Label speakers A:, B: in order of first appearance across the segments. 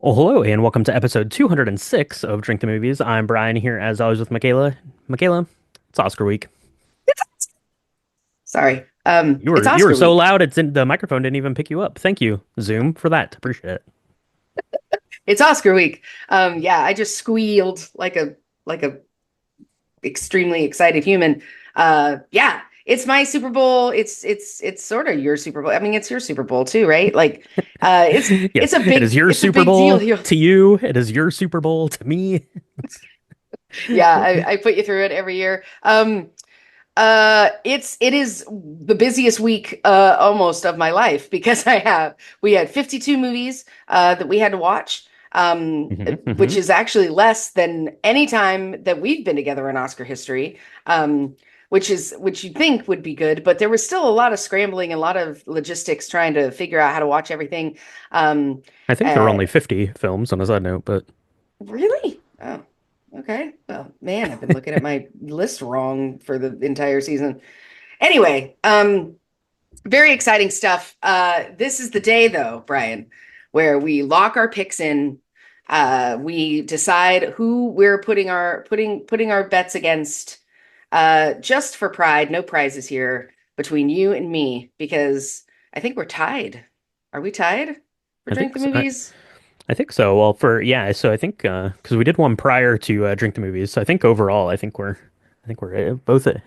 A: Well, hello, and welcome to episode 206 of Drink the Movies. I'm Brian here, as always, with Michaela. Michaela, it's Oscar week.
B: Sorry.
A: You
B: It's
A: were you were
B: Oscar
A: so
B: week.
A: loud, it's in the microphone didn't even pick you up. Thank you, Zoom, for that. Appreciate it.
B: It's Oscar week. Yeah, I just squealed like a extremely excited human. Yeah, it's my Super Bowl. It's sort of your Super Bowl. I mean, it's your Super Bowl too, right? Like, it's
A: Yes,
B: a
A: it is
B: big
A: your
B: it's a
A: Super
B: big deal
A: Bowl
B: here.
A: to you. It is your Super Bowl to me.
B: Yeah, I put you through it every year. It is the busiest week almost of my life because we had 52 movies that we had to watch,
A: hmm
B: which
A: hmm
B: is actually less than any time that we've been together in Oscar history. Which you'd think would be good, but there was still a lot of scrambling, a lot of logistics trying to figure out how to watch everything. Um,
A: I think there are
B: uh,
A: only 50 films on a side note, but
B: Really? Oh, okay. Well, man, I've been looking at my list wrong for the entire season. Anyway, very exciting stuff. This is the day, though, Brian, where we lock our picks in. We decide who we're putting our bets against. Just for pride, no prizes here between you and me because I think we're tied. Are we tied for
A: I
B: Drink
A: think
B: the
A: so. I,
B: Movies?
A: I think so. Well, so I think because we did one prior to Drink the Movies, so I think overall, I think we're both at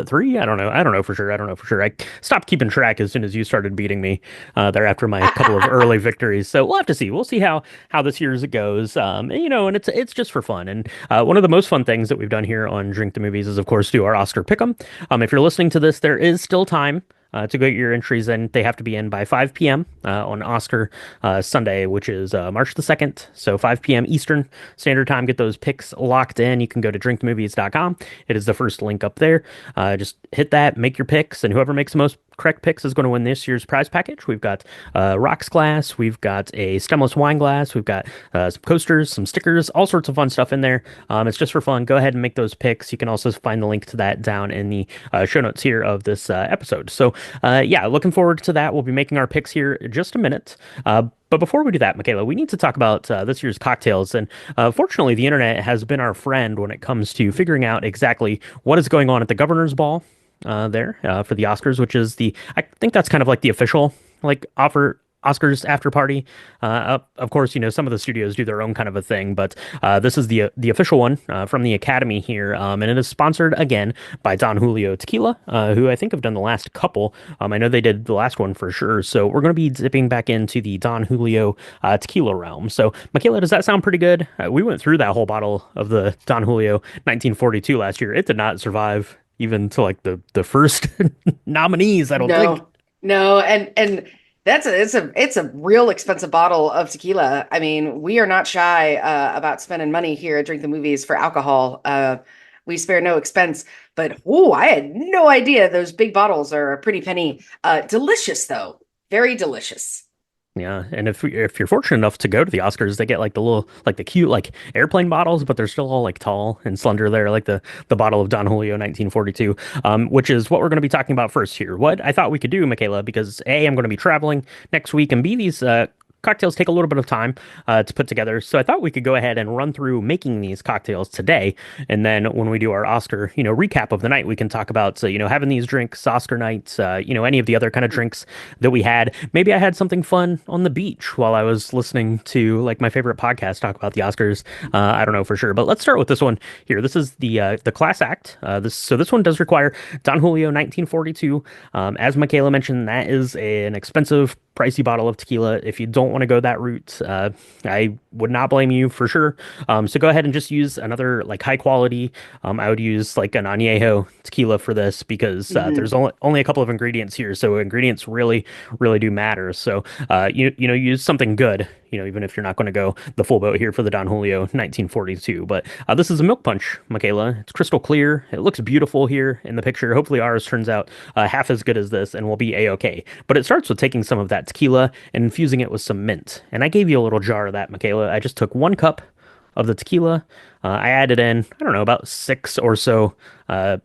A: three. I don't know for sure. I don't know for sure. I stopped keeping track as soon as you started beating me there after my couple of early victories. So we'll have to see. We'll see how this year's goes. And it's just for fun. And one of the most fun things that we've done here on Drink the Movies is, of course, do our Oscar pick'em. If you're listening to this, there is still time. To get your entries in, they have to be in by 5 p.m. On Oscar Sunday, which is March the 2nd. So 5 p.m. Eastern Standard Time. Get those picks locked in. You can go to drinkthemovies.com. It is the first link up there. Just hit that, make your picks, and whoever makes the most correct picks is going to win this year's prize package. We've got rocks glass, we've got a stemless wine glass, we've got some coasters, some stickers, all sorts of fun stuff in there. It's just for fun. Go ahead and make those picks. You can also find the link to that down in the show notes here of this episode. So, yeah, looking forward to that. We'll be making our picks here in just a minute. But before we do that, Michaela, we need to talk about this year's cocktails. And fortunately, the internet has been our friend when it comes to figuring out exactly what is going on at the governor's ball there for the Oscars, which is I think that's kind of like the official like offer Oscars after party. Of course, some of the studios do their own kind of a thing, but this is the official one from the Academy here, and it is sponsored again by Don Julio Tequila, who I think have done the last couple. I know they did the last one for sure, so we're going to be dipping back into the Don Julio tequila realm. So, Michaela, does that sound pretty good? We went through that whole bottle of the Don Julio 1942 last year. It did not survive even to like the first nominees, I don't think.
B: No, no, and it's a real expensive bottle of tequila. I mean, we are not shy about spending money here at Drink the Movies for alcohol. We spare no expense. But oh, I had no idea those big bottles are a pretty penny. Delicious though, very delicious.
A: Yeah, and if you're fortunate enough to go to the Oscars, they get like the cute like airplane bottles, but they're still all like tall and slender there, like the bottle of Don Julio 1942, which is what we're going to be talking about first here. What I thought we could do, Michaela, because A, I'm going to be traveling next week, and B, these cocktails take a little bit of time to put together. So I thought we could go ahead and run through making these cocktails today, and then when we do our Oscar, recap of the night, we can talk about having these drinks, Oscar nights, any of the other kind of drinks that we had. Maybe I had something fun on the beach while I was listening to like my favorite podcast talk about the Oscars. I don't know for sure, but let's start with this one here. This is the class act. This one does require Don Julio 1942. As Michaela mentioned, that is an expensive, pricey bottle of tequila. If you don't want to go that route, I would not blame you for sure. So go ahead and just use another like high quality. I would use like an añejo tequila for this because
B: Hmm.
A: there's only a couple of ingredients here, so ingredients really do matter. So use something good. Even if you're not going to go the full boat here for the Don Julio 1942. But this is a milk punch, Michaela. It's crystal clear. It looks beautiful here in the picture. Hopefully ours turns out half as good as this and will be a-okay. But it starts with taking some of that tequila and infusing it with some mint. And I gave you a little jar of that, Michaela. I just took 1 cup of the tequila. I added in, I don't know, about 6 or so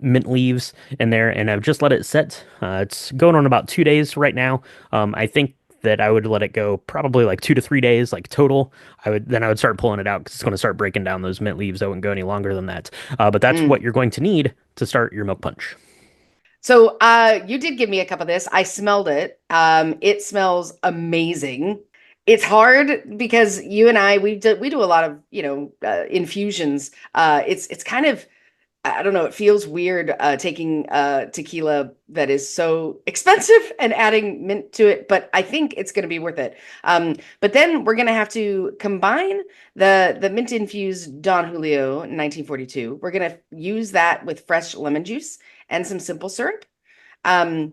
A: mint leaves in there, and I've just let it sit. It's going on about 2 days right now. I think that I would let it go probably like 2 to 3 days, like total. I would start pulling it out because it's going to start breaking down those mint leaves. I wouldn't go any longer than that. But that's what
B: Mm.
A: you're going to need to start your milk punch.
B: So you did give me a cup of this. I smelled it. It smells amazing. It's hard because you and I we do a lot of, infusions. It's kind of, I don't know, it feels weird taking tequila that is so expensive and adding mint to it, but I think it's going to be worth it. But then we're going to have to combine the mint infused Don Julio 1942. We're going to use that with fresh lemon juice and some simple syrup. Um,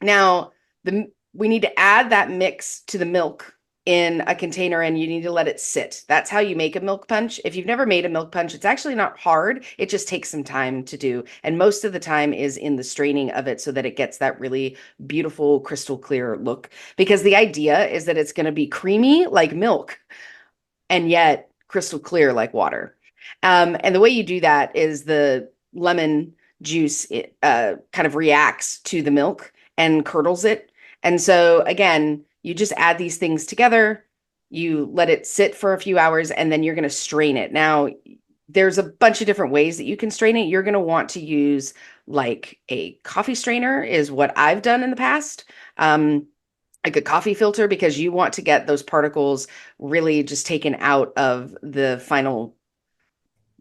B: Now, the we need to add that mix to the milk in a container and you need to let it sit. That's how you make a milk punch. If you've never made a milk punch, it's actually not hard. It just takes some time to do. And most of the time is in the straining of it so that it gets that really beautiful crystal clear look. Because the idea is that it's going to be creamy like milk and yet crystal clear like water. And the way you do that is the lemon juice kind of reacts to the milk and curdles it. And so, again, you just add these things together, you let it sit for a few hours, and then you're going to strain it. Now, there's a bunch of different ways that you can strain it. You're going to want to use like a coffee strainer, is what I've done in the past. Like a coffee filter, because you want to get those particles really just taken out of the final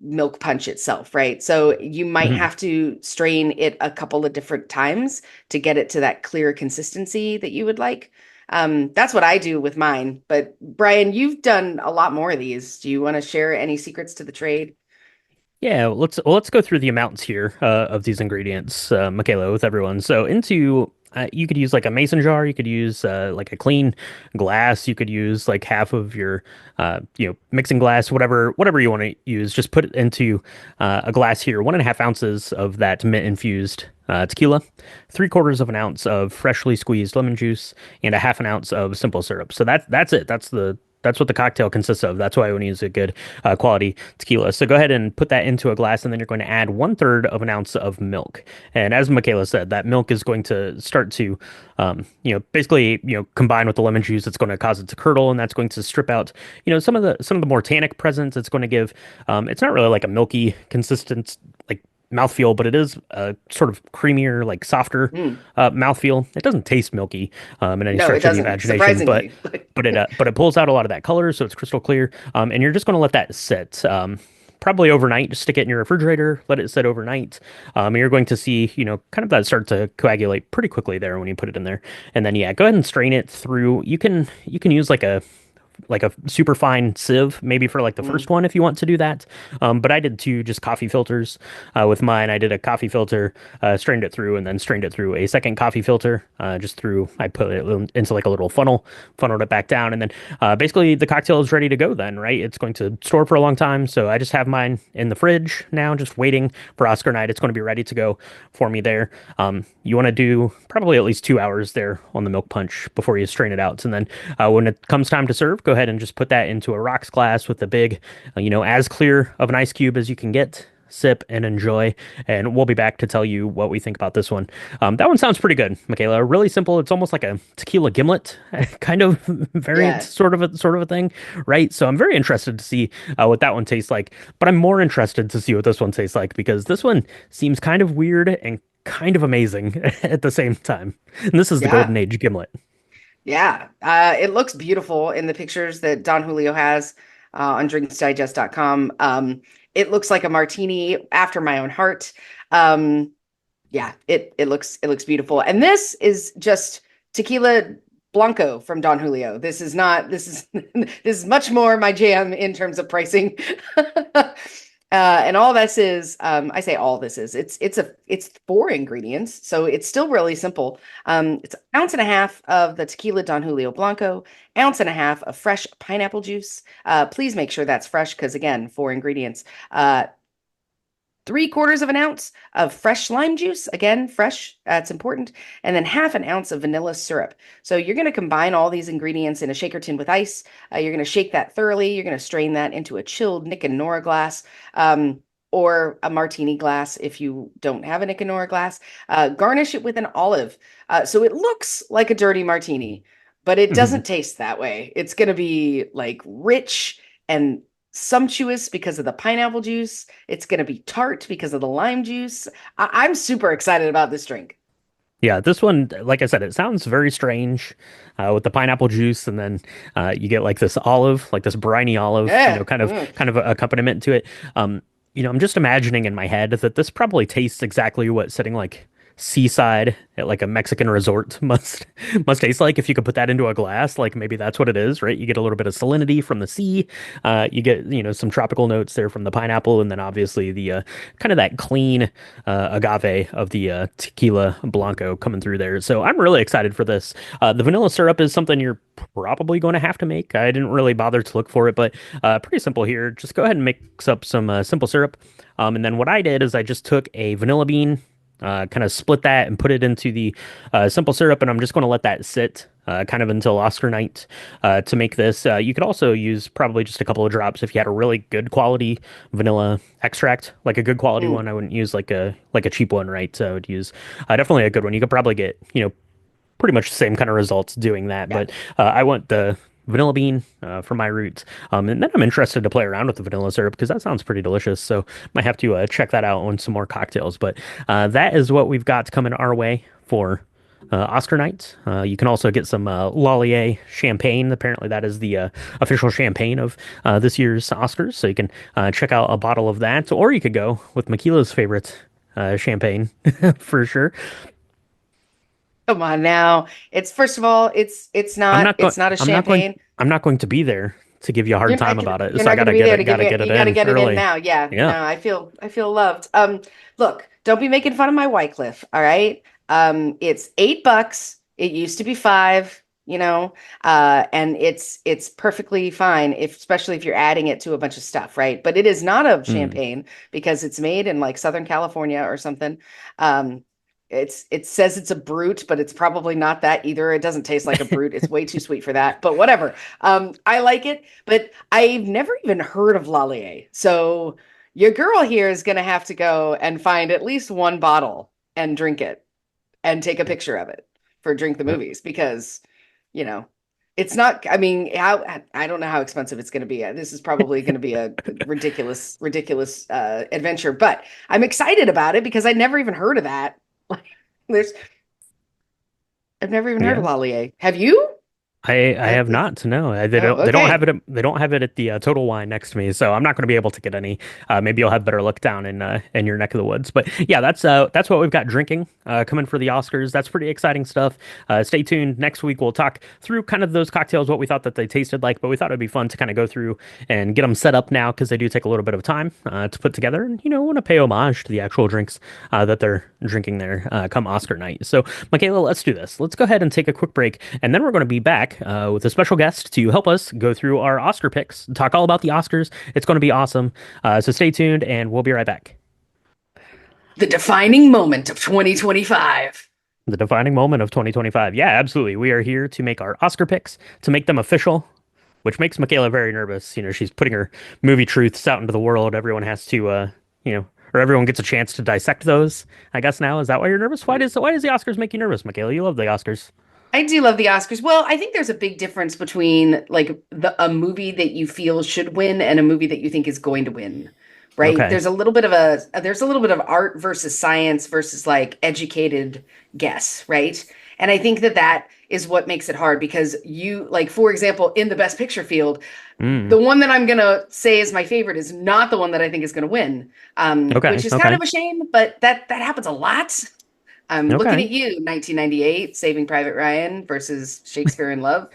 B: milk punch itself, right? So you might
A: Mhm.
B: have to strain it a couple of different times to get it to that clear consistency that you would like. That's what I do with mine. But Brian, you've done a lot more of these. Do you want to share any secrets to the trade?
A: Yeah, let's go through the amounts here of these ingredients, Michaela, with everyone. So into you could use like a mason jar, you could use like a clean glass, you could use like half of your mixing glass, whatever you want to use. Just put it into a glass here, 1.5 ounces of that mint infused tequila, 3/4 of an ounce of freshly squeezed lemon juice, and a half an ounce of simple syrup. So that's it. That's what the cocktail consists of. That's why I want to use a good quality tequila. So go ahead and put that into a glass, and then you're going to add 1/3 of an ounce of milk. And as Michaela said, that milk is going to start to, basically, combine with the lemon juice. It's going to cause it to curdle, and that's going to strip out, some of the more tannic presence. It's going to give, it's not really like a milky consistence, like mouthfeel, but it is a sort of creamier, like softer
B: Mm,
A: mouthfeel. It doesn't taste milky in any
B: no, it
A: stretch of the
B: doesn't,
A: imagination, but
B: surprisingly.
A: but it pulls out a lot of that color, so it's crystal clear. And you're just going to let that sit. Probably overnight. Just stick it in your refrigerator, let it sit overnight. And you're going to see, kind of that start to coagulate pretty quickly there when you put it in there. And then yeah, go ahead and strain it through. You can use like a super fine sieve, maybe for like the
B: Mm.
A: first one if you want to do that. But I did two just coffee filters with mine. I did a coffee filter, strained it through, and then strained it through a second coffee filter. I put it into like a little funnel, funneled it back down, and then basically the cocktail is ready to go then, right? It's going to store for a long time. So I just have mine in the fridge now, just waiting for Oscar night. It's going to be ready to go for me there. You want to do probably at least 2 hours there on the milk punch before you strain it out. And then when it comes time to serve, go ahead and just put that into a rocks glass with a big, as clear of an ice cube as you can get. Sip and enjoy, and we'll be back to tell you what we think about this one. That one sounds pretty good, Michaela. Really simple. It's almost like a tequila gimlet kind of variant,
B: Yeah.
A: sort of a thing, right? So I'm very interested to see what that one tastes like. But I'm more interested to see what this one tastes like because this one seems kind of weird and kind of amazing at the same time. And this is the
B: Yeah.
A: golden age gimlet.
B: Yeah, it looks beautiful in the pictures that Don Julio has on drinksdigest.com. It looks like a martini after my own heart. Um, yeah, it looks beautiful. And this is just tequila blanco from Don Julio. This is this is much more my jam in terms of pricing. And all this is, I say all this is, it's four ingredients, so it's still really simple. It's an ounce and a half of the tequila Don Julio Blanco, ounce and a half of fresh pineapple juice. Please make sure that's fresh because again, four ingredients. 3/4 of an ounce of fresh lime juice. Again, fresh, it's important. And then half an ounce of vanilla syrup. So you're going to combine all these ingredients in a shaker tin with ice. You're going to shake that thoroughly. You're going to strain that into a chilled Nick and Nora glass. Or a martini glass if you don't have a Nick and Nora glass. Garnish it with an olive. So it looks like a dirty martini, but it
A: Hmm.
B: doesn't taste that way. It's going to be like rich and sumptuous because of the pineapple juice. It's going to be tart because of the lime juice. I'm super excited about this drink.
A: Yeah, this one, like I said, it sounds very strange with the pineapple juice, and then you get like this olive, like this briny olive,
B: Yeah.
A: kind of a accompaniment to it. Um, I'm just imagining in my head that this probably tastes exactly what sitting like seaside at like a Mexican resort must taste like if you could put that into a glass. Like maybe that's what it is, right? You get a little bit of salinity from the sea. You get, some tropical notes there from the pineapple, and then obviously the kind of that clean agave of the tequila blanco coming through there. So I'm really excited for this. The vanilla syrup is something you're probably going to have to make. I didn't really bother to look for it, but pretty simple here. Just go ahead and mix up some simple syrup. And then what I did is I just took a vanilla bean, kind of split that and put it into the simple syrup, and I'm just going to let that sit kind of until Oscar night to make this. You could also use probably just a couple of drops if you had a really good quality vanilla extract, like a good quality
B: Mm,
A: one. I wouldn't use like a cheap one, right? So I would use definitely a good one. You could probably get pretty much the same kind of results doing that,
B: yeah.
A: but I want the vanilla bean for my roots. And then I'm interested to play around with the vanilla syrup because that sounds pretty delicious. So might have to check that out on some more cocktails. But that is what we've got coming our way for Oscar night. You can also get some Lallier champagne. Apparently, that is the official champagne of this year's Oscars. So you can check out a bottle of that, or you could go with Makila's favorite champagne for sure.
B: Come on now. It's first of all,
A: I'm not going.
B: it's not a
A: I'm not going.
B: champagne.
A: I'm not going to be there to give you a hard time about it.
B: You're
A: So I
B: not going to
A: gotta
B: be
A: get
B: there
A: it.
B: to give
A: Gotta
B: me
A: get it
B: you got to
A: in
B: get it in
A: early.
B: now. Yeah.
A: Yeah.
B: No, I feel loved. Look, don't be making fun of my Wycliffe, all right? It's $8. It used to be 5, and it's perfectly fine if especially if you're adding it to a bunch of stuff, right? But it is not of
A: Mm.
B: champagne because it's made in like Southern California or something. Um, it says it's a brute, but it's probably not that either. It doesn't taste like a brute. It's way too sweet for that. But whatever. I like it, but I've never even heard of Lallier. So your girl here is going to have to go and find at least one bottle and drink it and take a picture of it for Drink the
A: Uh,
B: Movies because, you know, it's not, I mean, how I don't know how expensive it's going to be. This is probably going to be a ridiculous adventure, but I'm excited about it because I never even heard of that. Like, there's, I've never even heard of
A: Yeah.
B: Lallier. Have you?
A: I have not. No,
B: Oh,
A: they don't have
B: okay.
A: it. They don't have it at the Total Wine next to me, so I'm not going to be able to get any. Maybe you'll have better luck down in your neck of the woods. But yeah, that's what we've got drinking coming for the Oscars. That's pretty exciting stuff. Stay tuned. Next week we'll talk through kind of those cocktails, what we thought that they tasted like, but we thought it'd be fun to kind of go through and get them set up now because they do take a little bit of time to put together, and want to pay homage to the actual drinks that they're drinking there come Oscar night. So, Michaela, let's do this. Let's go ahead and take a quick break, and then we're going to be back with a special guest to help us go through our Oscar picks, talk all about the Oscars. It's going to be awesome. So stay tuned, and we'll be right back.
B: The defining moment of 2025.
A: The defining moment of 2025. Yeah, absolutely. We are here to make our Oscar picks, to make them official, which makes Michaela very nervous. She's putting her movie truths out into the world. Everyone has to, or everyone gets a chance to dissect those. I guess now is that why you're nervous? Why does the Oscars make you nervous, Michaela? You love the Oscars.
B: I do love the Oscars. Well, I think there's a big difference between like a movie that you feel should win and a movie that you think is going to win. Right?
A: Okay.
B: There's a little bit of art versus science versus like educated guess, right? And I think that that is what makes it hard because you like for example, in the best picture field,
A: Mm.
B: the one that I'm gonna say is my favorite is not the one that I think is gonna win,
A: Okay.
B: which is kind
A: Okay.
B: of a shame, but that happens a lot. I'm looking
A: Okay.
B: at you, 1998, Saving Private Ryan versus Shakespeare in Love.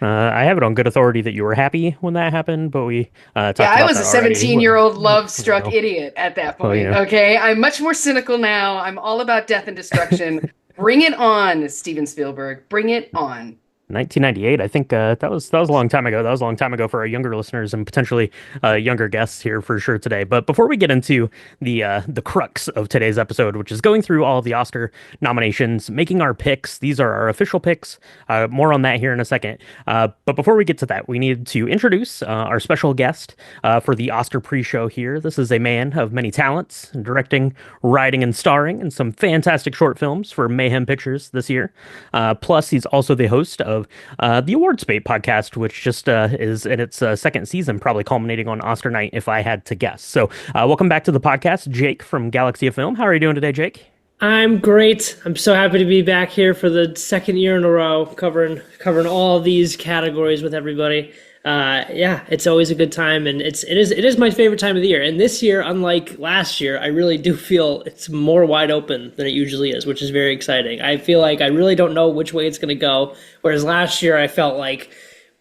A: I have it on good authority that you were happy when that happened, but we
B: Yeah,
A: talked
B: I
A: about
B: was a
A: that already.
B: 17-year-old
A: You
B: love-struck idiot at that
A: well,
B: point. Okay, I'm much more cynical now. I'm all about death and destruction. Bring it on, Steven Spielberg. Bring it on.
A: 1998. I think that was a long time ago. That was a long time ago for our younger listeners and potentially younger guests here for sure today. But before we get into the crux of today's episode, which is going through all of the Oscar nominations, making our picks. These are our official picks. More on that here in a second. But before we get to that, we need to introduce our special guest for the Oscar pre-show here. This is a man of many talents, directing, writing, and starring in some fantastic short films for Mayhem Pictures this year. Plus, he's also the host of of the Awards Bait podcast, which just is in its second season, probably culminating on Oscar night, if I had to guess. So, welcome back to the podcast, Jake from Galaxy of Film. How are you doing today, Jake?
C: I'm great. I'm so happy to be back here for the second year in a row, covering all these categories with everybody. Yeah, it's always a good time, and it is my favorite time of the year. And this year, unlike last year, I really do feel it's more wide open than it usually is, which is very exciting. I feel like I really don't know which way it's going to go. Whereas last year, I felt like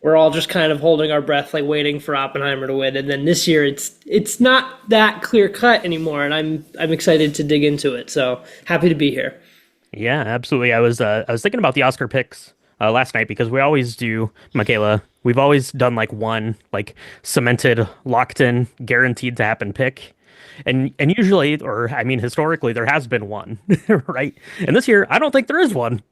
C: we're all just kind of holding our breath, like waiting for Oppenheimer to win. And then this year, it's not that clear cut anymore, and I'm excited to dig into it. So happy to be here.
A: Yeah, absolutely. I was thinking about the Oscar picks last night because we always do, Michaela. We've always done like one like cemented, locked in, guaranteed to happen pick. And usually, or I mean historically, there has been one, right? And this year, I don't think there is one.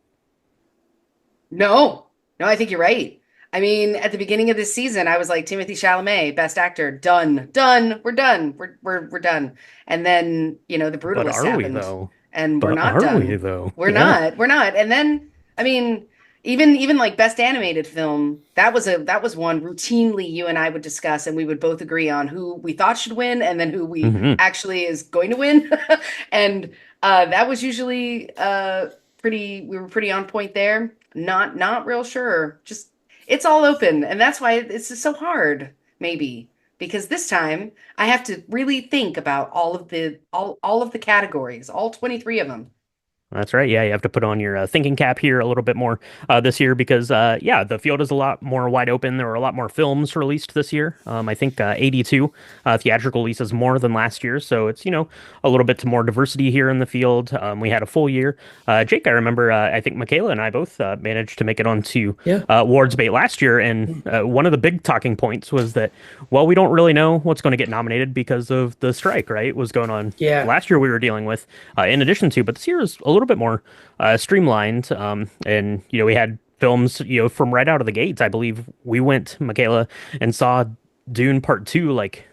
B: No, no, I think you're right. I mean, at the beginning of this season, I was like Timothy Chalamet, Best Actor, done, done, we're done, we're done. And then The
A: But
B: Brutalist
A: are we
B: happened,
A: though?
B: and we're
A: But
B: not
A: are we
B: done.
A: though?
B: We're
A: Yeah.
B: not, we're not. And then, I mean, even like Best Animated Film, that was one routinely you and I would discuss, and we would both agree on who we thought should win, and then who we
A: Hmm.
B: actually is going to win. And that was usually pretty. We were pretty on point there. Not real sure. Just it's all open, and that's why it's just so hard. Maybe because this time I have to really think about all of the categories, all 23 of them.
A: That's right. Yeah, you have to put on your thinking cap here a little bit more this year because, yeah, the field is a lot more wide open. There were a lot more films released this year. I think 82 theatrical releases more than last year. So it's, a little bit to more diversity here in the field. We had a full year. Jake, I remember, I think Michaela and I both managed to make it onto
C: Yeah.
A: awards bait last year. And one of the big talking points was that, well, we don't really know what's going to get nominated because of the strike, right? Was going on
C: Yeah.
A: last year we were dealing with in addition to, but this year is a little bit more streamlined. And we had films, from right out of the gates. I believe we went, Michaela, and saw Dune Part Two like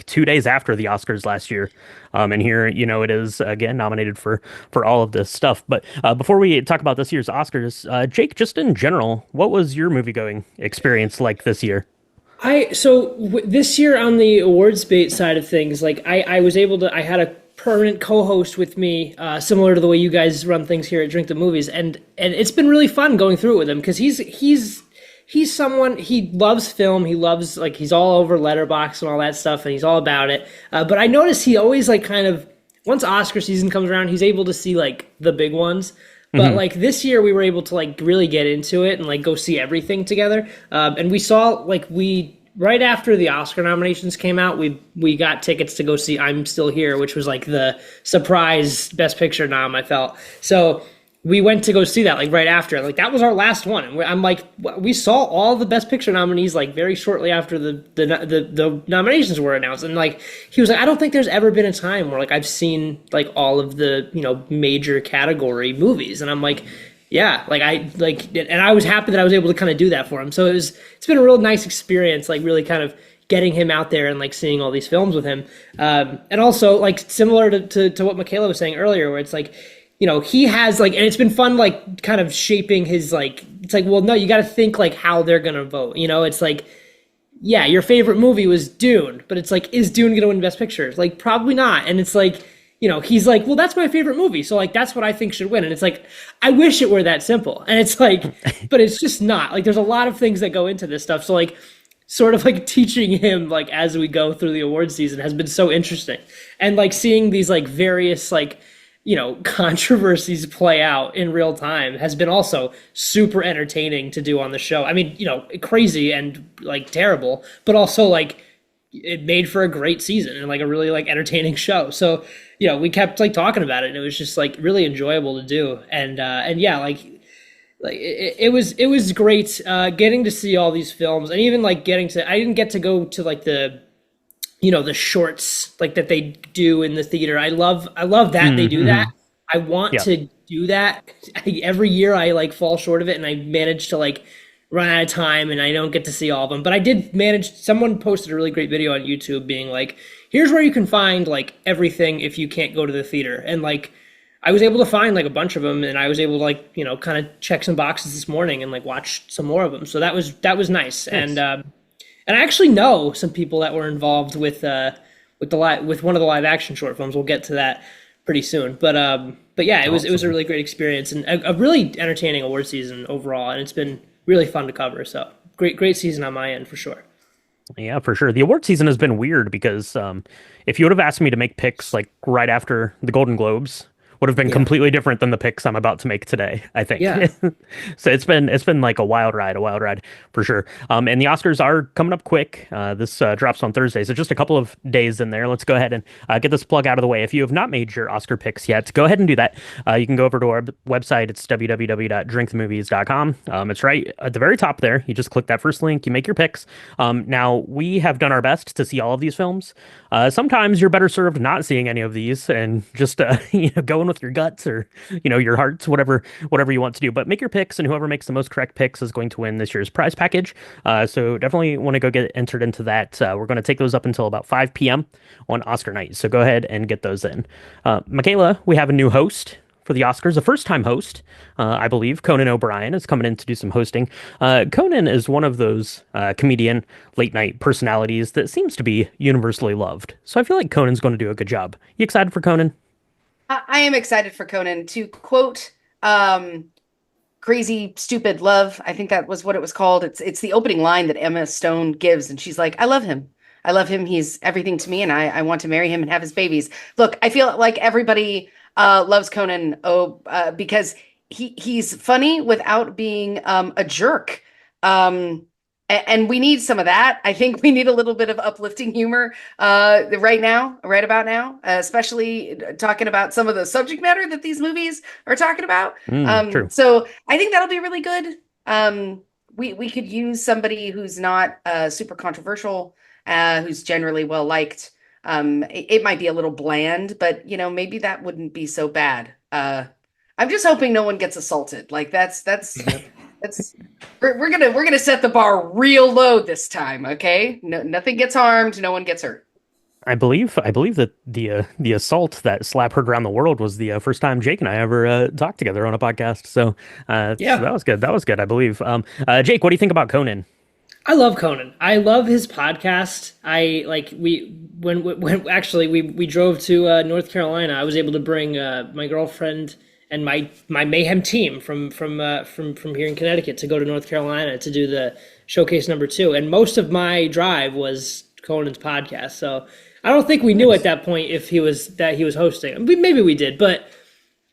A: 2 days after the Oscars last year. And here, it is again nominated for all of this stuff. But before we talk about this year's Oscars, Jake, just in general, what was your movie going experience like this year?
C: This year on the awards bait side of things, like I was able to, I had a permanent co-host with me, similar to the way you guys run things here at Drink the Movies, and it's been really fun going through it with him because he's someone, he loves film, he loves, like, he's all over Letterboxd and all that stuff, and he's all about it. But I notice he always, like, kind of, once Oscar season comes around, he's able to see like the big ones. But
A: Hmm.
C: like this year, we were able to like really get into it and like go see everything together. And we saw, like, we right after the Oscar nominations came out, we got tickets to go see I'm Still Here, which was like the surprise Best Picture nom, I felt. So we went to go see that like right after. Like that was our last one, and I'm like, we saw all the Best Picture nominees like very shortly after the nominations were announced, and like he was like, I don't think there's ever been a time where like I've seen like all of the major category movies, and I'm like, yeah, like and I was happy that I was able to kind of do that for him. So it's been a real nice experience, like really kind of getting him out there and like seeing all these films with him, and also like similar to what Michaela was saying earlier, where it's like, he has like, and it's been fun, like kind of shaping his, like, it's like, well, no, you got to think like how they're going to vote. It's like, yeah, your favorite movie was Dune, but it's like, is Dune going to win Best Picture? Like, probably not. And it's like, he's like, well, that's my favorite movie. So like, that's what I think should win. And it's like, I wish it were that simple. And it's like, but it's just not. Like, there's a lot of things that go into this stuff. So like, sort of like teaching him like as we go through the award season has been so interesting. And like seeing these like various like, controversies play out in real time has been also super entertaining to do on the show. I mean, crazy and like terrible, but also like it made for a great season and like a really like entertaining show. So, we kept like talking about it, and it was just like really enjoyable to do. And yeah, like it was great getting to see all these films, and even like I didn't get to go to like the shorts like that they do in the theater. I love that they do that.
A: Hmm.
C: I want
A: Yeah.
C: to do that. Every year I like fall short of it, and I manage to like run out of time, and I don't get to see all of them. But I did manage. Someone posted a really great video on YouTube being like, here's where you can find like everything if you can't go to the theater. And like I was able to find like a bunch of them, and I was able to like kind of check some boxes this morning and like watch some more of them. So that was nice,
A: Nice.
C: and I actually know some people that were involved with one of the live action short films. We'll get to that pretty soon, but yeah, it was a
A: Awesome.
C: really great experience and a really entertaining award season overall, and it's been really fun to cover. So great season on my end for sure.
A: Yeah, for sure. The award season has been weird because if you would have asked me to make picks like right after the Golden Globes, would have been
C: Yeah,
A: completely different than the picks I'm about to make today, I think.
C: yeah.
A: So it's been like a wild ride for sure. And the Oscars are coming up quick. This drops on Thursday, so just a couple of days in there. Let's go ahead and get this plug out of the way. If you have not made your Oscar picks yet, go ahead and do that. You can go over to our website. It's www.drinkthemovies.com. It's right at the very top there. You just click that first link. You make your picks. Now we have done our best to see all of these films. Sometimes you're better served not seeing any of these and just going with your guts or your hearts, whatever you want to do. But make your picks, and whoever makes the most correct picks is going to win this year's prize package. So definitely want to go get entered into that. We're going to take those up until about 5 p.m. on Oscar night. So go ahead and get those in. Michaela, we have a new host for the Oscars, a first-time host, I believe. Conan O'Brien is coming in to do some hosting. Conan is one of those comedian late-night personalities that seems to be universally loved. So I feel like Conan's going to do a good job. You excited for Conan?
B: I am excited for Conan. To quote um, Crazy Stupid Love, I think that was what it was called. It's the opening line that Emma Stone gives, and she's like, "I love him. I love him. He's everything to me, and I want to marry him and have his babies." Look, I feel like everybody loves Conan. Because he's funny without being a jerk. And we need some of that. I think we need a little bit of uplifting humor right about now, especially talking about some of the subject matter that these movies are talking about.
A: True.
B: So I think that'll be really good. We could use somebody who's not super controversial, who's generally well liked. It might be a little bland, but maybe that wouldn't be so bad. I'm just hoping no one gets assaulted. Like that's we're gonna set the bar real low this time, okay? No, nothing gets harmed, no one gets hurt.
A: I believe that the assault that slap heard around the world was the first time Jake and I ever talked together on a podcast. So
C: Yeah,
A: that was good. That was good, I believe. Jake, what do you think about Conan?
C: I love Conan. I love his podcast. I like we when actually we drove to North Carolina. I was able to bring my girlfriend and my mayhem team from here in Connecticut to go to North Carolina to do the showcase number 2. And most of my drive was Conan's podcast. So I don't think we knew at
A: Nice.
C: that point if he was hosting. Maybe we did, but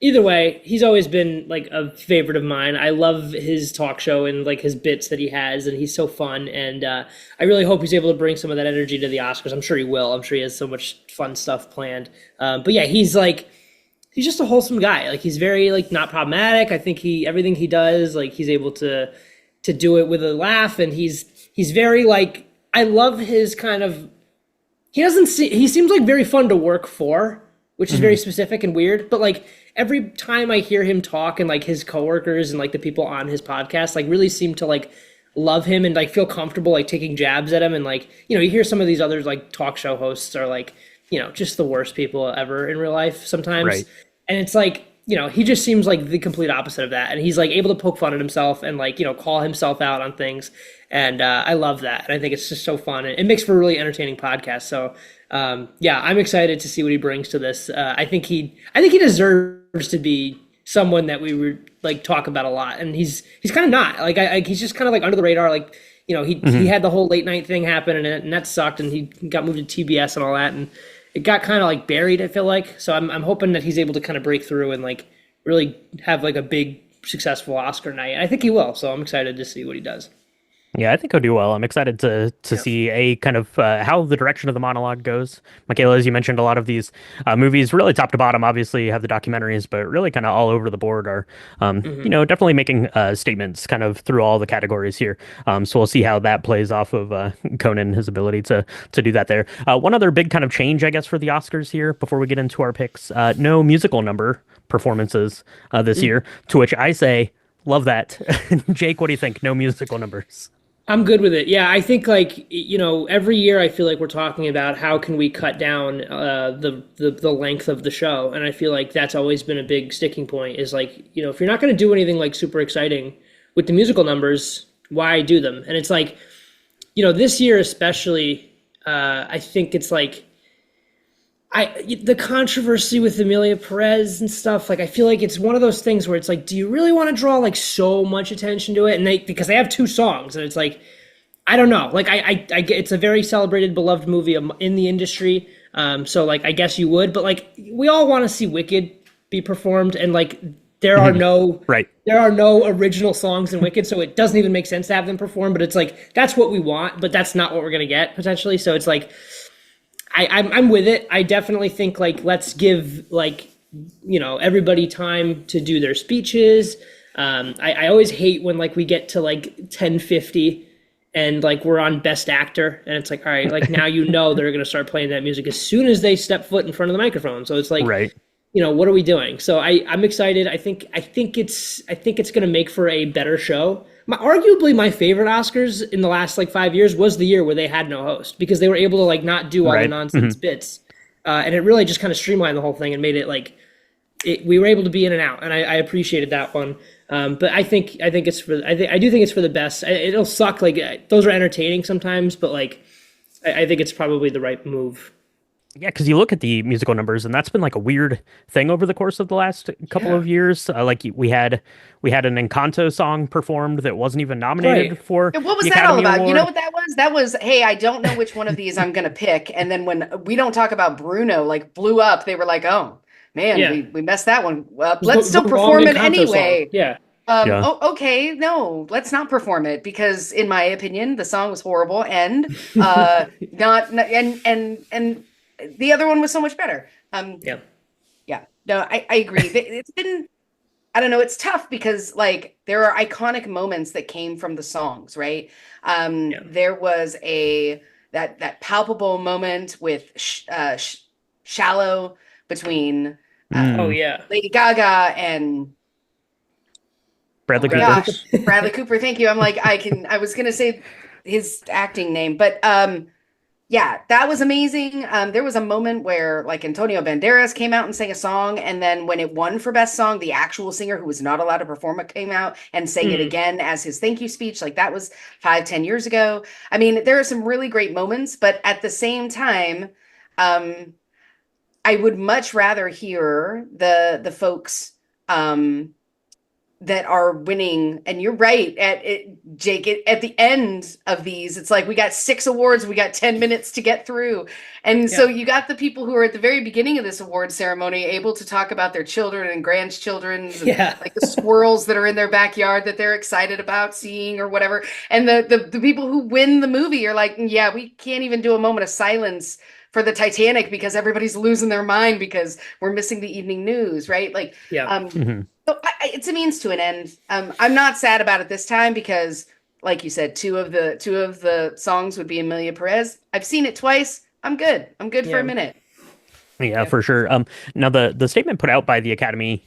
C: either way, he's always been like a favorite of mine. I love his talk show and like his bits that he has, and he's so fun. And I really hope he's able to bring some of that energy to the Oscars. I'm sure he will. I'm sure he has so much fun stuff planned. But yeah, he's just a wholesome guy. Like he's very like not problematic. I think he everything he does like he's able to do it with a laugh, and he's very like I love his kind of he seems like very fun to work for, which is very
A: Hmm.
C: specific and weird. But like every time I hear him talk and like his coworkers and like the people on his podcast like really seem to like love him and like feel comfortable like taking jabs at him and like you hear some of these others like talk show hosts are like just the worst people ever in real life sometimes.
A: Right.
C: And it's like he just seems like the complete opposite of that, and he's like able to poke fun at himself and like call himself out on things. And I love that, and I think it's just so fun. It makes for a really entertaining podcast. So yeah, I'm excited to see what he brings to this. I think he deserves to be someone that we would like talk about a lot, and he's kind of not like he's just kind of like under the radar. Like he
A: Hmm.
C: had the whole late night thing happen, and that sucked, and he got moved to TBS and all that, and it got kind of like buried. I feel like so I'm hoping that he's able to kind of break through and like really have like a big successful Oscar night. I think he will, so I'm excited to see what he does.
A: Yeah, I think he'll do well. I'm excited to
C: Yeah.
A: see a kind of how the direction of the monologue goes. Michaela, as you mentioned, a lot of these movies, really top to bottom, obviously you have the documentaries, but really kind of all over the board are,
C: Hmm.
A: definitely making statements kind of through all the categories here. So we'll see how that plays off of Conan, his ability to do that there. One other big kind of change, I guess, for the Oscars here before we get into our picks, no musical number performances this year, to which I say, love that. Jake, what do you think? No musical numbers.
C: I'm good with it. Yeah, I think like every year I feel like we're talking about how can we cut down the length of the show, and I feel like that's always been a big sticking point. Is like if you're not going to do anything like super exciting with the musical numbers, why do them? And it's like this year especially, I think it's like the controversy with Amelia Perez and stuff, like I feel like it's one of those things where it's like, do you really want to draw like so much attention to it? And because they have two songs, and it's like, I don't know. Like I get it's a very celebrated, beloved movie in the industry. So like I guess you would, but like we all want to see Wicked be performed, and like there are no
A: Right.
C: there are no original songs in Wicked, so it doesn't even make sense to have them performed. But it's like that's what we want, but that's not what we're gonna get potentially. So it's like I'm with it. I definitely think like let's give like everybody time to do their speeches. I always hate when like we get to like 10:50 and like we're on Best Actor, and it's like, all right, like now they're gonna start playing that music as soon as they step foot in front of the microphone. So it's like,
A: Right.
C: What are we doing? So I'm excited. I think it's gonna make for a better show. Arguably my favorite Oscars in the last like 5 years was the year where they had no host, because they were able to like not do all the
A: Right.
C: nonsense bits, and it really just kind of streamlined the whole thing and made it like we were able to be in and out, and I appreciated that one. But I do think it's for the best. It'll suck, like those are entertaining sometimes, but like I think it's probably the right move.
A: Yeah, because you look at the musical numbers, and that's been like a weird thing over the course of the last couple
B: Yeah.
A: of years. Like we had an Encanto song performed that wasn't even nominated
C: Right.
A: for
B: And what was
A: the
B: that all
A: Academy
B: about? You know
A: Award.
B: what that was? That was, hey, I don't know which one of these I'm gonna pick. And then when we don't talk about Bruno, like blew up, they were like, oh man,
C: Yeah.
B: we messed that one up.
C: It
B: Let's
C: was
B: still
C: the wrong
B: perform it
C: Encanto song.
B: anyway.
C: Yeah.
A: Yeah.
B: Oh, okay, no, let's not perform it because, in my opinion, the song was horrible and and the other one was so much better.
C: Yeah.
B: Yeah, no, I agree. It's been, I don't know, it's tough because like there are iconic moments that came from the songs, right?
C: Yeah.
B: There was that palpable moment with Shallow between
C: Oh
A: Mm.
C: yeah.
B: Lady Gaga and oh
A: Bradley
B: my
A: Cooper.
B: gosh, Bradley Cooper. Thank you. I'm like, I was gonna say his acting name, but yeah, that was amazing. There was a moment where like Antonio Banderas came out and sang a song, and then when it won for best song, the actual singer who was not allowed to perform it came out and sang it
C: Mm.
B: again as his thank you speech. Like that was 5, 10 years ago. I mean, there are some really great moments, but at the same time, um, I would much rather hear the folks that are winning. And you're right, Jake. At the end of these, it's like we got 6 awards, we got 10 minutes to get through, and so
C: Yeah.
B: you got the people who are at the very beginning of this award ceremony able to talk about their children and grandchildren's and
C: Yeah.
B: like the squirrels that are in their backyard that they're excited about seeing or whatever. And the people who win the movie are like, yeah, we can't even do a moment of silence for the Titanic because everybody's losing their mind because we're missing the evening news, right? Like,
C: Yeah.
B: um, so it's a means to an end. I'm not sad about it this time because, like you said, two of the songs would be Amelia Perez. I've seen it twice. I'm good. I'm good for a
C: Yeah.
B: minute.
A: Yeah,
C: Yeah.
A: for sure. Now the statement put out by the Academy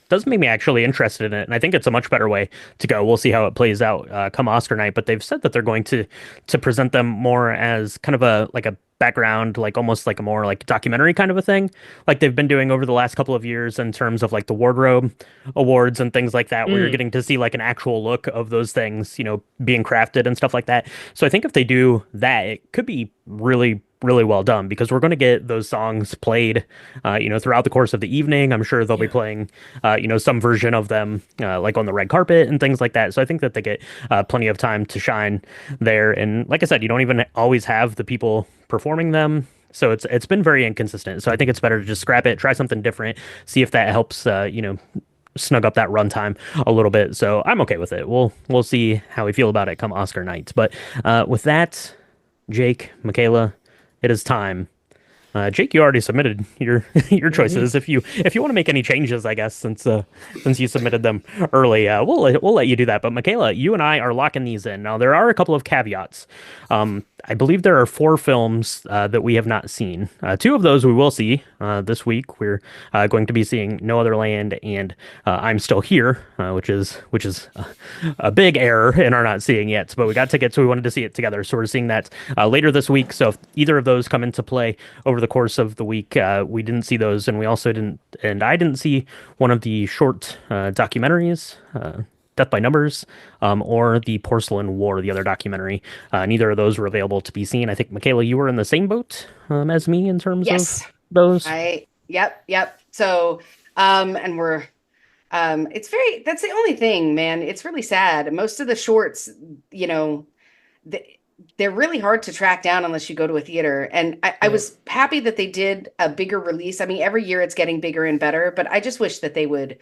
A: does make me actually interested in it, and I think it's a much better way to go. We'll see how it plays out come Oscar night, but they've said that they're going to present them more as kind of a background, like almost like a more like documentary kind of a thing, like they've been doing over the last couple of years in terms of like the wardrobe awards and things like that, where you're
C: Mm.
A: getting to see like an actual look of those things, being crafted and stuff like that. So I think if they do that, it could be really really well done because we're going to get those songs played, throughout the course of the evening. I'm sure they'll be
C: Yeah.
A: playing, some version of them, like on the red carpet and things like that. So I think that they get plenty of time to shine there. And like I said, you don't even always have the people performing them. So it's been very inconsistent. So I think it's better to just scrap it, try something different, see if that helps, snug up that runtime a little bit. So I'm okay with it. We'll see how we feel about it come Oscar night. But with that, Jake, Michaela, it is time. Jake, you already submitted your your
C: Mhm.
A: choices. If you want to make any changes, I guess since you submitted them early, we'll let you do that. But Michaela, you and I are locking these in. Now there are a couple of caveats. I believe there are four films that we have not seen. Two of those we will see this week. We're going to be seeing No Other Land and I'm Still Here, which is a big error in our not seeing yet. But we got tickets, so we wanted to see it together. So we're seeing that later this week. So if either of those come into play over the course of the week, we didn't see those, and we also didn't, and I didn't see one of the short documentaries. Death by Numbers, or the Porcelain War, the other documentary. Neither of those were available to be seen. I think, Michaela, you were in the same boat as me in terms of
B: Yes.
A: those.
B: Yep. So, and we're, that's the only thing, man. It's really sad. Most of the shorts, you know, they're really hard to track down unless you go to a theater. And I
C: Yeah.
B: was happy that they did a bigger release. I mean, every year it's getting bigger and better, but I just wish that they would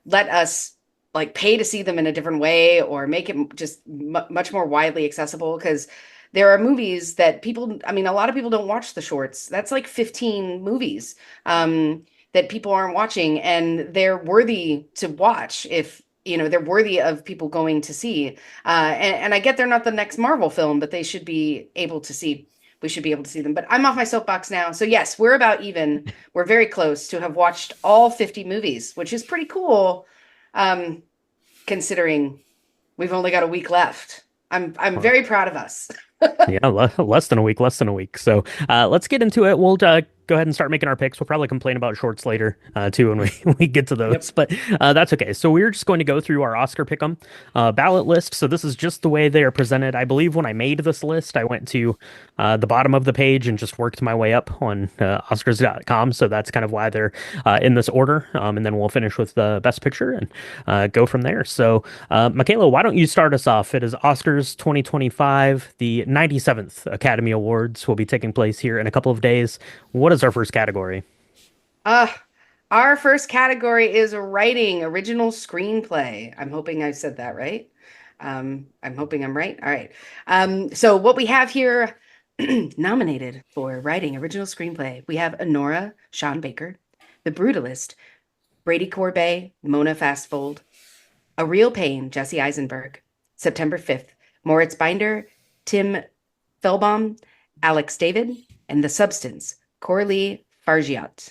B: let us like pay to see them in a different way or make it just much more widely accessible because there are movies that people, I mean, a lot of people don't watch the shorts. That's like 15 movies that people aren't watching, and they're worthy to watch if, you know, they're worthy of people going to see. And I get they're not the next Marvel film, but they should be able to see. We should be able to see them. But I'm off my soapbox now. So yes, we're about even. We're very close to have watched all 50 movies, which is pretty cool, considering we've only got a week left. I'm very proud of us.
A: Yeah, less than a week, less than a week. So let's get into it. We'll go ahead and start making our picks. We'll probably complain about shorts later too when we we get to those,
C: Yep.
A: but that's okay. So we're just going to go through our Oscar pick'em ballot list. So this is just the way they are presented. I believe when I made this list, I went to the bottom of the page and just worked my way up on Oscars.com. So that's kind of why they're in this order. And then we'll finish with the Best Picture and go from there. So Michaela, why don't you start us off? It is Oscars 2025. The 97th Academy Awards will be taking place here in a couple of days. What is our first category?
B: Uh, our first category is writing original screenplay. I'm hoping I said that right. I'm hoping I'm right. All right. So what we have here nominated for writing original screenplay, we have Honora Sean Baker, The Brutalist, Brady Corbet, Mona Fastfold, A Real Pain, Jesse Eisenberg, September 5th, Moritz Binder, Tim Felbaum, Alex David, and The Substance, Coralie Fargiat.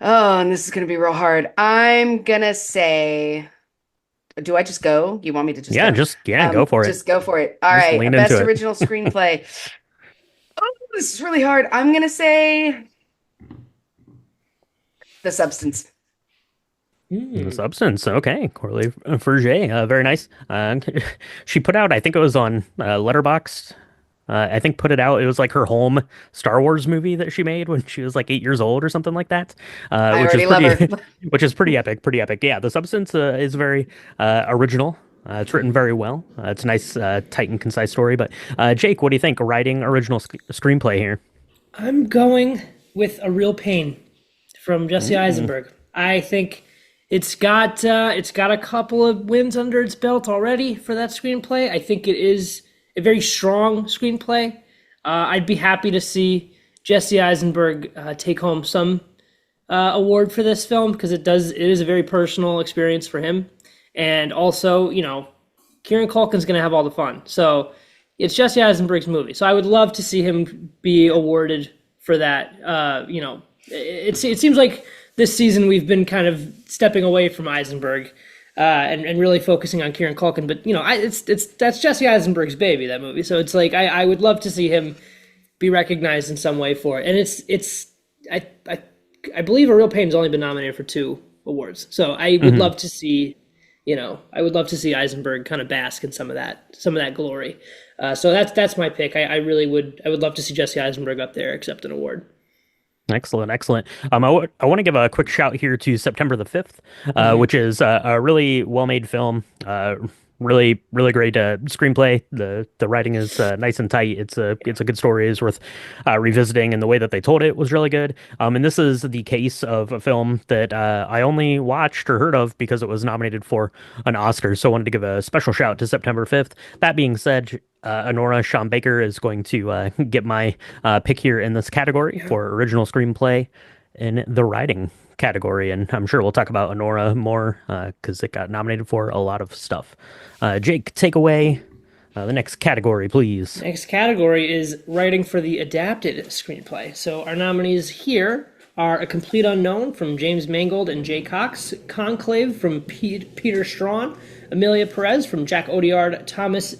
B: Oh, and this is going to be real hard. I'm going to say, do I just go? You want me to just
A: Yeah,
B: go?
A: just go for it.
B: Just go for it. All
A: Just
B: right.
A: lean into
B: Best
A: it.
B: original screenplay. Oh, this is really hard. I'm going to say The Substance.
A: The Substance. Okay, Corley Ferget. Very nice. She put out, I think it was on Letterboxd. I think put it out. It was like her home Star Wars movie that she made when she was like 8 years old or something like that,
B: I
A: which is
B: already love
A: pretty,
B: her.
A: which is pretty epic. Pretty epic. Yeah, The Substance is very original. It's written very well. It's a nice, tight and concise story. But Jake, what do you think? Writing original screenplay here.
C: I'm going with A Real Pain from Jesse
A: Mm,
C: Eisenberg. I think it's got a couple of wins under its belt already for that screenplay. I think it is a very strong screenplay. I'd be happy to see Jesse Eisenberg take home some award for this film because it is a very personal experience for him, and also Kieran Culkin's going to have all the fun. So it's Jesse Eisenberg's movie. So I would love to see him be awarded for that. It seems like this season we've been kind of stepping away from Eisenberg and really focusing on Kieran Culkin. But that's Jesse Eisenberg's baby, that movie. So it's like I would love to see him be recognized in some way for it. And I believe A Real Pain's only been nominated for 2 awards. So I would
A: mhm.
C: love to see Eisenberg kind of bask in some of that glory. So that's my pick. I would love to see Jesse Eisenberg up there accept an award.
A: Excellent, excellent. I want to give a quick shout here to September the 5th,
C: Hmm.
A: which is a really well-made film. Really, really great screenplay. The writing is nice and tight. It's a good story. It's worth revisiting, and the way that they told it was really good. And this is the case of a film that I only watched or heard of because it was nominated for an Oscar. So I wanted to give a special shout to September 5th. That being said, Honora Sean Baker is going to get my pick here in this category
C: Yeah.
A: for original screenplay in the writing category, and I'm sure we'll talk about Honora more because it got nominated for a lot of stuff. Jake, take away The next category, please.
C: Next category is writing for the adapted screenplay. So our nominees here are A Complete Unknown from James Mangold and Jay Cox, Conclave from Peter Strawn, Amelia Perez from Jack Odiard, Thomas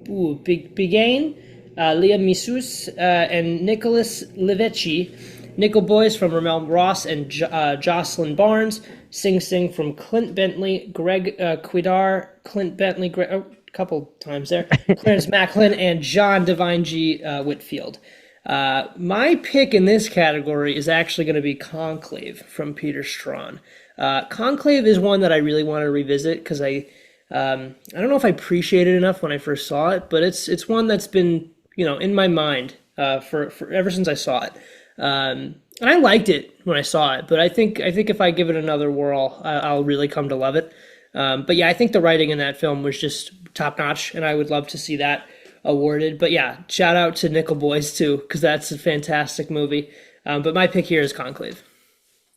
C: Bigain, Leah Missus, and Nicholas Livecci. Nickel Boys from Ramel Ross and Jocelyn Barnes, Sing Sing from Clint Bentley, Greg Quidar, Clint Bentley, couple times there, Clarence Macklin, and John Divine G. Whitfield. My pick in this category is actually going to be Conclave from Peter Strawn. Conclave is one that I really want to revisit because I don't know if I appreciated it enough when I first saw it, but it's one that's been in my mind for ever since I saw it. And I liked it when I saw it, but I think if I give it another whirl, I'll really come to love it. But yeah, I think the writing in that film was just top notch, and I would love to see that awarded. But yeah, shout out to Nickel Boys too, because that's a fantastic movie. But my pick here is Conclave.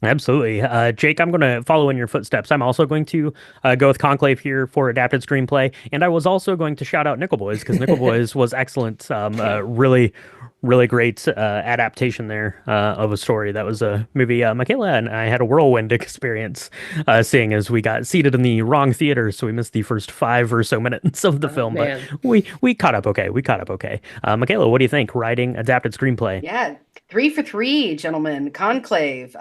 A: Absolutely. Jake, I'm going to follow in your footsteps. I'm also going to go with Conclave here for adapted screenplay. And I was also going to shout out Nickel Boys because Nickel Boys was excellent. Really, really great adaptation there of a story. That was a movie Michaela and I had a whirlwind experience seeing as we got seated in the wrong theater. So we missed the first 5 or so minutes of the film. But
C: Man.
A: we caught up okay. We caught up okay. Michaela, what do you think? Writing adapted screenplay?
B: Yeah, 3 for 3, gentlemen. Conclave,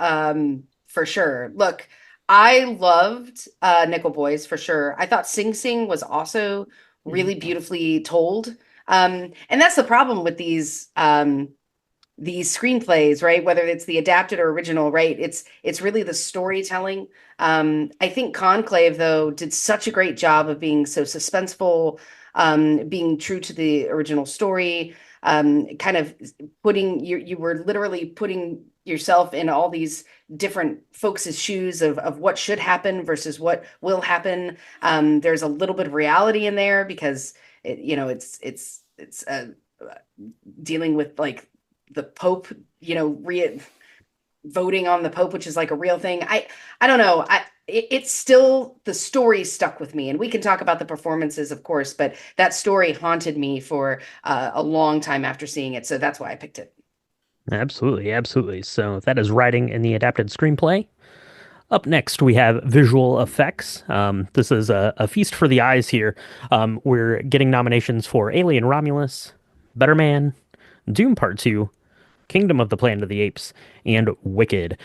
B: for sure. Look, I loved Nickel Boys for sure. I thought Sing Sing was also really beautifully told. And that's the problem with these screenplays, right? Whether it's the adapted or original, right? It's really the storytelling. I think Conclave, though, did such a great job of being so suspenseful, being true to the original story, kind of you were literally putting yourself in all these different folks' shoes of what should happen versus what will happen. There's a little bit of reality in there because it's dealing with like the Pope, voting on the Pope, which is like a real thing. I don't know. It's still, the story stuck with me, and we can talk about the performances, of course, but that story haunted me for a long time after seeing it. So that's why I picked it.
A: Absolutely, absolutely. So that is writing in the adapted screenplay. Up next, we have visual effects. This is a feast for the eyes here. We're getting nominations for Alien Romulus, Better Man, Doom Part 2, Kingdom of the Planet of the Apes, and Wicked.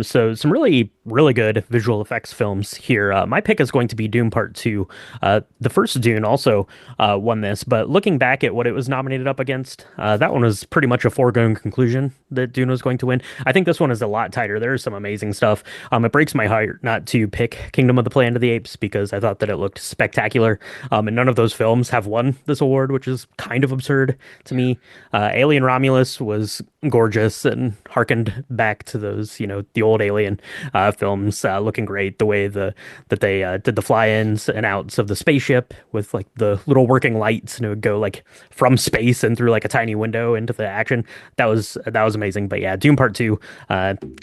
A: So some really, really good visual effects films here. My pick is going to be Dune Part 2. The first Dune also won this, but looking back at what it was nominated up against, that one was pretty much a foregone conclusion that Dune was going to win. I think this one is a lot tighter. There's some amazing stuff. It breaks my heart not to pick Kingdom of the Planet of the Apes because I thought that it looked spectacular. And none of those films have won this award, which is kind of absurd to me. Alien Romulus was gorgeous and harkened back to those, the old Alien films, looking great. The way that they did the fly-ins and outs of the spaceship with like the little working lights, and it would go like from space and through like a tiny window into the action. That was amazing. But yeah, Dune Part 2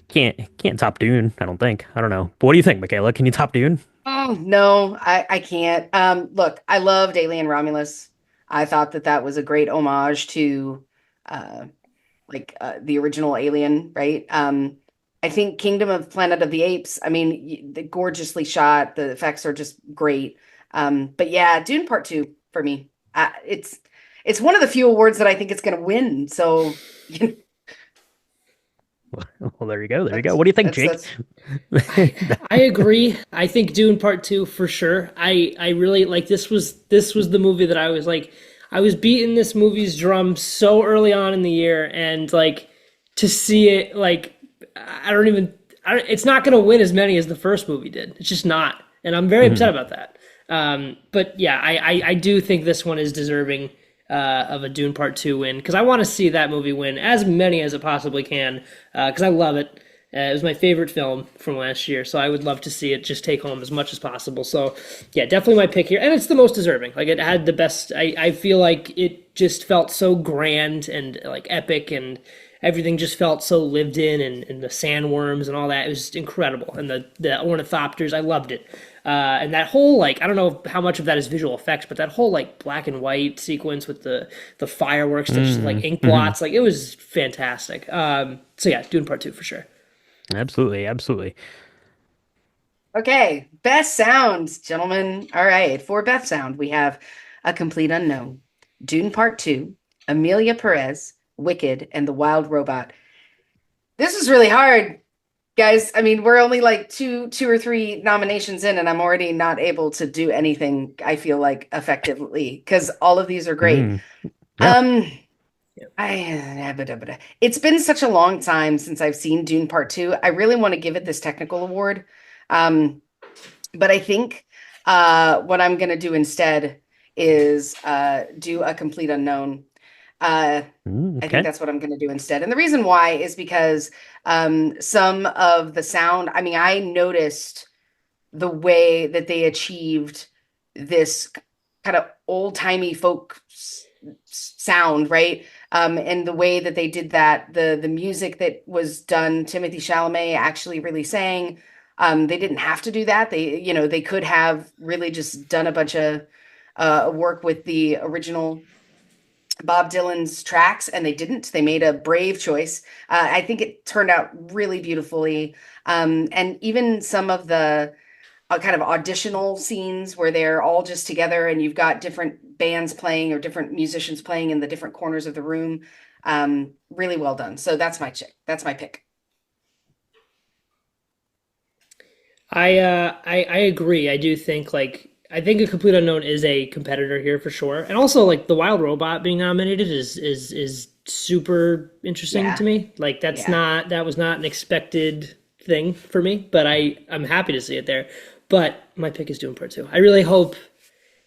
A: can't top Dune. I don't think. I don't know. But what do you think, Michaela? Can you top Dune?
B: Oh, no, I can't. Look, I loved Alien Romulus. I thought that was a great homage to uh, the original Alien, right? I think Kingdom of Planet of the Apes, I mean, the gorgeously shot, the effects are just great. But yeah, Dune Part 2 for me. It's one of the few awards that I think it's going to win. So
A: Well, there you go. There you go. What do you think, Jake?
C: I agree. I think Dune Part 2 for sure. I really like this was the movie that I was like, I was beating this movie's drum so early on in the year, and like to see it, like it's not going to win as many as the first movie did. It's just not, and I'm very upset about that. But yeah, I do think this one is deserving of a Dune Part 2 win because I want to see that movie win as many as it possibly can because I love it. It was my favorite film from last year, so I would love to see it just take home as much as possible. So, yeah, definitely my pick here. And it's the most deserving. Like, it had the best... I feel like it just felt so grand and, like, epic, and everything just felt so lived in, and the sandworms and all that. It was just incredible. And the ornithopters, I loved it. And that whole like I don't know how much of that is visual effects, but that whole like black and white sequence with the fireworks, that just like
A: Mm,
C: ink
A: hmm.
C: blots, like it was fantastic. So yeah, Dune Part 2 for sure.
A: Absolutely, absolutely.
B: Okay, best sounds, gentlemen. All right, for best sound, we have A Complete Unknown, Dune Part 2, Amelia Perez, Wicked, and The Wild Robot. This is really hard, guys. I mean, we're only like two or three nominations in, and I'm already not able to do anything, I feel like, effectively, because all of these are great.
A: Mm, yeah.
B: Um, it's been such a long time since I've seen Dune Part 2. I really want to give it this technical award. Um, but I think what I'm gonna do instead is do A Complete Unknown. Uh, I think
A: Okay.
B: that's what I'm gonna do instead. And the reason why is because some of the sound, I mean, I noticed the way that they achieved this kind of old-timey folk sound, right? And the way that they did that, the music that was done, Timothy Chalamet actually really sang. They didn't have to do that. They could have really just done a bunch of work with the original Bob Dylan's tracks, and they didn't. They made a brave choice. I think it turned out really beautifully. And even some of the kind of auditional scenes where they're all just together and you've got different bands playing or different musicians playing in the different corners of the room. Really well done. So that's my chick. That's my pick.
C: I agree. I do think like I think A Complete Unknown is a competitor here for sure. And also like The Wild Robot being nominated is super interesting
B: Yeah.
C: to me. Like
B: Yeah.
C: that was not an expected thing for me, but I'm happy to see it there. But my pick is Dune Part 2. I really hope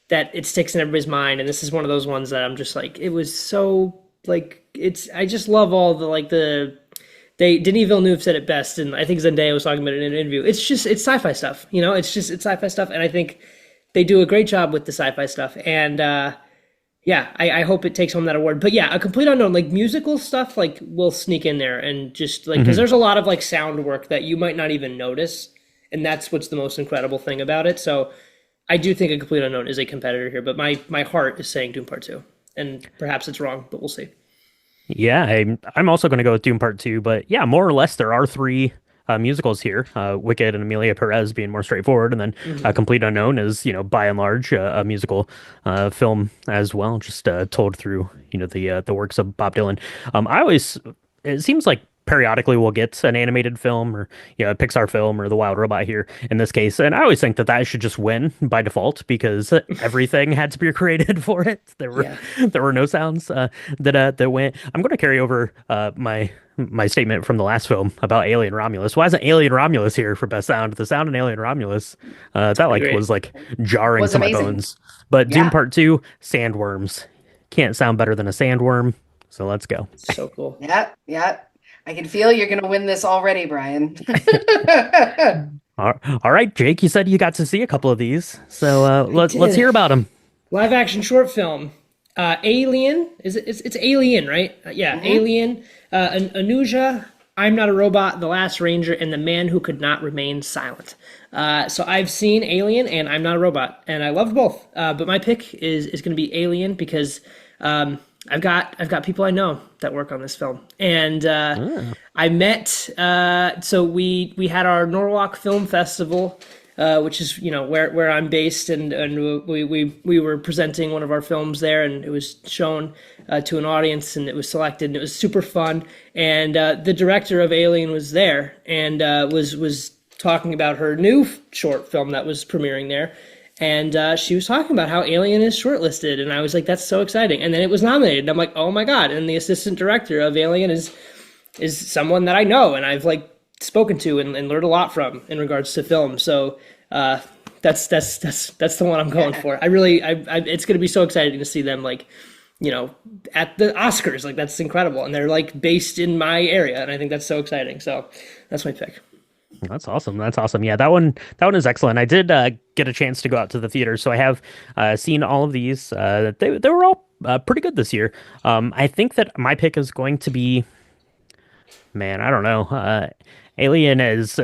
C: that it sticks in everybody's mind, and this is one of those ones that I'm just like it was so like it's I just love all the like the Denis Villeneuve said it best, and I think Zendaya was talking about it in an interview. It's sci-fi stuff, you know. It's sci-fi stuff, and I think they do a great job with the sci-fi stuff. And yeah, I hope it takes home that award. But yeah, A Complete Unknown, like musical stuff, like will sneak in there and just like because
A: Hmm.
C: there's a lot of like sound work that you might not even notice, and that's what's the most incredible thing about it. So I do think A Complete Unknown is a competitor here, but my heart is saying Doom Part 2, and perhaps it's wrong, but we'll see.
A: Yeah, I'm also going to go with Doom Part 2, but yeah, more or less there are three musicals here. Wicked and Amelia Perez being more straightforward, and then
C: Hmm.
A: Complete Unknown is, by and large, a musical film as well, just told through, the works of Bob Dylan. I always It seems like periodically we'll get an animated film or a Pixar film or The Wild Robot here in this case, and I always think that that should just win by default because everything had to be created for it.
C: Yeah.
A: There were no sounds that went. I'm going to carry over my statement from the last film about Alien Romulus. Why isn't Alien Romulus here for best sound? The sound in Alien Romulus that
C: I
A: like
C: agree.
A: was like jarring
B: Was
A: to my
B: amazing.
A: bones. But Doom
B: Yeah.
A: Part 2, sandworms. Can't sound better than a sandworm. So let's go.
C: It's so cool.
B: Yeah. Yeah. I can feel you're gonna win this already, Brian.
A: All right, Jake, you said you got to see a couple of these. So
C: I
A: let's
C: did.
A: hear about them.
C: Live action short film. Alien. Is it? It's Alien, right? Yeah,
B: Mhm.
C: Alien. Anuja. I'm Not a Robot, The Last Ranger, and The Man Who Could Not Remain Silent. So I've seen Alien and I'm Not a Robot, and I loved both. But my pick is going to be Alien because I've got people I know that work on this film, and
A: Ah.
C: I met. So we had our Norwalk Film Festival, which is where I'm based, and we were presenting one of our films there, and it was shown to an audience, and it was selected, and it was super fun. And the director of Alien was there, and was talking about her new short film that was premiering there. And she was talking about how Alien is shortlisted, and I was like, "That's so exciting!" And then it was nominated, and I'm like, "Oh my god!" And the assistant director of Alien is someone that I know and I've like spoken to and learned a lot from in regards to film. So uh, that's the one I'm going for. I really, it's going to be so exciting to see them like, at the Oscars. Like that's incredible, and they're like based in my area, and I think that's so exciting. So that's my pick.
A: That's awesome. That's awesome. Yeah, that one is excellent. I did get a chance to go out to the theater, so I have seen all of these. They were all pretty good this year. I think that my pick is going to be, man, I don't know. Alien is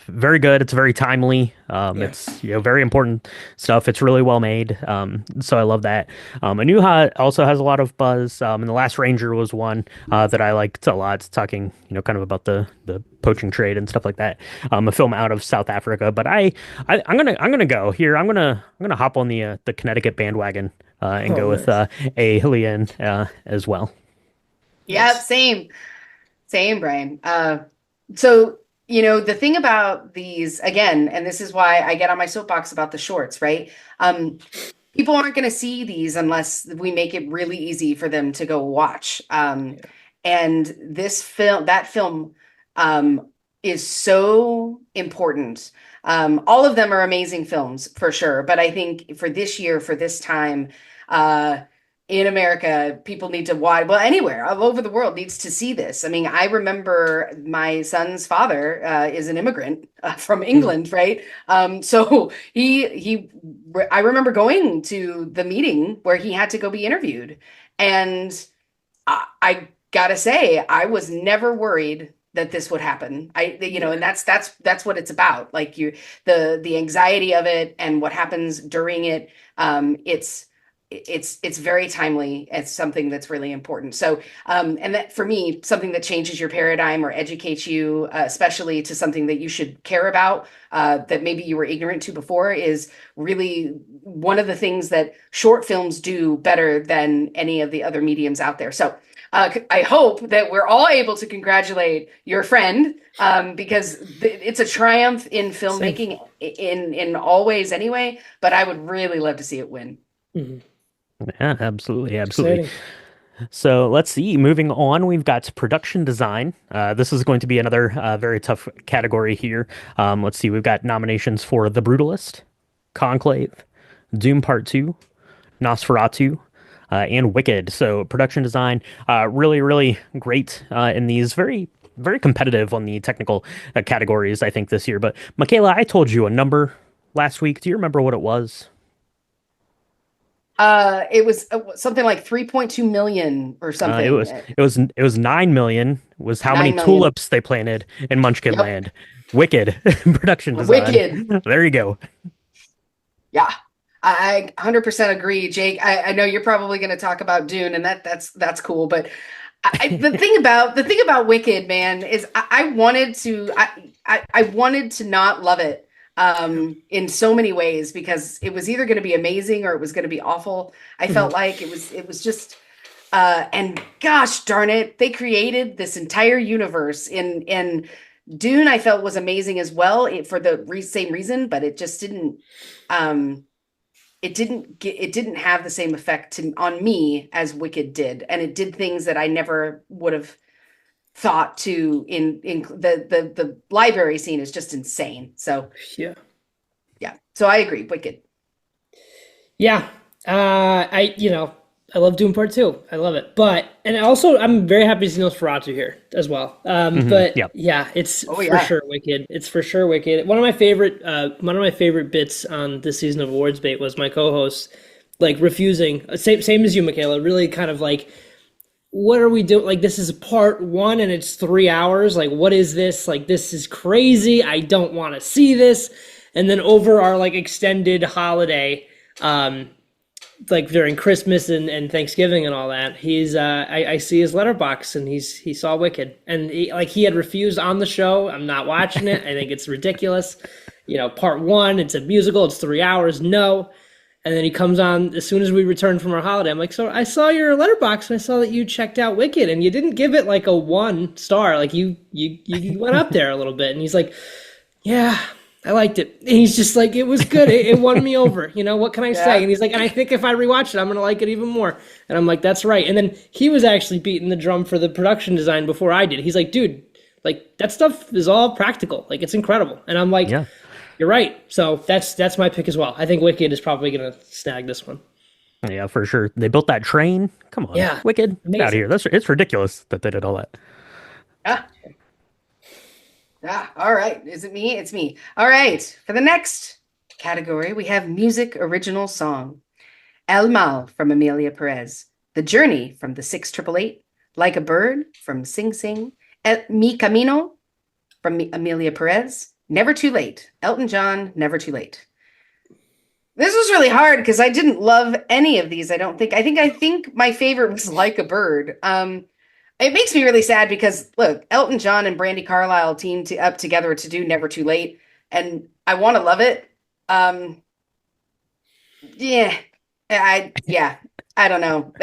A: very good. It's very timely.
C: Yeah.
A: It's very important stuff. It's really well made. So I love that. A New Hot also has a lot of buzz. And The Last Ranger was one that I liked a lot. It's talking kind of about the poaching trade and stuff like that. A film out of South Africa. But I'm gonna go here. I'm gonna hop on the Connecticut bandwagon and
C: Oh,
A: go with
C: nice.
A: Alien as well.
B: Yeah,
C: Nice.
B: same, Brian. So, the thing about these, again, and this is why I get on my soapbox about the shorts, right? Um, People aren't going to see these unless we make it really easy for them to go watch.
C: Yeah.
B: And that film, is so important. All of them are amazing films for sure, but I think for this year, for this time, uh, in America, people need to watch, well, anywhere all over the world needs to see this. I mean, I remember my son's father is an immigrant from
C: Mhm.
B: England, right? So I remember going to the meeting where he had to go be interviewed, and I gotta say, I was never worried that this would happen. And
C: Yeah.
B: that's what it's about. Like the anxiety of it and what happens during it. It's very timely. It's something that's really important. So, and that for me, something that changes your paradigm or educates you, especially to something that you should care about, that maybe you were ignorant to before, is really one of the things that short films do better than any of the other mediums out there. So, I hope that we're all able to congratulate your friend, because it's a triumph in
C: Same.
B: filmmaking in all ways anyway. But I would really love to see it win.
C: Mhm.
A: Yeah, absolutely, absolutely.
C: Exciting.
A: So let's see. Moving on, we've got production design. This is going to be another very tough category here. Let's see. We've got nominations for The Brutalist, Conclave, Doom Part 2, Nosferatu, and Wicked. So production design, really, really great in these very competitive on the technical categories, I think, this year. But Michaela, I told you a number last week. Do you remember what it was?
B: It was something like 3.2 million or
A: Uh, it
B: something.
A: was it was 9 million was how many
B: 9 million.
A: tulips they planted in Munchkin
B: Yep.
A: Land. Wicked production design.
B: Wicked.
A: There you go.
B: Yeah. I 100% agree, Jake. I know you're probably going to talk about Dune, and that's cool. But the thing about Wicked, man, is I wanted to not love it, in so many ways, because it was either going to be amazing or it was going to be awful. I
C: Mhm.
B: felt like it was just, and gosh darn it, they created this entire universe in Dune. I felt was amazing as well, for the same reason, but it just didn't. Um, it didn't have the same effect on me as Wicked did, and it did things that I never would have thought to. In the library scene is just insane. So
C: Yeah.
B: yeah, so I agree. Wicked.
C: Yeah. I love Doom Part 2. I love it. But, and also, I'm very happy to see Nosferatu here as well. But
A: Yep.
C: yeah, it's
B: Oh
C: for
B: yeah.
C: sure Wicked. It's for sure Wicked. One of my favorite bits on this season of Awards Bait was my co-host, like, refusing, same as you, Michaela, really kind of like, what are we doing? Like, this is part one and it's 3 hours. Like, what is this? Like, this is crazy. I don't want to see this. And then over our like extended holiday, um, like during Christmas and Thanksgiving and all that, I see his letterbox and he saw Wicked and he had refused on the show. I'm not watching it. I think it's ridiculous. Part one, it's a musical. It's 3 hours. No. And then he comes on as soon as we return from our holiday. I'm like, so I saw your letterbox and I saw that you checked out Wicked and you didn't give it like a 1 star. Like you went up there a little bit. And he's like, yeah, I liked it. And he's just like, it was good. It won me over. What can I say?
B: Yeah.
C: And he's like, and I think if I rewatch it, I'm gonna like it even more. And I'm like, that's right. And then he was actually beating the drum for the production design before I did. He's like, dude, like that stuff is all practical. Like it's incredible. And I'm like,
A: Yeah.
C: you're right. So that's my pick as well. I think Wicked is probably gonna snag this one.
A: Yeah, for sure. They built that train. Come on,
C: Yeah,
A: Wicked, get out of
C: amazing.
A: here. It's ridiculous that they did all that.
B: Yeah. Yeah. All right. Is it me? It's me. All right. For the next category, we have music original song. El Mal from Amelia Perez. The Journey from the 6888. Like a Bird from Sing Sing. Mi Camino from Amelia Perez, Never Too Late. Elton John, Never Too Late. This was really hard because I didn't love any of these. I don't think. I think my favorite was Like a Bird. It makes me really sad because look, Elton John and Brandy Carlisle teamed up together to do Never Too Late, and I want to love it. Um, yeah, yeah, I don't know.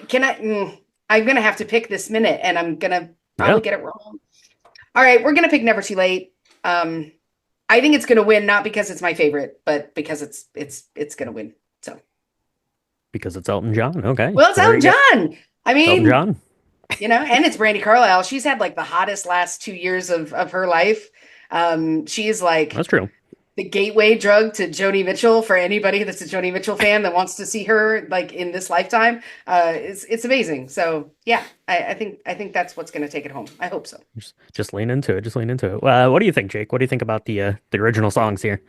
B: Can I? I'm gonna have to pick this minute, and I'm gonna
A: Yeah,
B: probably get it wrong. All right, we're gonna pick Never Too Late. I think it's gonna win, not because it's my favorite, but because it's gonna win. So,
A: because it's Elton John. Okay,
B: well, it's
A: there
B: Elton
A: you go.
B: John. I
A: Elton
B: mean,
A: John.
B: and it's Brandy Carlisle. She's had like the hottest last 2 years of her life. She's like
A: That's true.
B: the gateway drug to Joni Mitchell for anybody that's a Joni Mitchell fan that wants to see her like in this lifetime. It's amazing. So yeah, I think that's what's going to take it home. I hope so.
A: Just lean into it. Just lean into it. What do you think, Jake? What do you think about the original songs here?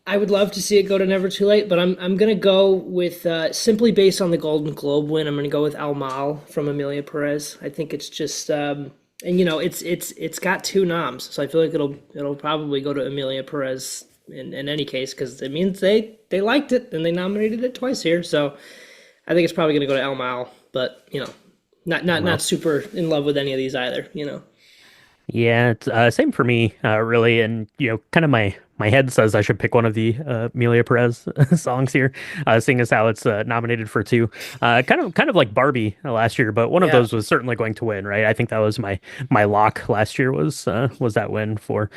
C: I would love to see it go to Never Too Late, but I'm gonna go with simply based on the Golden Globe win. I'm gonna go with El Mal from Amelia Perez. I think it's just and it's got two noms, so I feel like it'll probably go to Amelia Perez in any case because it means they liked it and they nominated it twice here. So I think it's probably gonna go to El Mal, but not
A: Well,
C: super in love with any of these either.
A: yeah, it's same for me, really. And kind of my head says I should pick one of the Amelia Perez songs here, seeing as how it's nominated for two. Kind of like Barbie last year, but one of
C: Yeah.
A: those was certainly going to win, right? I think that was my lock last year was that win for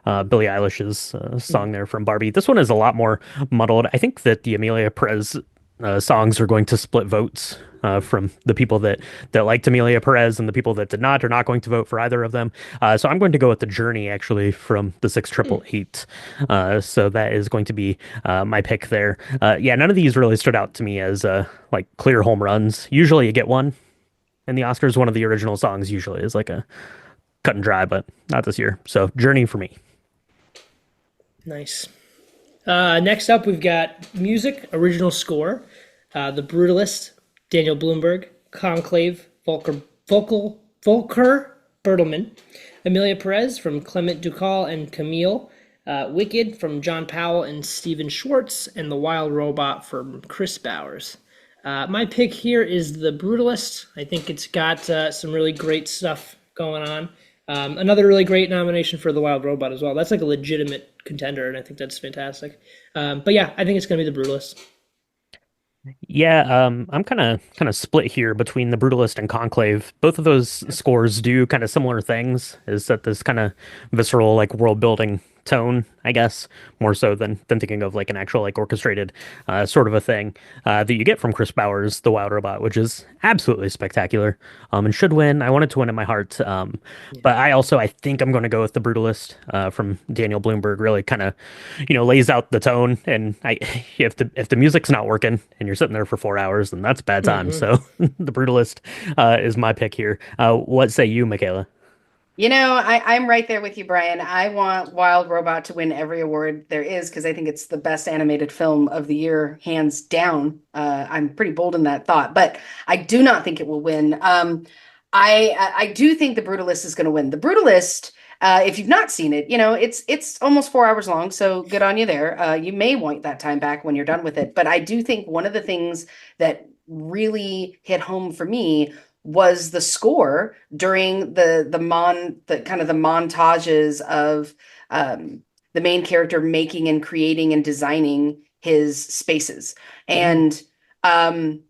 A: Billie Eilish's song there from Barbie. This one is a lot more muddled. I think that the Amelia Perez songs are going to split votes from the people that liked Amelia Perez and the people that did not are not going to vote for either of them. So I'm going to go with the Journey actually from the six triple eight. So that is going to be my pick there. Yeah, none of these really stood out to me as like clear home runs. Usually you get one in the Oscars. One of the original songs usually is like a cut and dry, but not this year. So Journey for me.
C: Nice. Next up, we've got music, original score, The Brutalist, Daniel Bloomberg, Conclave, Volker Bertelmann, Amelia Perez from Clement Ducal and Camille, Wicked from John Powell and Stephen Schwartz, and The Wild Robot from Chris Bowers. My pick here is The Brutalist. I think it's got some really great stuff going on. Another really great nomination for The Wild Robot as well. That's like a legitimate contender, and I think that's fantastic. But yeah, I think it's going to be The Brutalist.
A: Yeah, I'm kind of split here between The Brutalist and Conclave. Both of those scores do kind of similar things, is that this kind of visceral like world building tone, I guess, more so than thinking of like an actual like orchestrated sort of a thing that you get from Chris Bowers' The Wild Robot, which is absolutely spectacular and should win. I want it to win in my heart,
C: Yeah.
A: but I think I'm going to go with The Brutalist from Daniel Bloomberg. Really kind of lays out the tone, and if the music's not working and you're sitting there for 4 hours, then that's a bad time.
C: Hmm.
A: So The Brutalist is my pick here. What say you, Michaela?
B: I'm right there with you, Brian. I want Wild Robot to win every award there is because I think it's the best animated film of the year, hands down. I'm pretty bold in that thought, but I do not think it will win. I do think The Brutalist is going to win. The Brutalist, if you've not seen it, it's almost 4 hours long, so good on you there. You may want that time back when you're done with it, but I do think one of the things that really hit home for me was the score during the kind of the montages of the main character making and creating and designing his spaces.
C: Hmm.
B: And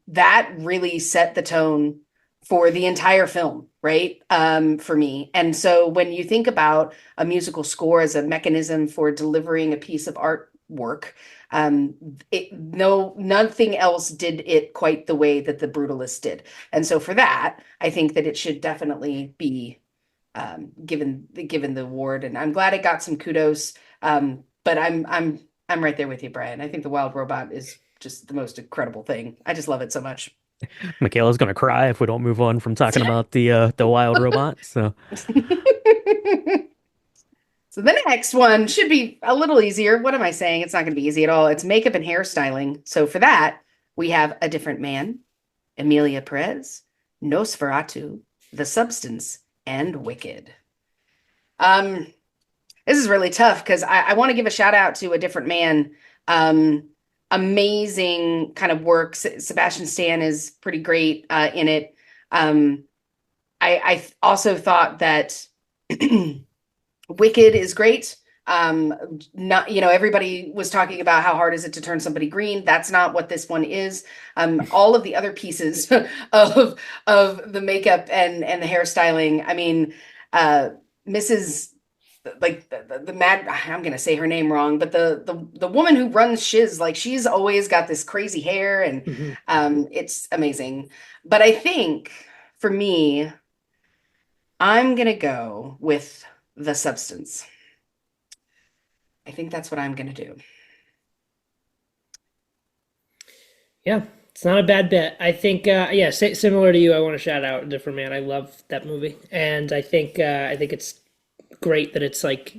B: that really set the tone for the entire film, right? For me. And so when you think about a musical score as a mechanism for delivering a piece of artwork, um, no, nothing else did it quite the way that the Brutalist did. And so for that, I think that it should definitely be given the award. And I'm glad it got some kudos. But I'm right there with you, Brian. I think the Wild Robot is just the most incredible thing. I just love it so much.
A: Michaela's gonna cry if we don't move on from talking about the Wild Robot. So
B: So the next one should be a little easier. What am I saying? It's not going to be easy at all. It's makeup and hairstyling. So for that, we have A Different Man, Emilia Perez, Nosferatu, The Substance, and Wicked. Um, this is really tough because I want to give a shout out to A Different Man. Um, Amazing kind of work. Sebastian Stan is pretty great in it. Um, I also thought that Wicked is great. Not, everybody was talking about how hard is it to turn somebody green. That's not what this one is. All of the other pieces of the makeup and the hairstyling. I mean, Mrs. Like the mad, I'm gonna say her name wrong, but the woman who runs Shiz, like she's always got this crazy hair, and
C: Mhm.
B: it's amazing. But I think for me, I'm gonna go with The Substance. I think that's what I'm gonna do.
C: Yeah, it's not a bad bet. I think, yeah, similar to you, I want to shout out Different Man. I love that movie, and I think it's great that it's like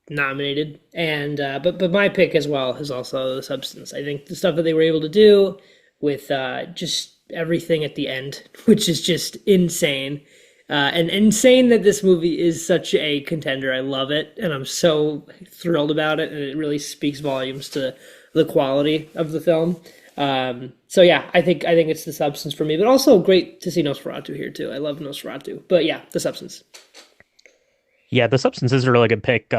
C: nominated. And but my pick as well is also The Substance. I think the stuff that they were able to do with just everything at the end, which is just insane. And insane that this movie is such a contender. I love it, and I'm so thrilled about it, and it really speaks volumes to the quality of the film. So yeah, I think it's The Substance for me, but also great to see Nosferatu here too. I love Nosferatu, but yeah, The Substance.
A: Yeah, The Substance is a really good pick.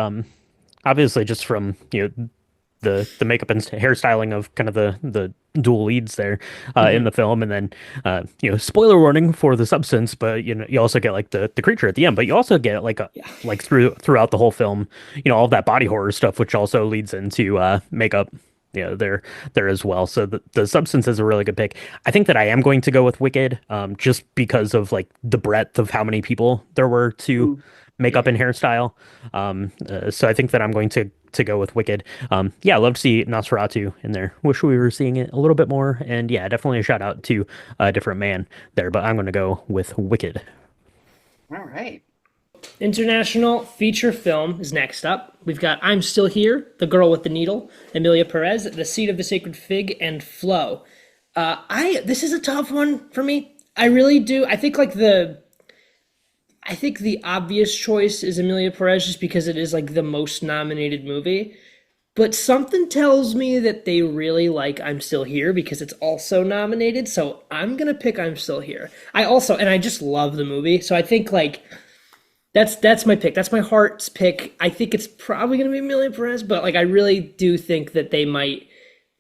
A: Obviously, just from the makeup and hairstyling of kind of the dual leads there in
C: Hmm.
A: the film, and then spoiler warning for The Substance, but you also get like the creature at the end, but you also get like
C: Yeah.
A: like throughout the whole film, all of that body horror stuff, which also leads into makeup. There as well. So the Substance is a really good pick. I think that I am going to go with Wicked, just because of like the breadth of how many people there were to
B: Ooh,
A: makeup
C: Hmm.
A: and hairstyle. So I think that I'm going to go with Wicked. Yeah, I love to see Nosferatu in there. Wish we were seeing it a little bit more. And yeah, definitely a shout out to a different man there. But I'm going to go with Wicked.
B: all right.
C: International feature film is next up. We've got I'm Still Here, The Girl with the Needle, Emilia Perez, The Seed of the Sacred Fig, and Flow. I This is a tough one for me. I really do. I think the obvious choice is Emilia Perez just because it is like the most nominated movie. But something tells me that they really like I'm Still Here because it's also nominated. So I'm gonna pick I'm Still Here. I just love the movie. So I think like that's my pick. That's my heart's pick. I think it's probably gonna be Emilia Perez, but like I really do think that they might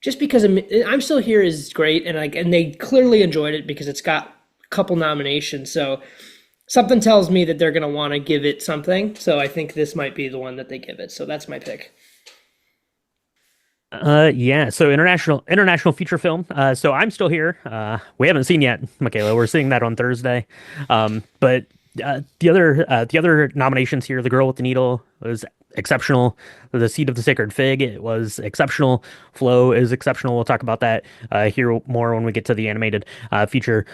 C: just because I'm Still Here is great and they clearly enjoyed it because it's got a couple nominations. So something tells me that they're gonna want to give it something. So I think this might be the one that they give it. So that's my pick.
A: Yeah, so international feature film. So I'm still here. We haven't seen yet, Michaela. We're seeing that on Thursday. But the other nominations here, The Girl with the Needle was exceptional. The Seed of the Sacred Fig, it was exceptional. Flow is exceptional. We'll talk about that here more when we get to the animated feature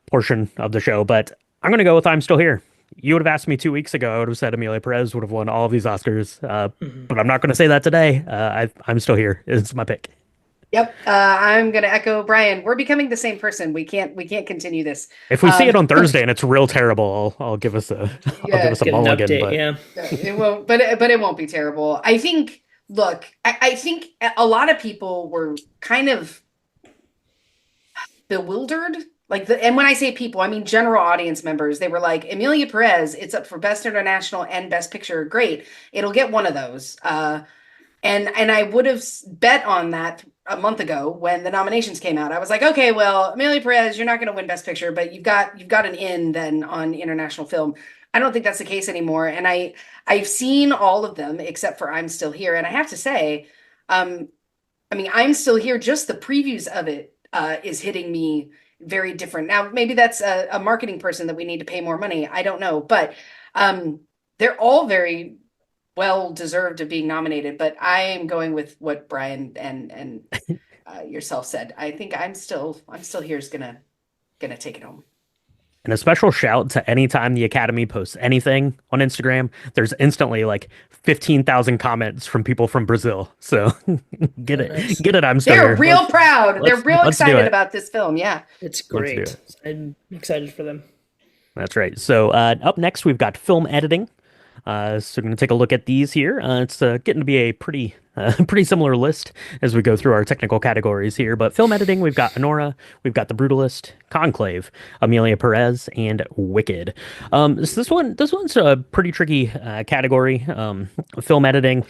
A: portion of the show. But I'm gonna go with I'm Still Here. You would have asked me 2 weeks ago, I would have said Amelia Perez would have won all of these Oscars.
C: Mhm.
A: But I'm not going to say that today. I'm still here. It's my pick.
B: Yep. I'm gonna echo Brian. We're becoming the same person. We can't continue this.
A: If we see it
B: Um,
A: on Thursday and it's real terrible, I'll give us a I'll give
B: yeah,
A: us a
C: Get an
A: mulligan.
C: update.
A: But
C: Yeah.
B: it won't, but it won't be terrible. I think. Look, I think a lot of people were kind of bewildered. And when I say people, I mean general audience members. They were like, Emilia Perez, it's up for Best International and Best Picture. Great, it'll get one of those. And I would have bet on that a month ago when the nominations came out. I was like, okay, well, Amelia Perez, you're not going to win Best Picture, but you've got an in then on international film. I don't think that's the case anymore. And I've seen all of them except for I'm Still Here, and I have to say, um, I mean, I'm Still Here. Just the previews of it is hitting me very different. Now, maybe that's a marketing person that we need to pay more money. I don't know, but um, they're all very well deserved of being nominated, but I am going with what Brian and yourself said. I think I'm still here is gonna take it home.
A: and a special shout to any time the Academy posts anything on Instagram, there's instantly like 15,000 comments from people from Brazil. So get
C: Oh,
A: it,
C: nice.
A: get it. I'm still
B: They're
A: here.
B: real proud. They're real
A: Let's do
B: excited
A: it.
B: about this film. Yeah.
C: It's
A: Let's do
C: great.
A: it.
C: I'm excited for them.
A: That's right. So up next we've got film editing. So we're going to take a look at these here. It's getting to be a pretty pretty similar list as we go through our technical categories here. But film editing, we've got Anora, we've got The Brutalist, Conclave, Amelia Perez, and Wicked. This one's a pretty tricky category. Film editing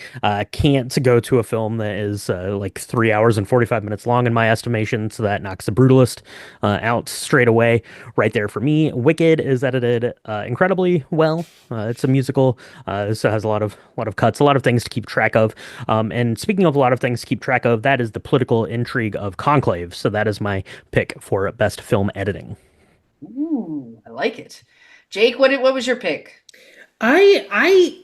A: can't go to a film that is like 3 hours and 45 minutes long in my estimation, so that knocks The Brutalist out straight away right there for me. Wicked is edited incredibly well. It's a musical, so it has a lot of cuts, a lot of things to keep track of. And speaking of a lot of things to keep track of, that is the political intrigue of Conclave. So that is my pick for best film editing.
B: Ooh, I like it. Jake, what was your pick?
C: I I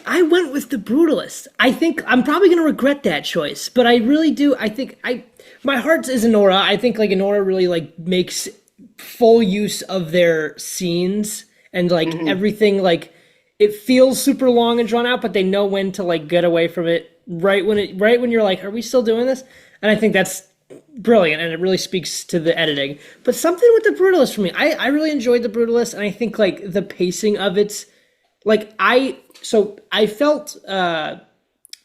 C: I went with the brutalist. I think I'm probably gonna regret that choice, but I really do. I think I my heart is Enora. I think like Enora really like makes full use of their scenes and like
B: Hmm.
C: everything. Like it feels super long and drawn out, but they know when to like get away from it right when you're like, are we still doing this? And I think that's brilliant, and it really speaks to the editing. But something with the brutalist for me, I really enjoyed the brutalist, and I think like the pacing of it like I felt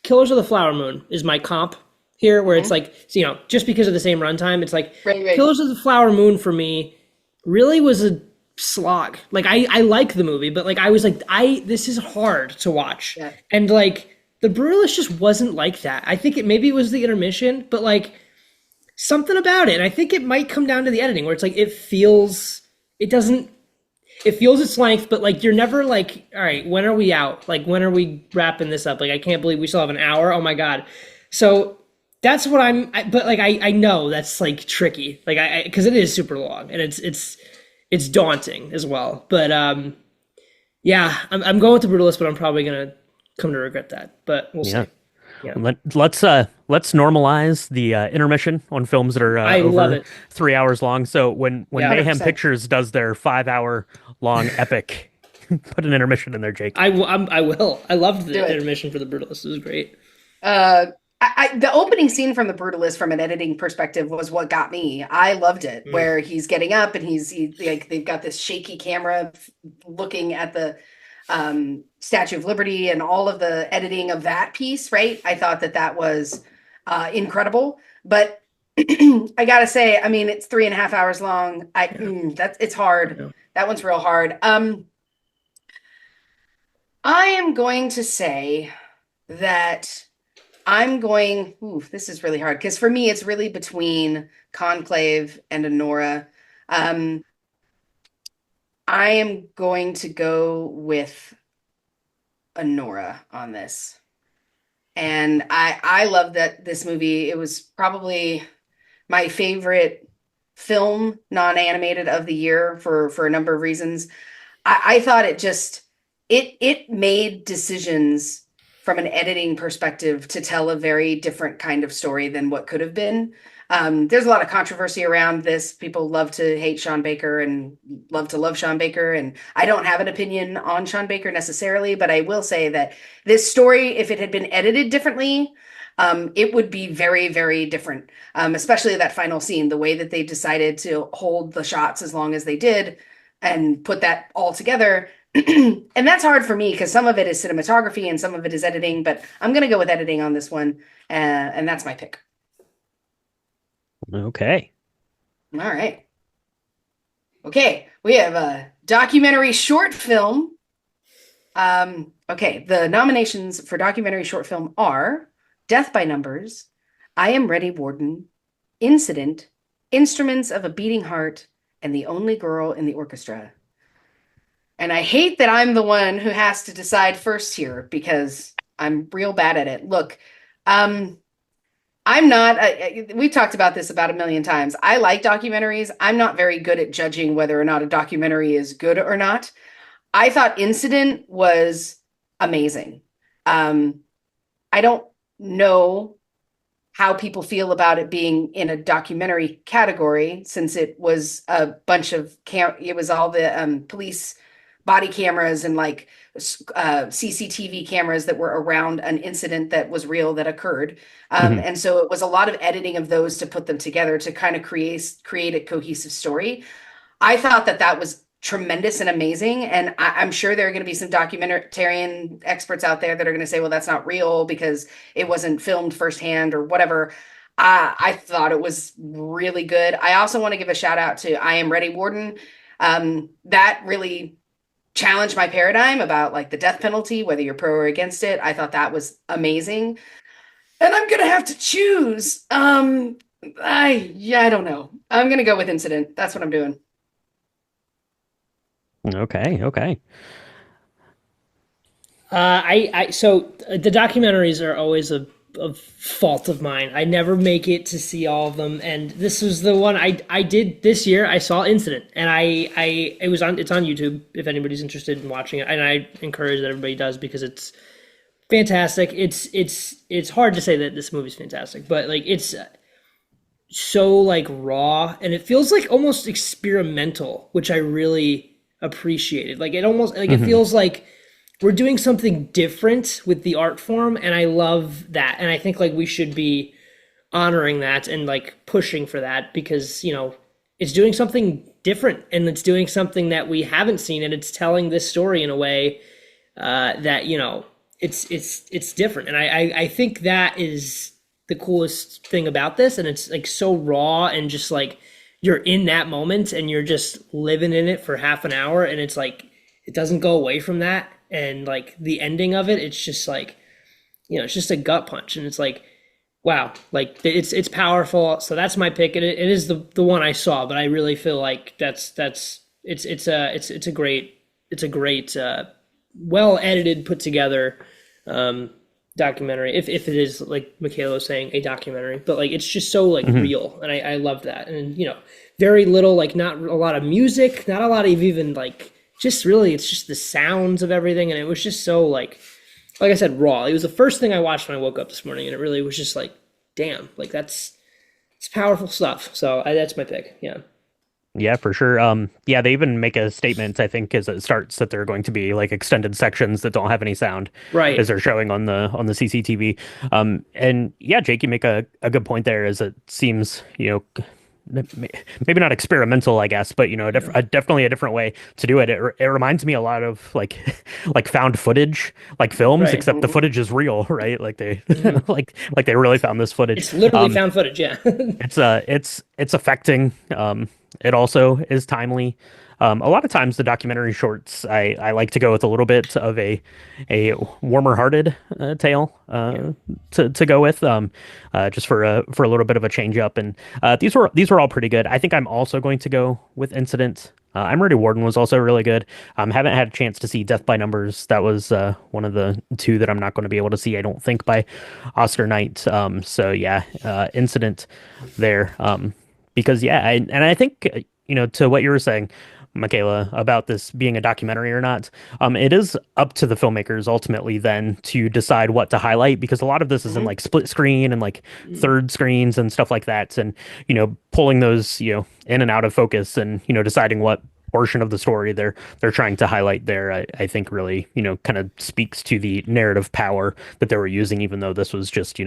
C: Killers of the Flower Moon is my comp here, where it's
B: Hmm.
C: like just because of the same runtime, it's like
B: Right, right.
C: Killers of the Flower Moon for me really was a slog. Like I like the movie, but like I was like I this is hard to watch,
B: Yeah.
C: and like the Brutalist just wasn't like that. I think maybe it was the intermission, but like something about it. And I think it might come down to the editing, where it's like it doesn't it feels its length, but like you're never like, all right, when are we out? Like when are we wrapping this up? Like I can't believe we still have an hour. Oh my god. So that's what but like I know that's like tricky. Like I because it is super long and it's daunting as well. But yeah, I'm going with the brutalist, but I'm probably gonna come to regret that. But we'll see.
A: Yeah.
C: Yeah,
A: Let's normalize the intermission on films that are
C: I love
A: over
C: it.
A: 3 hours long. So when
C: Yeah.
A: Mayhem
B: 100%.
A: Pictures does their 5 hour long epic, put an intermission in there, Jake.
C: I will. I loved
B: Do
C: the
B: it.
C: intermission for the brutalist. It was great.
B: Uh, the opening scene from The Brutalist, from an editing perspective, was what got me. I loved it,
C: Mm.
B: where he's getting up and like they've got this shaky camera looking at the Statue of Liberty and all of the editing of that piece. Right, I thought that was incredible. But I gotta say, I mean, it's 3.5 hours long.
C: Yeah.
B: That's it's hard.
C: Yeah.
B: That one's real hard. I am going to say that. I'm going, ooh, this is really hard because for me, it's really between Conclave and Honora. Um, I am going to go with Honora on this. And I love that this movie. It was probably my favorite film, non-animated, of the year for a number of reasons. I thought it made decisions from an editing perspective to tell a very different kind of story than what could have been. There's a lot of controversy around this. People love to hate Sean Baker and love to love Sean Baker. And I don't have an opinion on Sean Baker necessarily, but I will say that this story, if it had been edited differently, it would be very, very different. Especially that final scene, the way that they decided to hold the shots as long as they did and put that all together. And that's hard for me because some of it is cinematography and some of it is editing, but I'm going to go with editing on this one. And that's my pick.
A: Okay.
B: All right. Okay. We have a documentary short film. Okay. The nominations for documentary short film are Death by Numbers, I Am Ready, Warden, Incident, Instruments of a Beating Heart, and The Only Girl in the Orchestra. And I hate that I'm the one who has to decide first here because I'm real bad at it. Look, um, I'm not, we've talked about this about a million times. I like documentaries. I'm not very good at judging whether or not a documentary is good or not. I thought Incident was amazing. Um, I don't know how people feel about it being in a documentary category since it was a bunch of it was all the police body cameras and like CCTV cameras that were around an incident that was real that occurred.
A: Mhm.
B: And so it was a lot of editing of those to put them together to kind of create a cohesive story. I thought that was tremendous and amazing. And I'm sure there are going to be some documentarian experts out there that are going to say, well, that's not real because it wasn't filmed firsthand or whatever. I thought it was really good. I also want to give a shout out to I Am Ready Warden. That really challenged my paradigm about like the death penalty, whether you're pro or against it. I thought that was amazing. And I'm gonna have to choose. I don't know. I'm gonna go with Incident. That's what I'm doing.
A: Okay, okay.
C: The documentaries are always a fault of mine. I never make it to see all of them, and this was the one I did this year. I saw Incident, and I it was on it's on YouTube if anybody's interested in watching it, and I encourage that everybody does because it's fantastic. It's hard to say that this movie's fantastic, but like it's so like raw, and it feels like almost experimental, which I really appreciated. Like it almost like it
A: Hmm.
C: feels like we're doing something different with the art form, and I love that. And I think like we should be honoring that and like pushing for that because, it's doing something different and it's doing something that we haven't seen, and it's telling this story in a way that, it's different. And I think that is the coolest thing about this, and it's like so raw and just like you're in that moment and you're just living in it for half an hour, and it's like it doesn't go away from that. And like the ending of it, it's just like, it's just a gut punch, and it's like, wow, like it's powerful. So that's my pick. It is the one I saw, but I really feel like that's it's a great well edited, put together um documentary. If it is like Michaela was saying, a documentary, but like it's just so like
A: Hmm.
C: real, and I love that. And very little, like not a lot of music, not a lot of even like, just really it's just the sounds of everything, and it was just so like I said, raw. It was the first thing I watched when I woke up this morning, and it really was just like, damn, like it's powerful stuff. So that's my pick. Yeah.
A: Yeah, for sure. Yeah, they even make a statement, I think, as it starts that there are going to be like extended sections that don't have any sound as
C: Right.
A: they're showing on the CCTV. And yeah, Jake, you make a good point there, as it seems, maybe not experimental, I guess, but
C: Yeah.
A: definitely a different way to do it. It reminds me a lot of like like found footage, like films,
C: Right.
A: except the footage is real, right? Like they
C: Hmm.
A: like they really found this footage.
C: It's literally
A: Um,
C: found footage. Yeah.
A: it's affecting. It also is timely. A lot of times the documentary shorts, I like to go with a little bit of a warmer hearted tale
C: Yeah.
A: to go with, just for a little bit of a change up. And these were all pretty good. I think I'm also going to go with Incident. I'm Ready Warden was also really good. Haven't had a chance to see Death by Numbers. That was one of the two that I'm not going to be able to see, I don't think, by Oscar night. So yeah, Incident there. Because yeah, and I think to what you were saying, Michaela, about this being a documentary or not, it is up to the filmmakers ultimately then to decide what to highlight, because a lot of this is in
B: Hmm.
A: like split screen and like
C: Mm.
A: third screens and stuff like that, and pulling those in and out of focus, and deciding what portion of the story they're trying to highlight there. I think really kind of speaks to the narrative power that they were using, even though this was just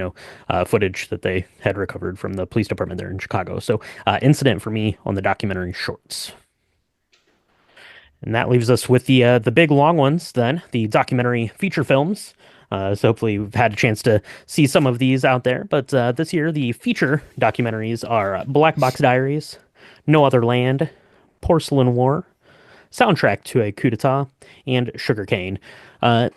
A: footage that they had recovered from the police department there in Chicago. So Incident for me on the documentary shorts. And that leaves us with the big long ones then, the documentary feature films. So hopefully we've had a chance to see some of these out there. But this year the feature documentaries are Black Box Diaries, No Other Land, Porcelain War, Soundtrack to a Coup d'etat, and Sugarcane. Uh,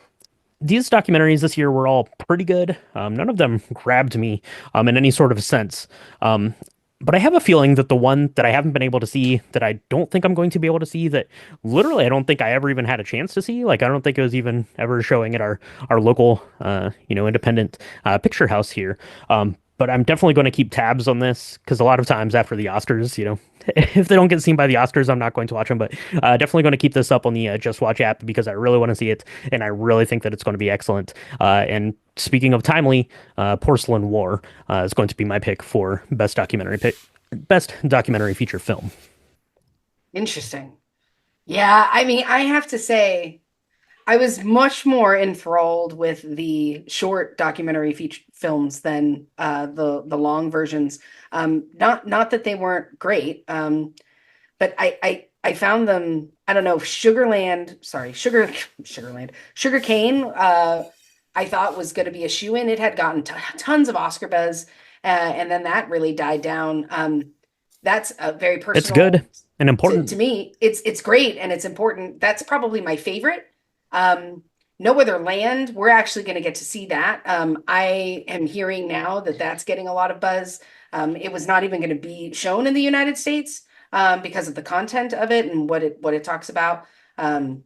A: these documentaries this year were all pretty good. None of them grabbed me in any sort of sense. Um, but I have a feeling that the one that I haven't been able to see, that I don't think I'm going to be able to see, that literally I don't think I ever even had a chance to see. Like I don't think it was even ever showing at our local independent picture house here. But I'm definitely going to keep tabs on this, because a lot of times after the Oscars, if they don't get seen by the Oscars, I'm not going to watch them. But definitely going to keep this up on the Just Watch app, because I really want to see it, and I really think that it's going to be excellent. And speaking of timely, Porcelain War is going to be my pick for best documentary feature film.
B: Interesting. Yeah, I mean, I have to say, I was much more enthralled with the short documentary feature films than the long versions. Not that they weren't great, but I found them, I don't know, Sugarland, sorry, Sugarland, Sugar Cane, I thought was going to be a shoe-in. It had gotten tons of Oscar buzz, and then that really died down. That's a very
A: It's good
B: personal
A: and
B: to
A: important.
B: me. It's great and it's important. That's probably my favorite. Um, No Other Land, we're actually going to get to see that. I am hearing now that that's getting a lot of buzz. It was not even going to be shown in the United States because of the content of it and what it talks about. Um,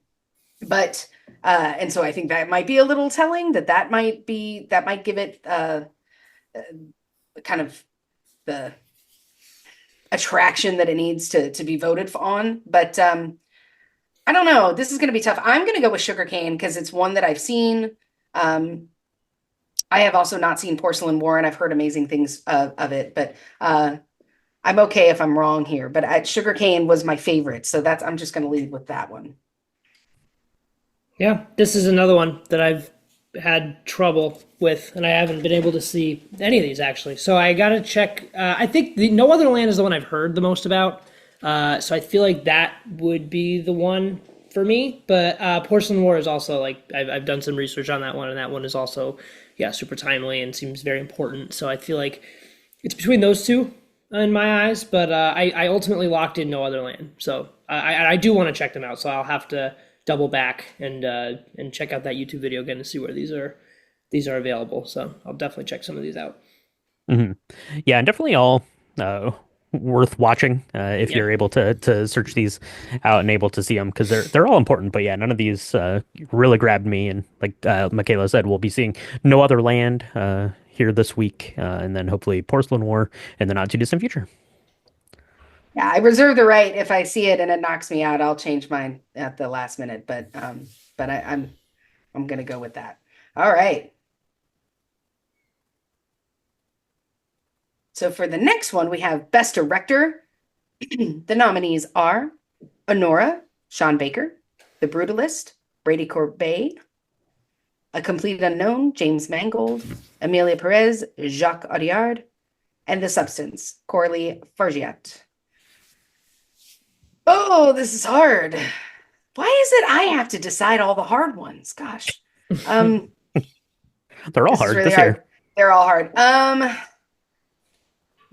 B: but and so I think that might be a little telling that might give it kind of the attraction that it needs to be voted on. But I don't know. This is going to be tough. I'm going to go with Sugarcane because it's one that I've seen. Um, I have also not seen Porcelain War, and I've heard amazing things of it. But I'm okay if I'm wrong here. But Sugarcane was my favorite, so that's I'm just going to lead with that one.
C: Yeah, this is another one that I've had trouble with, and I haven't been able to see any of these actually. So I gotta check. I think the No Other Land is the one I've heard the most about. So I feel like that would be the one for me. But Porcelain War is also like I've done some research on that one, and that one is also yeah super timely and seems very important. So I feel like it's between those two in my eyes. But I ultimately locked in No Other Land. So I do want to check them out. So I'll have to double back and check out that YouTube video again to see where these are available. So I'll definitely check some of these out.
A: Hmm. Yeah, and definitely all uh, worth watching if
C: Yeah.
A: you're able to search these out and able to see them because they're all important. But yeah, none of these really grabbed me. And like Michaela said, we'll be seeing No Other Land here this week, and then hopefully Porcelain War in the not too distant future.
B: Yeah, I reserve the right if I see it and it knocks me out, I'll change mine at the last minute. But I'm gonna go with that. All right. So for the next one, we have Best Director. The nominees are Honora, Sean Baker, The Brutalist, Brady Corbet, A Complete Unknown, James Mangold, Amelia Perez, Jacques Audiard, and The Substance, Coralie Fargiat. Oh, this is hard. Why is it I have to decide all the hard ones? Gosh. Um,
A: They're all
B: this is
A: hard
B: really
A: this year.
B: hard. They're all hard.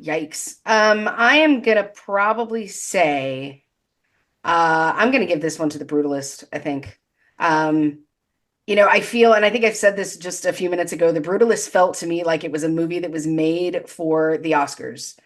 B: Yikes. I am gonna probably say I'm gonna give this one to The Brutalist, I think. Um, I feel, and I think I've said this just a few minutes ago, The Brutalist felt to me like it was a movie that was made for the Oscars.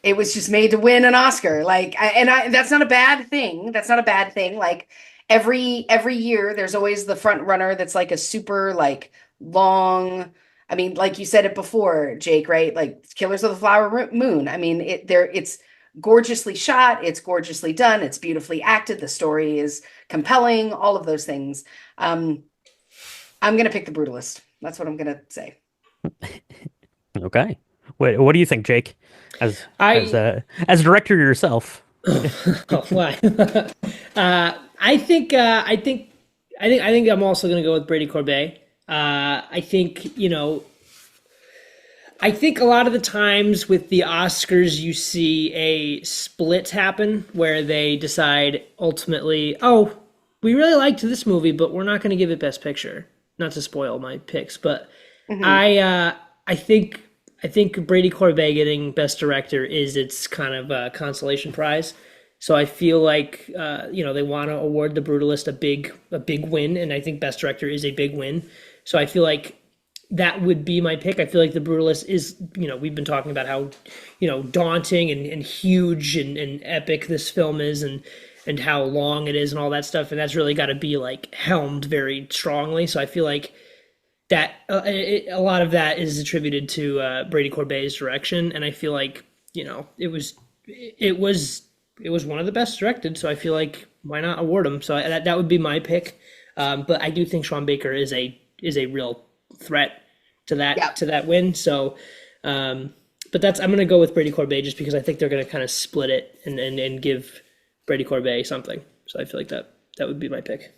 B: It was just made to win an Oscar. That's not a bad thing. That's not a bad thing. Like every year there's always the front runner that's like a super like long, I mean, like you said it before, Jake, right? Like Killers of the Flower Moon. I mean, it's gorgeously shot, it's gorgeously done, it's beautifully acted, the story is compelling, all of those things. Um, I'm gonna pick The Brutalist. That's what I'm gonna say.
A: Okay. What do you think, Jake? As
C: I
A: as director yourself.
C: oh why? I think I think I'm also gonna go with Brady Corbet. I think I think a lot of the times with the Oscars, you see a split happen where they decide ultimately, oh, we really liked this movie, but we're not going to give it Best Picture. Not to spoil my picks, but
B: Hmm.
C: I think Brady Corbet getting Best Director is its kind of consolation prize. So I feel like they want to award The Brutalist a big win, and I think Best Director is a big win. So I feel like that would be my pick. I feel like The Brutalist is, we've been talking about how, daunting and huge and epic this film is and how long it is and all that stuff. And that's really got to be like helmed very strongly. So I feel like that a lot of that is attributed to Brady Corbet's direction. And I feel like, it was one of the best directed. So I feel like why not award him? So that would be my pick. But I do think Sean Baker is a real threat to
B: Yeah.
C: that win. So, but I'm going to go with Brady Corbet just because I think they're going to kind of split it and give Brady Corbet something. So I feel like that would be my pick.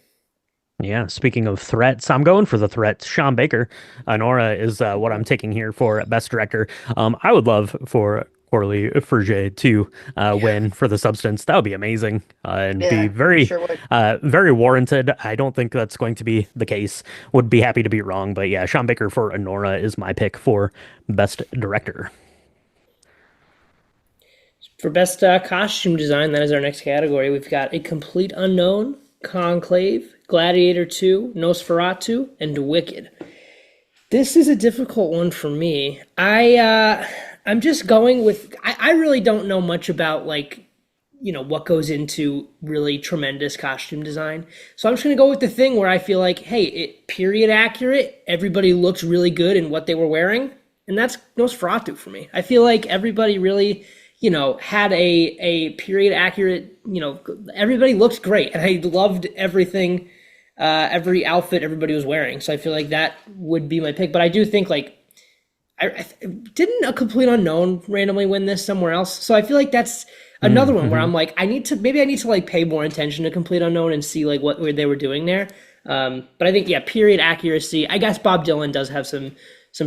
A: Yeah, speaking of threats, I'm going for the threat. Sean Baker. Nora is what I'm taking here for Best Director. I would love for poorly for Jay to win for the substance. That would be amazing and be
B: Yeah, it
A: very,
B: sure would.
A: very warranted. I don't think that's going to be the case. Would be happy to be wrong, but yeah, Sean Baker for Anora is my pick for best director.
C: For best costume design, that is our next category. We've got A Complete Unknown, Conclave, Gladiator 2, Nosferatu, and Wicked. This is a difficult one for me. I'm just going with I really don't know much about like what goes into really tremendous costume design. So I'm just gonna go with the thing where I feel like, hey, it period accurate. Everybody looks really good in what they were wearing, and that's Nosferatu for me. I feel like everybody really, had a period accurate. Everybody looked great, and I loved everything, every outfit everybody was wearing. So I feel like that would be my pick. But I do think like didn't A Complete Unknown randomly win this somewhere else? So I feel like that's another one where
A: Mm-hmm.
C: I'm like, I need to like pay more attention to Complete Unknown and see like what they were doing there. But I think yeah, period accuracy. I guess Bob Dylan does have some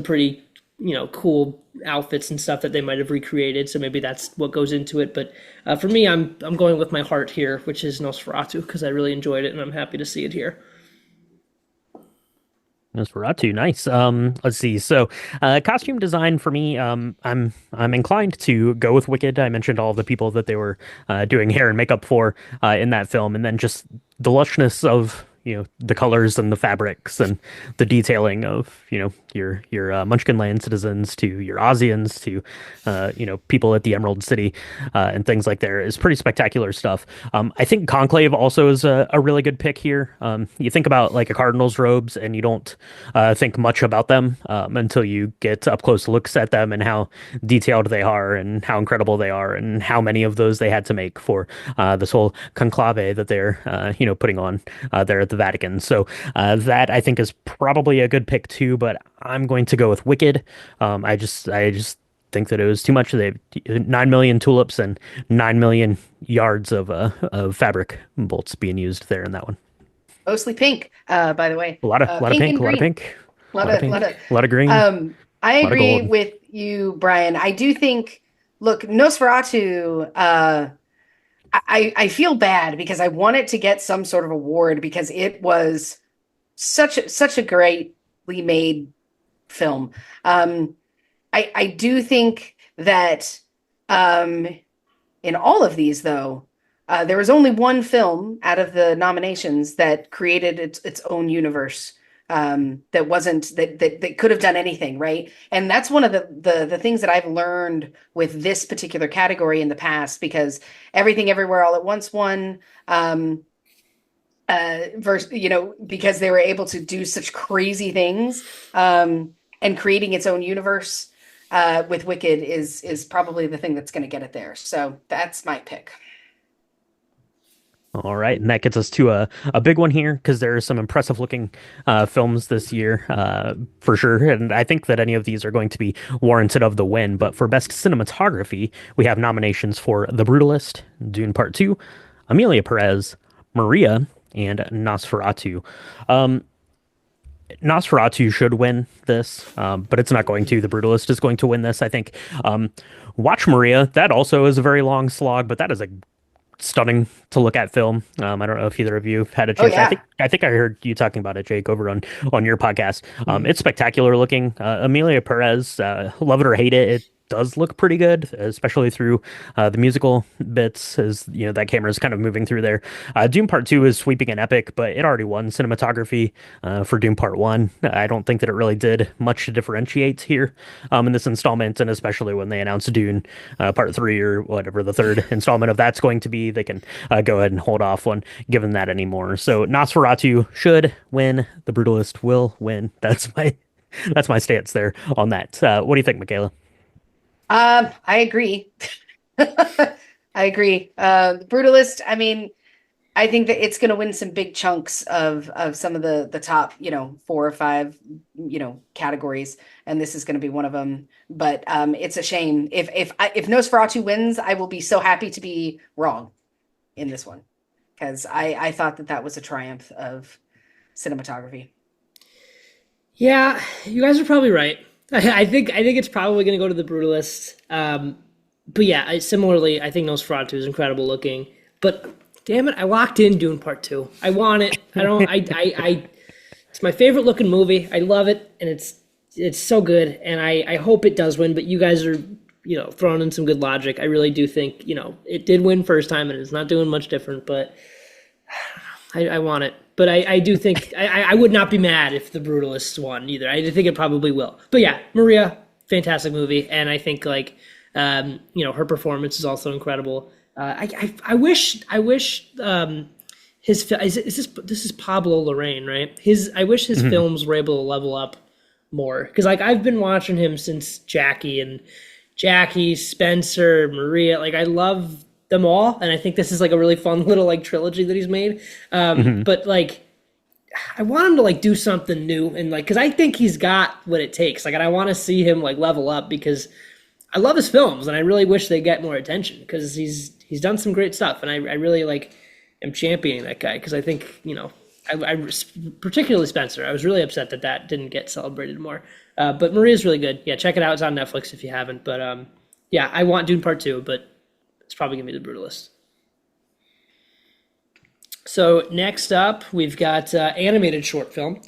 C: pretty cool outfits and stuff that they might have recreated. So maybe that's what goes into it. But for me, I'm going with my heart here, which is Nosferatu because I really enjoyed it and I'm happy to see it here.
A: Nosferatu, nice. Let's see. So, costume design for me, I'm inclined to go with Wicked. I mentioned all the people that they were doing hair and makeup for in that film, and then just the lushness of the colors and the fabrics and the detailing of your Munchkin Land citizens to your Ozians to people at the Emerald City and things like there is pretty spectacular stuff. I think Conclave also is a really good pick here. You think about like a Cardinals robes and you don't think much about them until you get up close looks at them and how detailed they are and how incredible they are and how many of those they had to make for this whole conclave that they're putting on there at the Vatican. So that I think is probably a good pick too, but I'm going to go with Wicked. I just think that it was too much. They 9 million tulips and 9 million yards of fabric bolts being used there in that one.
B: Mostly pink, by the way.
A: A lot of
B: Pink
A: pink,
B: and
A: a lot of
B: green.
A: pink,
B: A
A: a
B: lot
A: lot of
B: of, lot
A: pink,
B: of.
A: a lot of green,
B: I
A: a lot of
B: agree
A: gold.
B: with you, Brian. I do think, look, Nosferatu, I feel bad because I want it to get some sort of award because it was such a greatly made film. Um, I do think that um, in all of these, though, there was only one film out of the nominations that created its own universe that wasn't that could have done anything, right? And that's one of the things that I've learned with this particular category in the past because Everything Everywhere All at Once won. Verse, because they were able to do such crazy things, and creating its own universe with Wicked is probably the thing that's going to get it there. So that's my pick.
A: All right, and that gets us to a big one here because there are some impressive looking films this year for sure, and I think that any of these are going to be warranted of the win. But for best cinematography, we have nominations for The Brutalist, Dune Part Two, Amelia Perez, Maria, and Nosferatu. Um, Nosferatu should win this, but it's not going to. The Brutalist is going to win this, I think. Um, Watch Maria. That also is a very long slog, but that is a stunning to look at film. I don't know if either of you have had a
B: Oh
A: chance. I think
B: yeah.
A: I think I heard you talking about it, Jake, over on your podcast. It's spectacular looking. Amelia Perez, love it or hate it, it does look pretty good, especially through the musical bits. As that camera is kind of moving through there. Doom Part Two is sweeping and epic, but it already won cinematography for Doom Part One. I don't think that it really did much to differentiate here in this installment, and especially when they announced Dune Part Three or whatever the third installment of that's going to be, they can go ahead and hold off on giving that anymore. So Nosferatu should win. The Brutalist will win. That's my stance there on that. What do you think, Michaela?
B: I agree. I agree. Brutalist, I mean, I think that it's going to win some big chunks of some of the top, 4 or 5, categories, and this is going to be one of them. But it's a shame if Nosferatu wins, I will be so happy to be wrong in this one because I thought that was a triumph of cinematography.
C: Yeah, you guys are probably right. I think it's probably going to go to the Brutalist. but yeah, similarly, I think Nosferatu is incredible looking. But damn it, I locked in Dune Part Two. I want it. I don't. I it's my favorite looking movie. I love it, and it's so good. And I hope it does win. But you guys are throwing in some good logic. I really do think it did win first time, and it's not doing much different. But I want it. But I do think I would not be mad if The Brutalists won either. I think it probably will. But yeah, Maria, fantastic movie, and I think like her performance is also incredible. I wish this is Pablo Larraín, right? I wish his
A: Mhm.
C: films were able to level up more because like I've been watching him since Jackie, Spencer, Maria. Like I love them all, and I think this is like a really fun little like trilogy that he's made.
A: Mhm.
C: But like I want him to like do something new and like because I think he's got what it takes. Like and I want to see him like level up because I love his films and I really wish they get more attention because he's done some great stuff and I really like am championing that guy because I think particularly Spencer. I was really upset that that didn't get celebrated more. But Maria's really good. Yeah, check it out. It's on Netflix if you haven't. But yeah, I want Dune Part Two, but it's probably gonna be The Brutalist. So next up, we've got animated short film.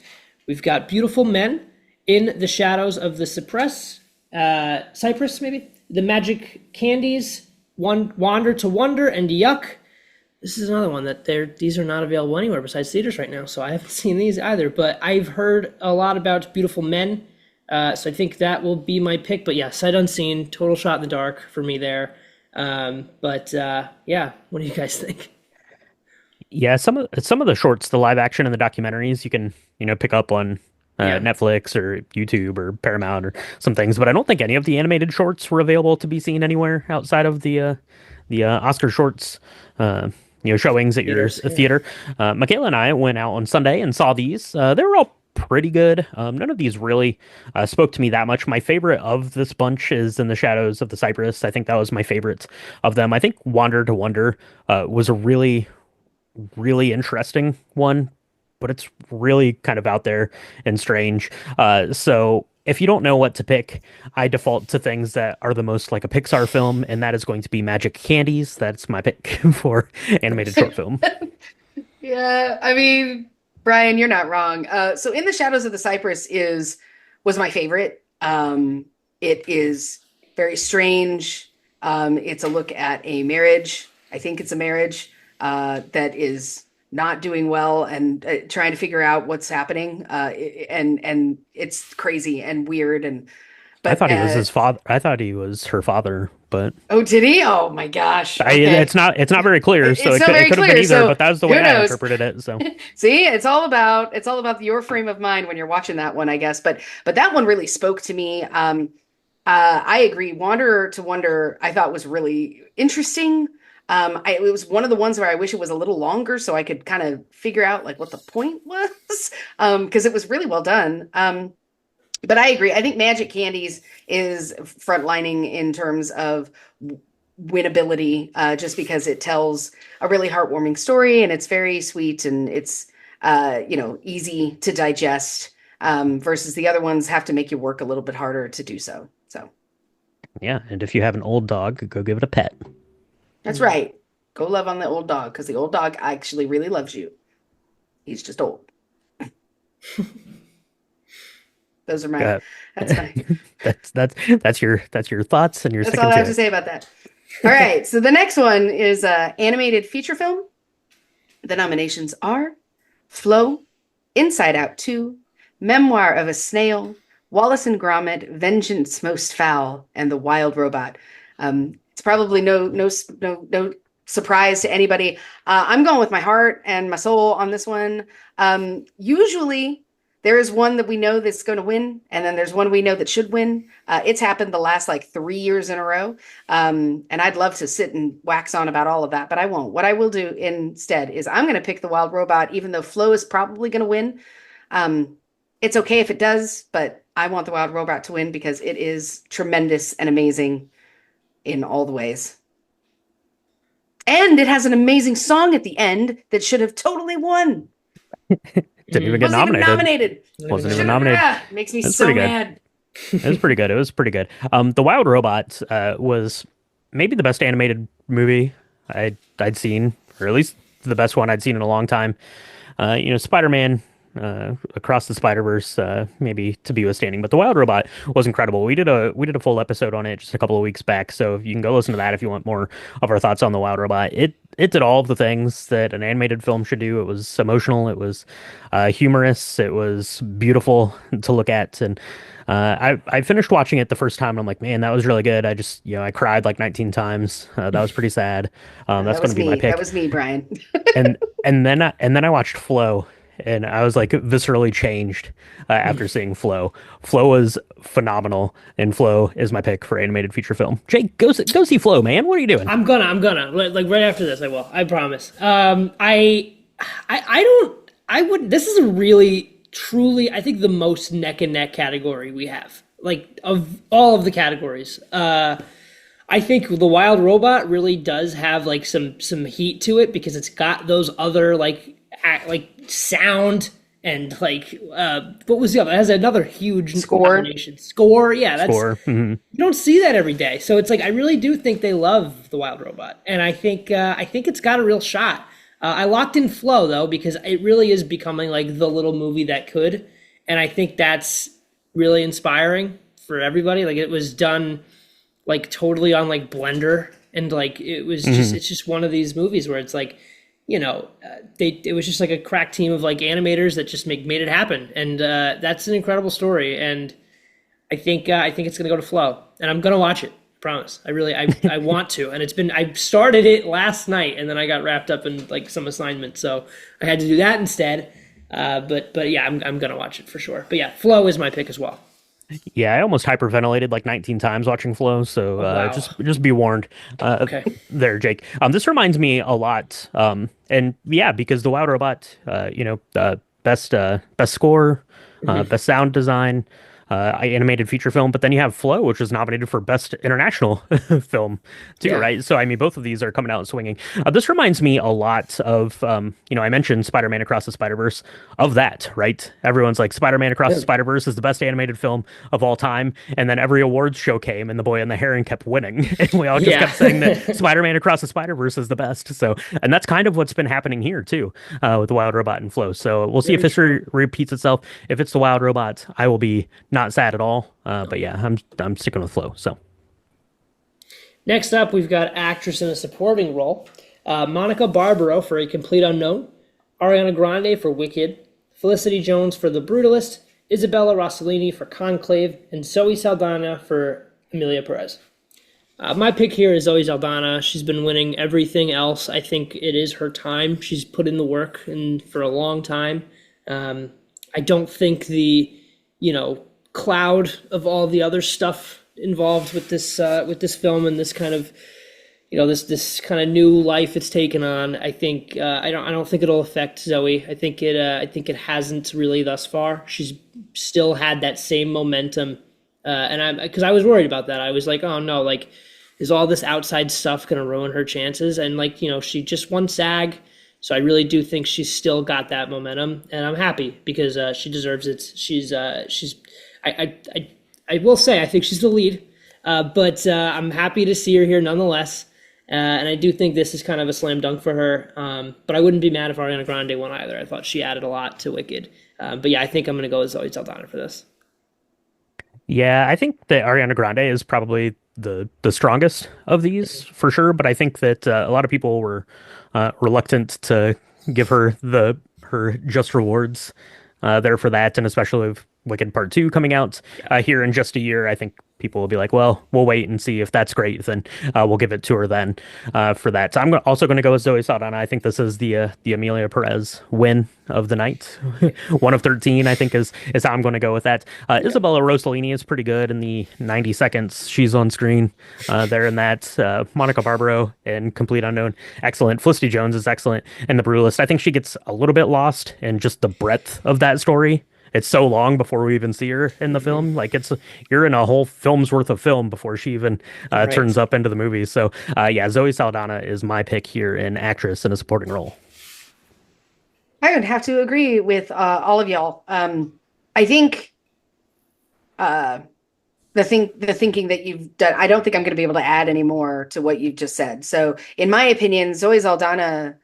C: We've got Beautiful Men in the Shadows of the Cypress, maybe the Magic Candies, Wander to Wonder, and Yuck. This is another one that these are not available anywhere besides theaters right now, so I haven't seen these either. But I've heard a lot about Beautiful Men, so I think that will be my pick. But yeah, sight unseen, total shot in the dark for me there. But yeah, what do you guys think?
A: Yeah, some of the shorts, the live action and the documentaries, you can pick up on
C: Yeah,
A: Netflix or YouTube or Paramount or some things. But I don't think any of the animated shorts were available to be seen anywhere outside of the Oscar shorts. Showings at your
C: theaters. Yeah.
A: theater. Michaela and I went out on Sunday and saw these. They were all pretty good. None of these really spoke to me that much. My favorite of this bunch is In the Shadows of the Cypress. I think that was my favorite of them. I think Wander to Wonder was a really interesting one, but it's really kind of out there and strange. So if you don't know what to pick, I default to things that are the most like a Pixar film, and that is going to be Magic Candies. That's my pick for animated short film.
B: Yeah, I mean, Brian, you're not wrong. So In the Shadows of the Cypress is was my favorite. It is very strange. It's a look at a marriage. I think it's a marriage that is not doing well and trying to figure out what's happening. And it's crazy and weird. And
A: I
B: but
A: thought he was his father. I thought he was her father, but
B: oh, did he? Oh my gosh.
A: it's
B: Okay.
A: not very clear. So
B: It's not
A: it
B: very
A: could have been
B: clear.
A: either,
B: So
A: but that was the way
B: who
A: I
B: knows?
A: interpreted it. So
B: See, it's all about your frame of mind when you're watching that one, I guess. But that one really spoke to me. I agree. Wanderer to Wonder, I thought was really interesting. It was one of the ones where I wish it was a little longer so I could kind of figure out like what the point was, because it was really well done. But I agree. I think Magic Candies is frontlining in terms of winnability, just because it tells a really heartwarming story and it's very sweet and it's easy to digest. Versus the other ones have to make you work a little bit harder to do so. So
A: yeah, and if you have an old dog, go give it a pet.
B: that's right. Go love on the old dog because the old dog actually really loves you. He's just old. Those are my
A: Uh,
B: that's my
A: that's your thoughts, and you're
B: that's all
A: sticking
B: I
A: to
B: have to
A: it.
B: say about that. All right. So the next one is animated feature film. The nominations are Flow, Inside Out 2, Memoir of a Snail, Wallace and Gromit, Vengeance Most Foul, and The Wild Robot. It's probably no surprise to anybody. I'm going with my heart and my soul on this one. Usually there is one that we know that's going to win, and then there's one we know that should win. It's happened the last like 3 years in a row. And I'd love to sit and wax on about all of that, but I won't. What I will do instead is I'm going to pick the Wild Robot, even though Flo is probably going to win. Um, it's okay if it does, but I want the Wild Robot to win because it is tremendous and amazing in all the ways. And it has an amazing song at the end that should have totally won.
A: Didn't even get
B: Wasn't even
A: nominated.
B: nominated.
A: Wasn't
B: Should
A: even
B: have.
A: nominated.
B: Makes me
A: That's
B: so
A: pretty good.
B: mad.
A: It was pretty good. It was pretty good. The Wild Robot was maybe the best animated movie I'd seen, or at least the best one I'd seen in a long time. Spider-Man Across the Spider-Verse, maybe to be withstanding, but The Wild Robot was incredible. We did a full episode on it just a couple of weeks back, so you can go listen to that if you want more of our thoughts on The Wild Robot. It did all of the things that an animated film should do. It was emotional, it was humorous, it was beautiful to look at, and I finished watching it the first time, and I'm like, man, that was really good. I cried like 19 times. That was pretty sad. That's
B: That
A: going to
B: was
A: be my
B: me. That
A: pick.
B: was me, Brian.
A: And then I watched Flow, and I was like viscerally changed after seeing Flow. Flow was phenomenal, and Flow is my pick for animated feature film. Jake, go see Flow, man. What are you doing?
C: I'm gonna like right after this. I will. I promise. I don't. I would. This is a really, truly. I think the most neck and neck category we have. Like of all of the categories. I think the Wild Robot really does have like some heat to it because it's got those other like sound and like what was the other? It has another huge
B: Score.
C: nomination. Score, yeah, that's
A: Score.
C: you don't see that every day. So it's like I really do think they love the Wild Robot, and I think it's got a real shot. I locked in Flow though because it really is becoming like the little movie that could, and I think that's really inspiring for everybody. Like it was done like totally on like Blender, and like it was just it's just one of these movies where it's like it was just like a crack team of like animators that just made it happen, and that's an incredible story. And I think it's gonna go to Flow, and I'm gonna watch it. I promise. I want to, and I started it last night, and then I got wrapped up in like some assignment, so I had to do that instead. But yeah, I'm gonna watch it for sure. But yeah, Flow is my pick as well.
A: Yeah, I almost hyperventilated like 19 times watching Flow, so
C: Oh, wow.
A: just be warned.
C: Okay.
A: There, Jake. This reminds me a lot, and yeah, because the Wild Robot, best score,
C: Mhm.
A: best sound design, animated feature film, but then you have Flow, which was nominated for best international film too,
C: Yeah.
A: right? So I mean, both of these are coming out and swinging. This reminds me a lot of, I mentioned Spider-Man Across the Spider-Verse, of that, right? Everyone's like, Spider-Man Across the
C: Yeah.
A: Spider-Verse is the best animated film of all time, and then every awards show came, and the boy and the heron kept winning, and we all just
C: Yeah.
A: kept saying that Spider-Man Across the Spider-Verse is the best. So, and that's kind of what's been happening here too, with the Wild Robot and Flow. So we'll see if
C: Very
A: history
C: true.
A: repeats itself. If it's the Wild Robot, I will be not sad at all. But yeah, I'm sticking with Flow. So
C: Next up, we've got actress in a supporting role. Monica Barbaro for A Complete Unknown, Ariana Grande for Wicked, Felicity Jones for The Brutalist, Isabella Rossellini for Conclave, and Zoe Saldana for Emilia Perez. My pick here is Zoe Saldana. She's been winning everything else. I think it is her time. She's put in the work and for a long time. Um, I don't think the cloud of all the other stuff involved with this film and this kind of this kind of new life it's taken on. I don't think it'll affect Zoe. I think it hasn't really thus far. She's still had that same momentum, and because I was worried about that. I was like, oh no, like is all this outside stuff going to ruin her chances? And like she just won SAG. So I really do think she's still got that momentum, and I'm happy because she deserves it. I will say I think she's the lead, but I'm happy to see her here nonetheless. And I do think this is kind of a slam dunk for her. But I wouldn't be mad if Ariana Grande won either. I thought she added a lot to Wicked. But yeah, I think I'm going to go with Zoe Saldana for this.
A: yeah, I think that Ariana Grande is probably the strongest of these for sure. But I think that a lot of people were reluctant to give her her just rewards there for that, and especially with Wicked Part Two coming out
C: Yeah,
A: here in just a year, I think people will be like, well, we'll wait and see if that's great, then we'll give it to her then for that. So also going to go with Zoe Saldana. I think this is the Amelia Perez win of the night. One of 13, I think is how I'm going to go with that.
C: yeah,
A: Isabella Rossellini is pretty good in the 90 seconds she's on screen there in that. Monica Barbaro in Complete Unknown, excellent. Felicity Jones is excellent in The Brutalist. I think she gets a little bit lost in just the breadth of that story. It's so long before we even see her in the film. Like you're in a whole film's worth of film before she even turns
C: right.
A: up into the movie. So yeah, Zoe Saldana is my pick here in actress in a supporting role.
B: I would have to agree with all of y'all. I think the thinking that you've done. I don't think I'm going to be able to add any more to what you've just said. So, in my opinion, Zoe Saldana,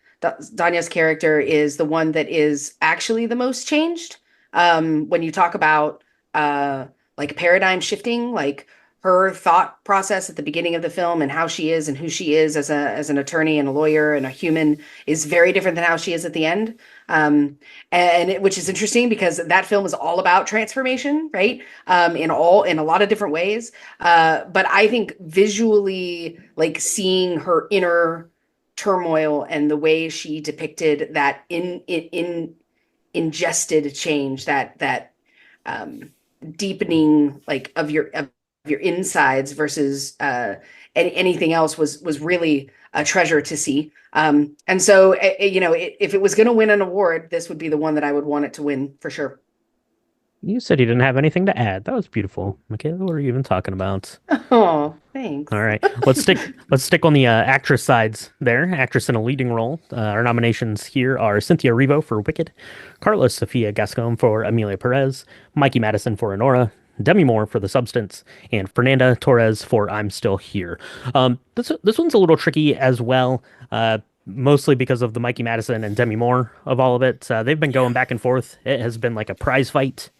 B: Danya's character is the one that is actually the most changed. When you talk about like paradigm shifting, like her thought process at the beginning of the film and how she is and who she is as an attorney and a lawyer and a human is very different than how she is at the end. Which is interesting because that film is all about transformation, right? In a lot of different ways. But I think visually, like seeing her inner turmoil and the way she depicted that in ingested change, that um, deepening like of your insides versus anything else was really a treasure to see. And so, if it was going to win an award, this would be the one that I would want it to win for sure.
A: You said you didn't have anything to add. That was beautiful. Michaela, what are you even talking about?
B: Oh, thanks.
A: All right, let's stick on the actress sides there. Actress in a leading role. Our nominations here are Cynthia Erivo for Wicked, Carlos Sofia Gascon for Amelia Perez, Mikey Madison for Honora, Demi Moore for The Substance, and Fernanda Torres for I'm Still Here. This one's a little tricky as well. Mostly because of the Mikey Madison and Demi Moore of all of it. They've been going back and forth. It has been like a prize fight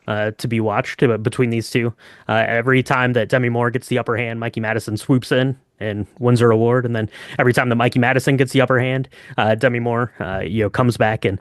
A: to be watched between these two. Every time that Demi Moore gets the upper hand, Mikey Madison swoops in and wins her award. And then every time that Mikey Madison gets the upper hand, Demi Moore, comes back and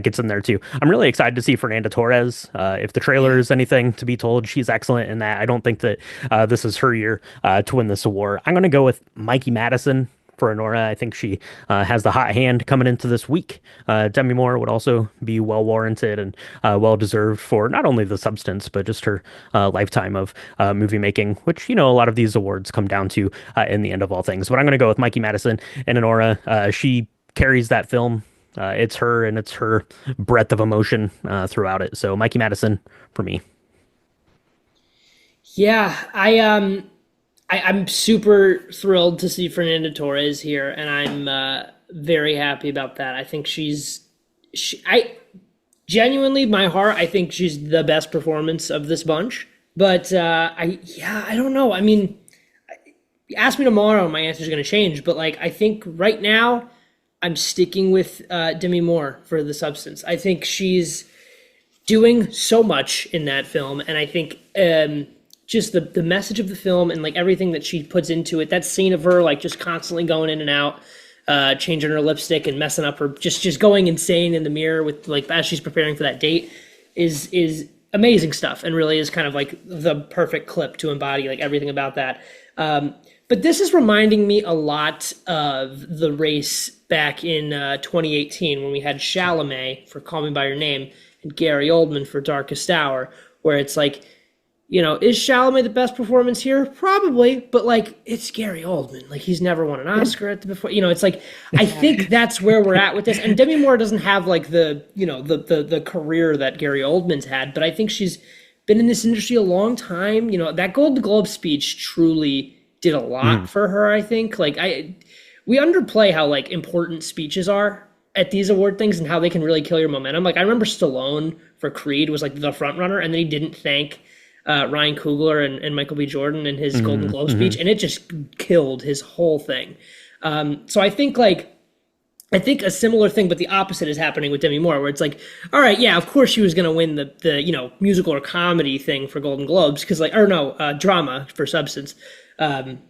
A: gets in there too. I'm really excited to see Fernanda Torres. If the trailer is anything to be told, she's excellent in that. I don't think that this is her year to win this award. I'm going to go with Mikey Madison for Honora. I think she has the hot hand coming into this week. Demi Moore would also be well warranted and well deserved for not only The Substance, but just her lifetime of movie making, which, a lot of these awards come down to in the end of all things. But I'm going to go with Mikey Madison and Honora. She carries that film. It's her and it's her breadth of emotion throughout it. So Mikey Madison for me.
C: Yeah, I'm super thrilled to see Fernanda Torres here, and I'm very happy about that. I think I genuinely, my heart, I think she's the best performance of this bunch. But I don't know. I mean, ask me tomorrow, my answer is going to change. But like, I think right now, I'm sticking with Demi Moore for The Substance. I think she's doing so much in that film, and I think just the message of the film and like everything that she puts into it, that scene of her like just constantly going in and out, changing her lipstick and messing up her, just going insane in the mirror with like as she's preparing for that date is amazing stuff, and really is kind of like the perfect clip to embody like everything about that. But this is reminding me a lot of the race back in 2018 when we had Chalamet for Call Me by Your Name and Gary Oldman for Darkest Hour, where it's like, is Chalamet the best performance here? Probably, but like it's Gary Oldman. Like he's never won an Oscar at the before. It's like I think that's where we're at with this. And Demi Moore doesn't have like the career that Gary Oldman's had, but I think she's been in this industry a long time. That Golden Globe speech truly did a lot for her. I think we underplay how like important speeches are at these award things and how they can really kill your momentum. Like I remember Stallone for Creed was like the front runner, and then he didn't thank Ryan Coogler and Michael B. Jordan in his Golden Globe speech, and it just killed his whole thing. So I think a similar thing, but the opposite is happening with Demi Moore, where it's like, all right, yeah, of course she was going to win the musical or comedy thing for Golden Globes drama for Substance, and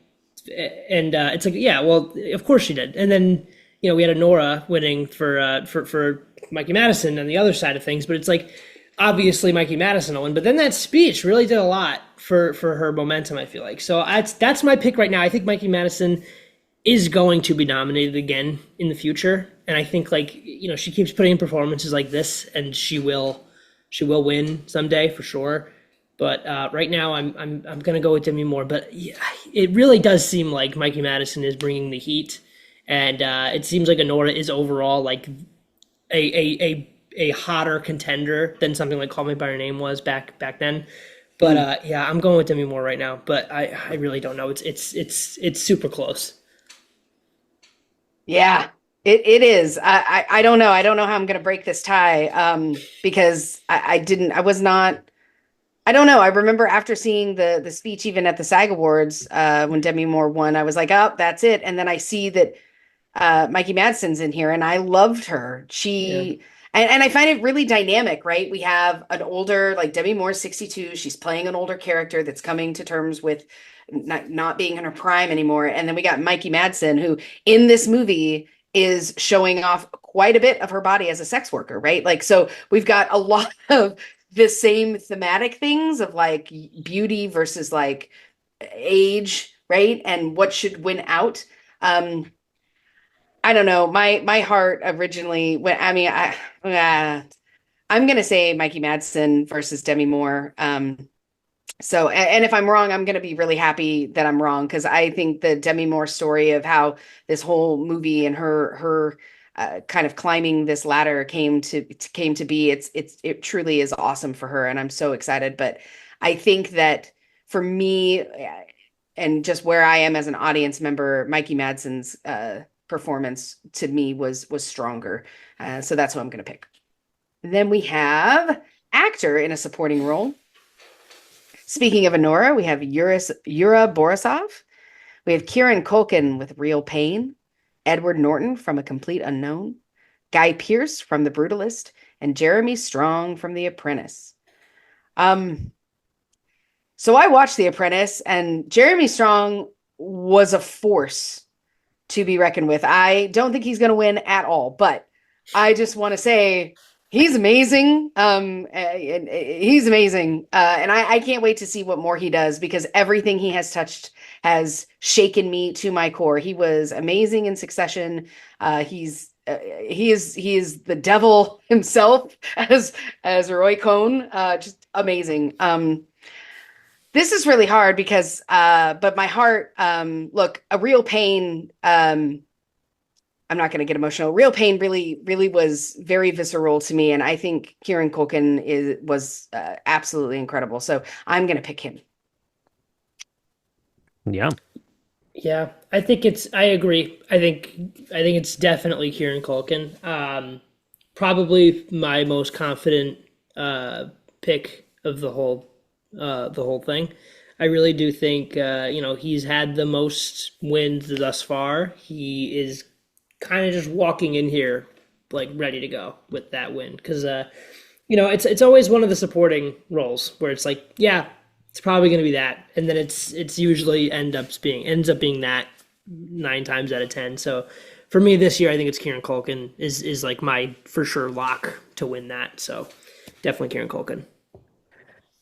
C: it's like, yeah, well, of course she did, and then we had Nora winning for Mikey Madison on the other side of things, but it's like, obviously Mikey Madison will win, but then that speech really did a lot for her momentum, I feel like. So that's my pick right now. I think Mikey Madison is going to be nominated again in the future, and I think she keeps putting in performances like this, and she will win someday for sure. But right now I'm gonna go with Demi Moore. But yeah, it really does seem like Mikey Madison is bringing the heat, and it seems like Honora is overall like a hotter contender than something like Call Me by Your Name was back then. But yeah, I'm going with Demi Moore right now. But I really don't know. It's super close.
B: Yeah, it is. I don't know. I don't know how I'm going to break this tie because I was not I don't know. I remember after seeing the speech even at the SAG Awards, when Demi Moore won, I was like, oh, that's it. And then I see that Mikey Madsen's in here, and I loved her.
C: Yeah.
B: And I find it really dynamic, right? We have an older, like Demi Moore's 62. She's playing an older character that's coming to terms with not being in her prime anymore. And then we got Mikey Madsen, who in this movie is showing off quite a bit of her body as a sex worker, right? Like, so we've got a lot of the same thematic things of like beauty versus like age, right? And what should win out. I don't know. My heart originally went. I mean, I'm gonna say Mikey Madsen versus Demi Moore. So, and if I'm wrong, I'm gonna be really happy that I'm wrong because I think the Demi Moore story of how this whole movie and her kind of climbing this ladder came to be. It truly is awesome for her, and I'm so excited. But I think that for me, and just where I am as an audience member, Mikey Madsen's performance to me was stronger. So that's what I'm going to pick. Then we have actor in a supporting role. Speaking of Honora, we have Yura Borisov. We have Kieran Culkin with Real Pain, Edward Norton from A Complete Unknown, Guy Pearce from The Brutalist, and Jeremy Strong from The Apprentice. So I watched The Apprentice, and Jeremy Strong was a force to be reckoned with. I don't think he's going to win at all, but I just want to say he's amazing. He's amazing. And I can't wait to see what more he does because everything he has touched has shaken me to my core. He was amazing in Succession. He is the devil himself as Roy Cohn. Just amazing. This is really hard because, but my heart, look, a Real Pain, I'm not going to get emotional. Real Pain really was very visceral to me. And I think Kieran Culkin was absolutely incredible. So I'm going to pick him.
A: Yeah.
C: Yeah, I agree. I think it's definitely Kieran Culkin. Probably my most confident pick of the whole thing. I really do think he's had the most wins thus far. He is kind of just walking in here like ready to go with that win because it's always one of the supporting roles where it's like, yeah, it's probably going to be that, and then it's usually ends up being that 9 times out of 10. So for me this year, I think it's Kieran Culkin is like my for sure lock to win that. So definitely Kieran Culkin.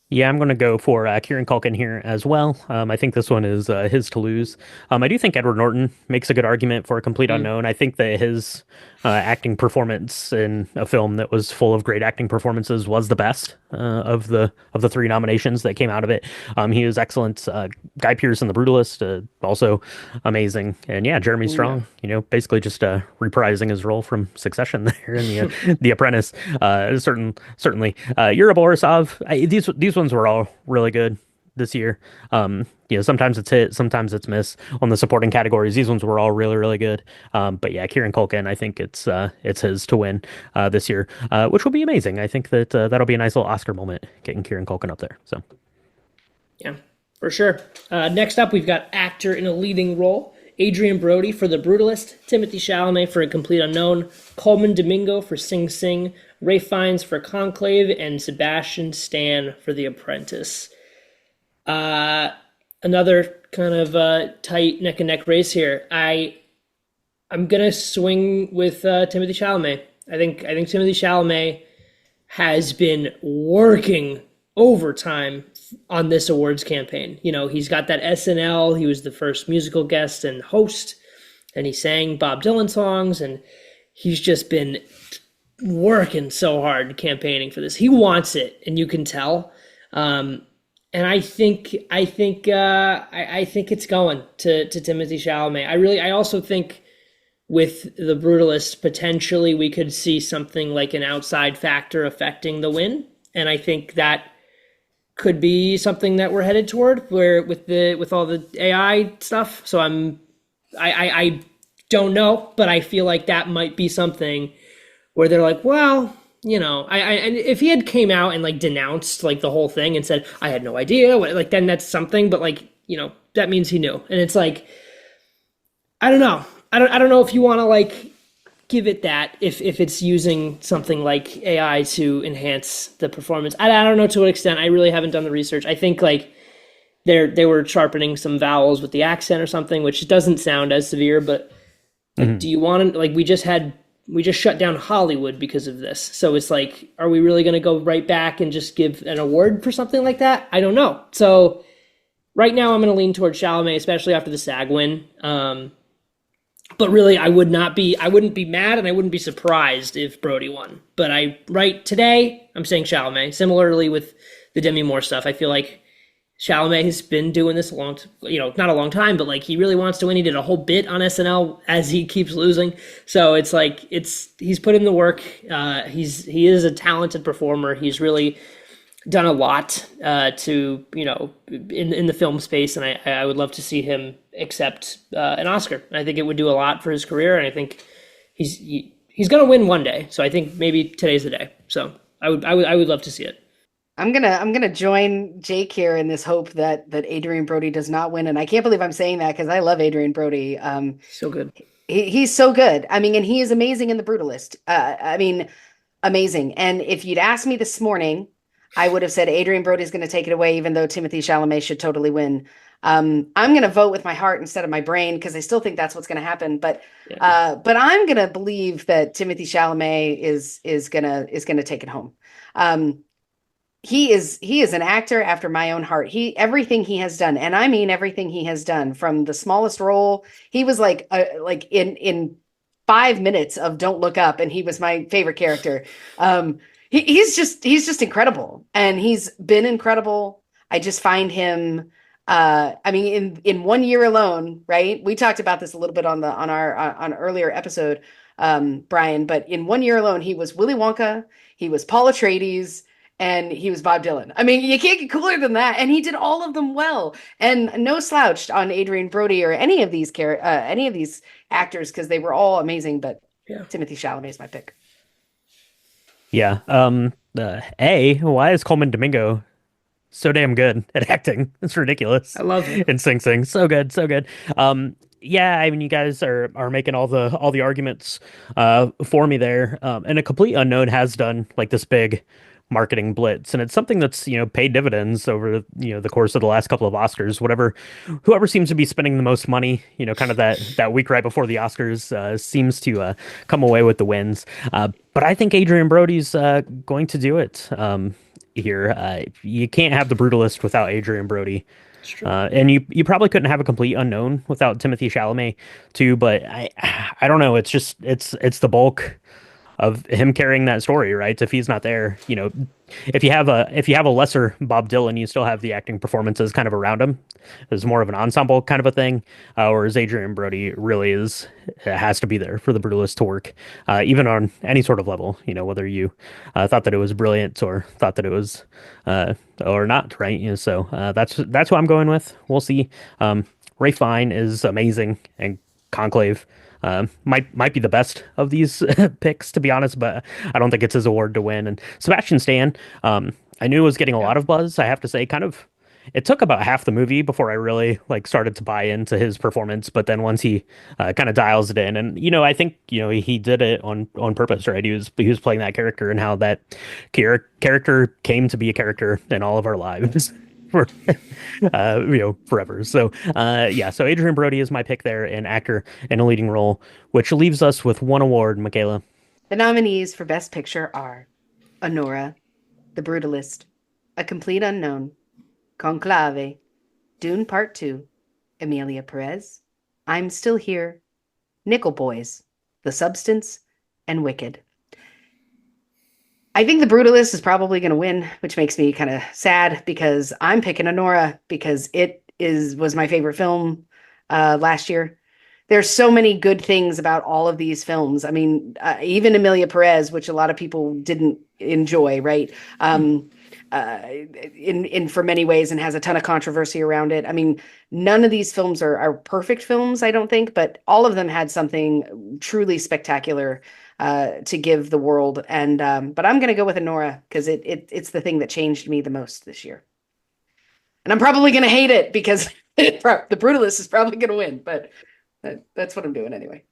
A: Yeah, I'm going to go for Kieran Culkin here as well. I think this one is his to lose. I do think Edward Norton makes a good argument for A Complete
C: Mm.
A: Unknown. I think that his acting performance in a film that was full of great acting performances was the best of the three nominations that came out of it. He was excellent. Guy Pearce in The Brutalist, also amazing. And yeah, Jeremy
B: Yeah.
A: Strong, basically just reprising his role from Succession there in the Apprentice. Certainly. Yura Borisov. These ones were all really good this year. Sometimes it's hit, sometimes it's miss on the supporting categories. These ones were all really, really good. But yeah, Kieran Culkin, I think it's his to win this year, which will be amazing. I think that that'll be a nice little Oscar moment getting Kieran Culkin up there. So
C: Yeah, for sure. Next up, we've got actor in a leading role. Adrian Brody for The Brutalist, Timothy Chalamet for A Complete Unknown, Coleman Domingo for Sing Sing, Ray Fiennes for Conclave, and Sebastian Stan for The Apprentice. Another kind of tight neck and neck race here. I'm gonna swing with Timothy Chalamet. I think Timothy Chalamet has been working overtime on this awards campaign. He's got that SNL. He was the first musical guest and host, and he sang Bob Dylan songs, and he's just been working so hard campaigning for this. He wants it, and you can tell. And I think it's going to Timothy Chalamet. I also think with The Brutalist, potentially we could see something like an outside factor affecting the win, and I think that could be something that we're headed toward, where with all the AI stuff. So I don't know, but I feel like that might be something where they're like, well, and if he had came out and like denounced like the whole thing and said I had no idea, like then that's something. But like that means he knew, and it's like I don't know. I don't know if you want to like give it that if it's using something like AI to enhance the performance. I don't know to what extent. I really haven't done the research. I think like they were sharpening some vowels with the accent or something, which doesn't sound as severe. But like,
A: Mhm.
C: do you want to like we just shut down Hollywood because of this? So it's like, are we really going to go right back and just give an award for something like that? I don't know. So right now, I'm going to lean towards Chalamet, especially after the SAG win. But really, I wouldn't be mad and I wouldn't be surprised if Brody won. But right today, I'm saying Chalamet. Similarly with the Demi Moore stuff, I feel like Chalamet has been doing this a long, not a long time, but like he really wants to win. He did a whole bit on SNL as he keeps losing. So it's like he's put in the work. He is a talented performer. He's really done a lot to in the film space, and I would love to see him accept an Oscar. I think it would do a lot for his career, and I think he's going to win one day. So I think maybe today's the day. So I would love to see it.
B: I'm gonna join Jake here in this hope that Adrian Brody does not win, and I can't believe I'm saying that because I love Adrian Brody.
C: So good.
B: He's so good. I mean, and he is amazing in The Brutalist. I mean, amazing. And if you'd asked me this morning, I would have said Adrian Brody's going to take it away, even though Timothy Chalamet should totally win. I'm going to vote with my heart instead of my brain because I still think that's what's going to happen.
C: Yeah.
B: But I'm going to believe that Timothy Chalamet is gonna take it home. Um, he is an actor after my own heart. Everything he has done, and I mean everything he has done, from the smallest role. He was like in 5 minutes of Don't Look Up, and he was my favorite character. He's just incredible, and he's been incredible. I just find him. I mean, in 1 year alone, right? We talked about this a little bit on earlier episode, Brian. But in 1 year alone, he was Willy Wonka, he was Paul Atreides, and he was Bob Dylan. I mean, you can't get cooler than that. And he did all of them well. And no slouched on Adrian Brody or any of these actors because they were all amazing. But
C: Yeah.
B: Timothy Chalamet is my pick.
A: Yeah. Why is Coleman Domingo so damn good at acting? It's ridiculous.
C: I love him.
A: In Sing Sing. So good, so good. Yeah, I mean you guys are making all the arguments for me there. And a complete unknown has done like this big marketing blitz, and it's something that's, paid dividends over, the course of the last couple of Oscars. Whoever seems to be spending the most money, kind of that week right before the Oscars seems to come away with the wins. But I think Adrian Brody's going to do it. Here. You can't have The Brutalist without Adrian Brody.
C: It's true.
A: And you probably couldn't have a complete unknown without Timothy Chalamet too, but I don't know. It's the bulk of him carrying that story, right? If he's not there, if you have a lesser Bob Dylan, you still have the acting performances kind of around him. It's more of an ensemble kind of a thing, whereas Adrian Brody really has to be there for The Brutalist to work, even on any sort of level. Whether you thought that it was brilliant or thought that it was or not, right? So that's what I'm going with. We'll see. Ray Fine is amazing, and Conclave might be the best of these picks, to be honest, but I don't think it's his award to win. And Sebastian Stan, I knew was getting a
C: Yeah.
A: lot of buzz. I have to say, kind of, it took about half the movie before I really like started to buy into his performance. But then once he kind of dials it in, and I think he did it on purpose, right? He was playing that character, and how that character came to be a character in all of our lives. For forever. So yeah, so Adrian Brody is my pick there, an actor in a leading role, which leaves us with one award, Michaela.
B: The nominees for Best Picture are Honora, The Brutalist, A Complete Unknown, Conclave, Dune Part 2, Emilia Perez, I'm Still Here, Nickel Boys, The Substance, and Wicked. I think The Brutalist is probably going to win, which makes me kind of sad because I'm picking Honora because it was my favorite film last year. There's so many good things about all of these films. I mean, even Emilia Perez, which a lot of people didn't enjoy, right? In for many ways, and has a ton of controversy around it. I mean, none of these films are perfect films, I don't think, but all of them had something truly spectacular to give the world. And but I'm gonna go with Anora because it's the thing that changed me the most this year. And I'm probably gonna hate it because the Brutalist is probably gonna win, but that's what I'm doing anyway.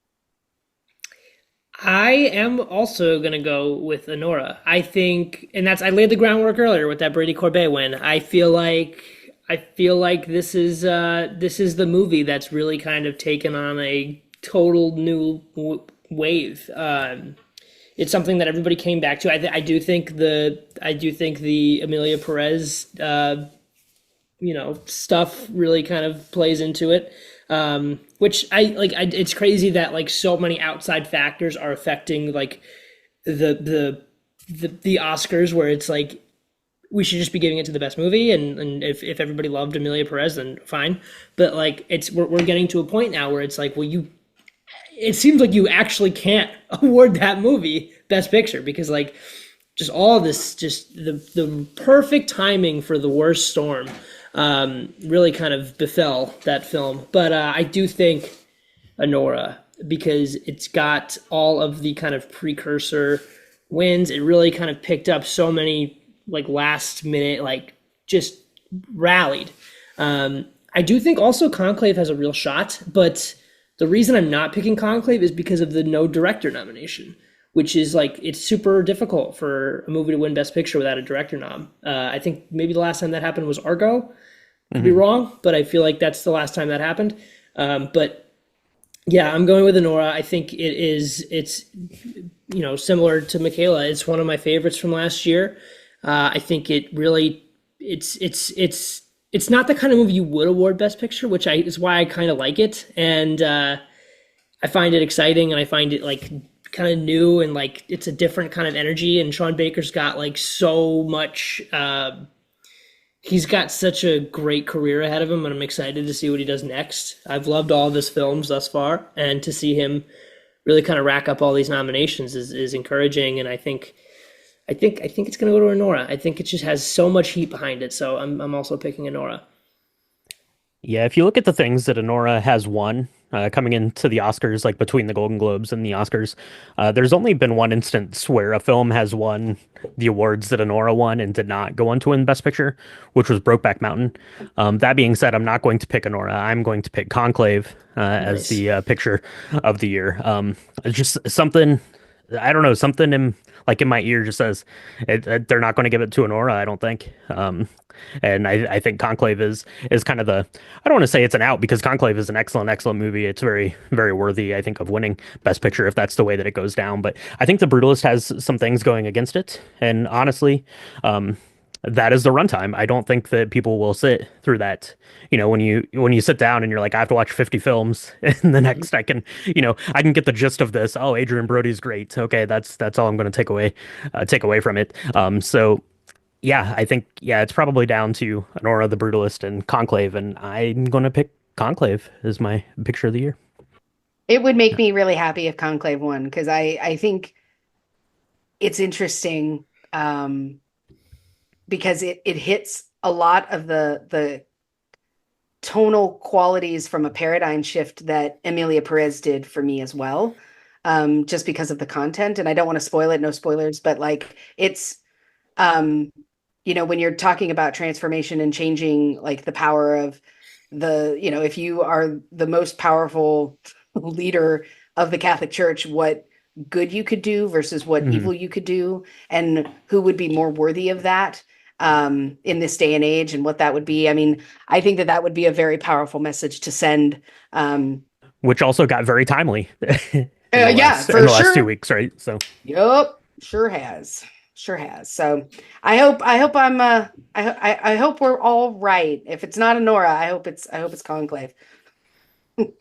C: I am also gonna go with Honora. I think, and that's I laid the groundwork earlier with that Brady Corbet win. I feel like this is the movie that's really kind of taken on a total new wave. It's something that everybody came back to. I do think the Amelia Perez stuff really kind of plays into it. Which I like. It's crazy that like so many outside factors are affecting like the the the Oscars, where it's like we should just be giving it to the best movie, and if everybody loved Amelia Perez, then fine. But like we're getting to a point now where it's like, well, it seems like you actually can't award that movie best picture because like just all of this, just the perfect timing for the worst storm really kind of befell that film. But I do think Honora, because it's got all of the kind of precursor wins. It really kind of picked up so many like last minute, like just rallied. I do think also Conclave has a real shot, but the reason I'm not picking Conclave is because of the no director nomination, which is like it's super difficult for a movie to win Best Picture without a director nom. I think maybe the last time that happened was Argo. Could be wrong, but I feel like that's the last time that happened. But yeah, I'm going with Honora. I think it's similar to Michaela. It's one of my favorites from last year. I think it really it's not the kind of movie you would award Best Picture, which is why I kind of like it, and I find it exciting, and I find it like kind of new, and like it's a different kind of energy. And Sean Baker's got like so much. He's got such a great career ahead of him, and I'm excited to see what he does next. I've loved all of his films thus far, and to see him really kind of rack up all these nominations is encouraging. And I think it's going to go to Honora. I think it just has so much heat behind it, so I'm also picking Honora.
A: Yeah, if you look at the things that Honora has won coming into the Oscars, like between the Golden Globes and the Oscars, there's only been one instance where a film has won the awards that Honora won and did not go on to win Best Picture, which was Brokeback Mountain. That being said, I'm not going to pick Honora. I'm going to pick Conclave as
C: Nice.
A: the picture of the year. It's just something. I don't know, something in my ear just says they're not going to give it to Honora, I don't think. And I think Conclave is kind of I don't want to say it's an out because Conclave is an excellent movie. It's very, very worthy, I think, of winning Best Picture if that's the way that it goes down. But I think The Brutalist has some things going against it. And honestly, that is the runtime. I don't think that people will sit through that. When you sit down and you're like, I have to watch 50 films, and the next I can get the gist of this. Oh, Adrian Brody's great. Okay, that's all I'm going to take away from it. So yeah, I think it's probably down to Honora, The Brutalist, and Conclave, and I'm going to pick Conclave as my picture of the year.
B: It would make me really happy if Conclave won because I think it's interesting because it hits a lot of the tonal qualities from a paradigm shift that Emilia Perez did for me as well, just because of the content. And I don't want to spoil it, no spoilers, but like it's when you're talking about transformation and changing like the power of if you are the most powerful leader of the Catholic Church, what good you could do versus what
A: Mhm.
B: evil you could do, and who would be more worthy of that in this day and age, and what that would be. I mean, I think that would be a very powerful message to send.
A: Which also got very timely in
B: Yeah,
A: in
B: for
A: the last two
B: sure.
A: weeks, right? So
B: Yup, sure has. Sure has. So I hope I hope we're all right. If it's not Honora, I hope it's Conclave.